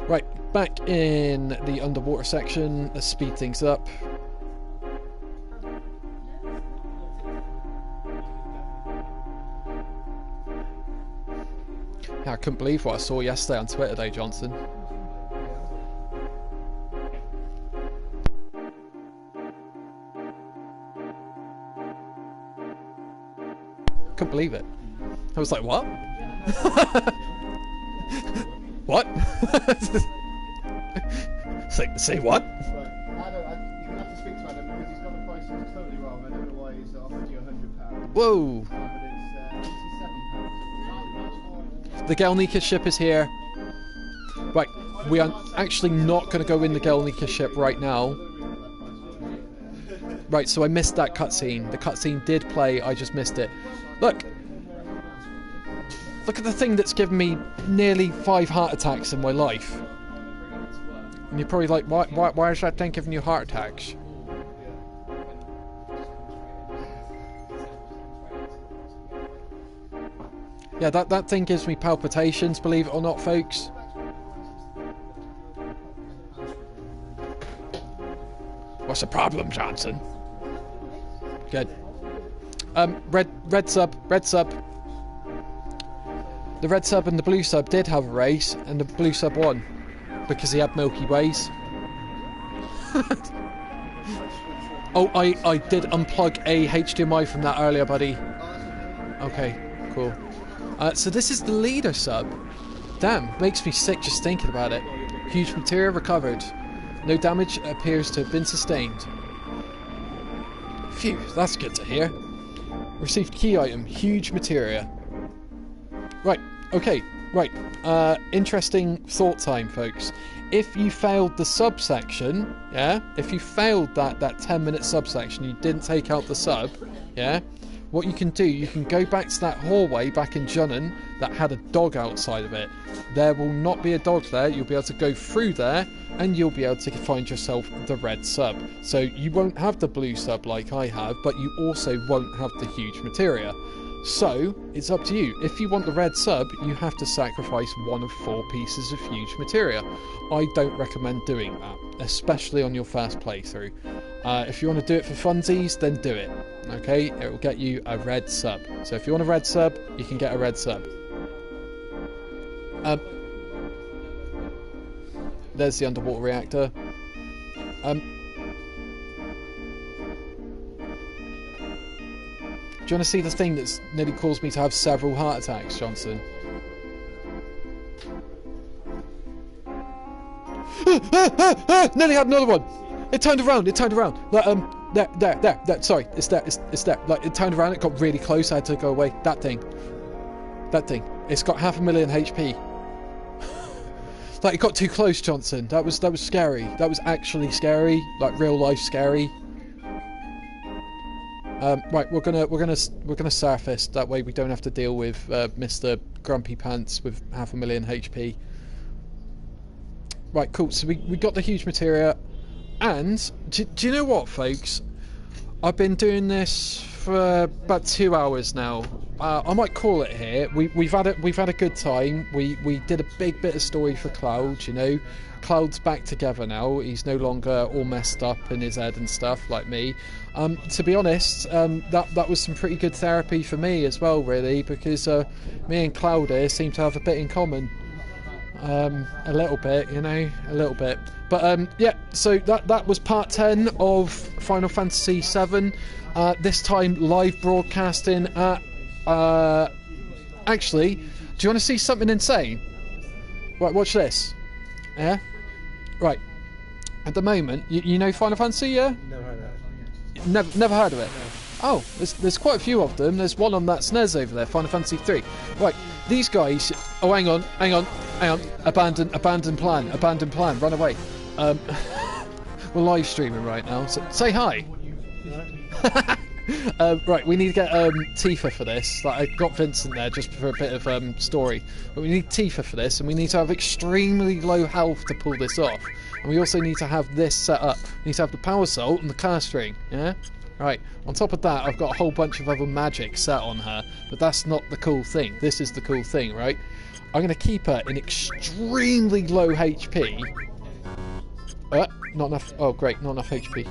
Right, back in the underwater section. Let's speed things up. I couldn't believe what I saw yesterday on Twitter, though, Johnson. couldn't believe it. I was like, what? What? Say what? Right. You have to speak to Adam because he's got the prices totally wrong. I don't know why he's offered you £100. Whoa! But it's £87. The Gelnika ship is here. Right, we are actually not going to go in the Gelnika ship right now. Right, so I missed that cutscene. The cutscene did play, I just missed it. Look! Look at the thing that's given me nearly 5 heart attacks in my life. And you're probably like, why is that thing giving you heart attacks? Yeah, that thing gives me palpitations, believe it or not, folks. What's the problem, Johnson? Good. Red sub. The red sub and the blue sub did have a race, and the blue sub won because he had Milky Ways. Oh, I did unplug a HDMI from that earlier, buddy. Okay, cool. So this is the leader sub. Damn, makes me sick just thinking about it. Huge material recovered. No damage appears to have been sustained. Phew, that's good to hear. Received key item, huge materia. Right, okay, right. Interesting thought time, folks. If you failed the subsection, yeah, if you failed that 10-minute subsection, you didn't take out the sub, yeah, what you can do, you can go back to that hallway back in Junnen that had a dog outside of it. There will not be a dog there. You'll be able to go through there and you'll be able to find yourself the red sub. So you won't have the blue sub like I have, but you also won't have the huge materia. So it's up to you. If you want the red sub, you have to sacrifice one of 4 pieces of huge materia. I don't recommend doing that, especially on your first playthrough. If you want to do it for funsies, then do it. Okay, it will get you a red sub. So if you want a red sub, you can get a red sub. There's the underwater reactor. Do you want to see the thing that's nearly caused me to have several heart attacks, Johnson? Nearly had another one. It turned around. Like, there. Sorry, it's there. Like, it turned around. It got really close. I had to go away. That thing. It's got 500,000 HP. Like, it got too close, Johnson. That was scary. That was actually scary. Like, real life scary. Right, we're gonna surface. That way we don't have to deal with Mr. Grumpy Pants with 500,000 HP. Right, cool. So we got the huge materia, and do you know what, folks? I've been doing this for about 2 hours now. I might call it here. We've had a good time. We did a big bit of story for Cloud. You know, Cloud's back together now. He's no longer all messed up in his head and stuff like me. To be honest, that was some pretty good therapy for me as well, really, because me and Cloud here seem to have a bit in common. A little bit, you know, a little bit. But yeah, so that was part 10 of Final Fantasy VII. This time live broadcasting at. Actually, do you want to see something insane? Right, watch this. Yeah. Right. At the moment, you know Final Fantasy, yeah? Never heard of that. Never heard of it. Oh, there's quite a few of them. There's one on that SNES over there, Final Fantasy 3. Right, these guys. Oh, hang on. Abandon plan. Run away. We're live streaming right now. So say hi. Right, we need to get Tifa for this. Like, I got Vincent there just for a bit of story, but we need Tifa for this, and we need to have extremely low health to pull this off. And we also need to have this set up. We need to have the power salt and the cast ring. Yeah. Right. On top of that, I've got a whole bunch of other magic set on her, but that's not the cool thing. This is the cool thing, right? I'm going to keep her in extremely low HP. Not enough. Oh, great, not enough HP.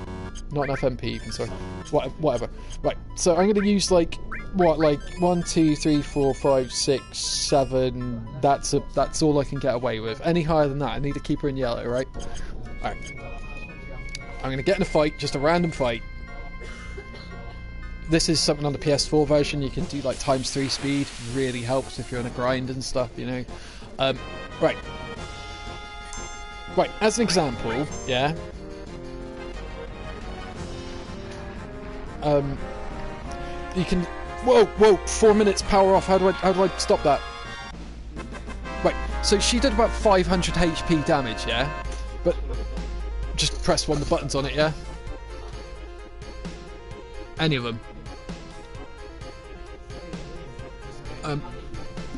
Not enough MP even, sorry. Whatever. Right, so I'm going to use, like 1, 2, 3, 4, 5, 6, 7. That's all I can get away with. Any higher than that, I need to keep her in yellow, right? Alright. I'm going to get in a fight, just a random fight. this is something on the PS4 version. You can do like ×3 speed. Really helps if you're on a grind and stuff, you know. Right. As an example, yeah. You can. Whoa! 4 minutes power off. How do I stop that? Right. So she did about 500 HP damage, yeah. But just press one of the buttons on it, yeah. Any of them.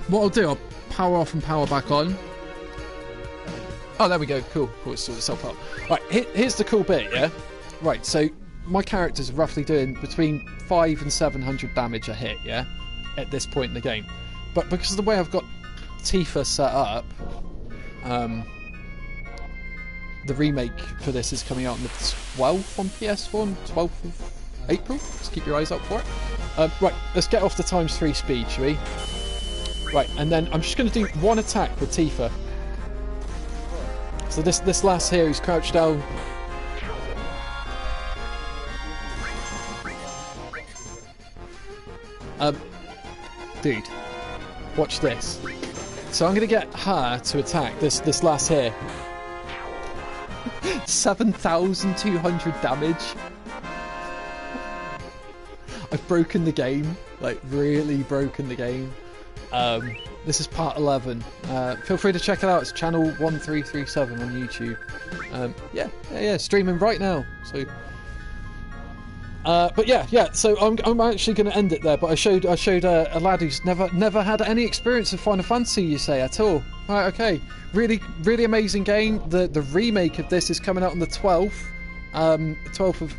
What I'll do, I'll power off and power back on. Oh, there we go. Cool. It's sorted itself out. Right, here's the cool bit, yeah? Right, so my character's roughly doing between 500 and 700 damage a hit, yeah? At this point in the game. But because of the way I've got Tifa set up, the remake for this is coming out on the 12th on PS4, on 12th of April. Just keep your eyes out for it. Right, let's get off the ×3 speed, shall we? Right, and then I'm just going to do one attack with Tifa. So this lass here who's crouched down. Dude, watch this. So I'm going to get her to attack this lass here. 7,200 damage. I've broken the game, like really broken the game. This is part 11. Feel free to check it out. It's channel 1337 on YouTube. Yeah, streaming right now. So, but yeah. So I'm actually going to end it there. But I showed a lad who's never had any experience of Final Fantasy, you say, at all. Right, okay. Really amazing game. The remake of this is coming out on the 12th. 12th of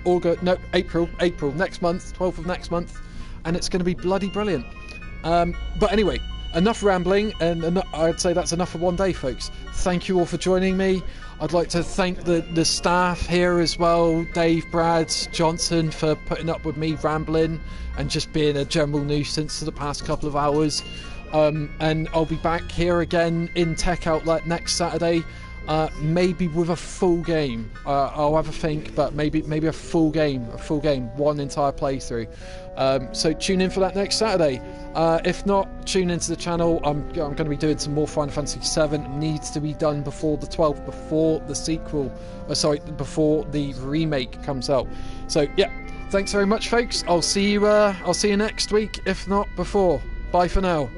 August. No, April next month. 12th of next month, and it's going to be bloody brilliant. But anyway, enough rambling, and I'd say that's enough for one day, folks. Thank you all for joining me. I'd like to thank the staff here as well, Dave, Brad, Johnson, for putting up with me rambling and just being a general nuisance for the past couple of hours. And I'll be back here again in Tech Outlet next Saturday, maybe with a full game. I'll have a think, but maybe a full game, one entire playthrough. So tune in for that next Saturday. If not, tune into the channel. I'm going to be doing some more Final Fantasy VII. It needs to be done before the 12th, before the sequel. Before the remake comes out. So yeah, thanks very much, folks. I'll see you next week, if not before. Bye for now.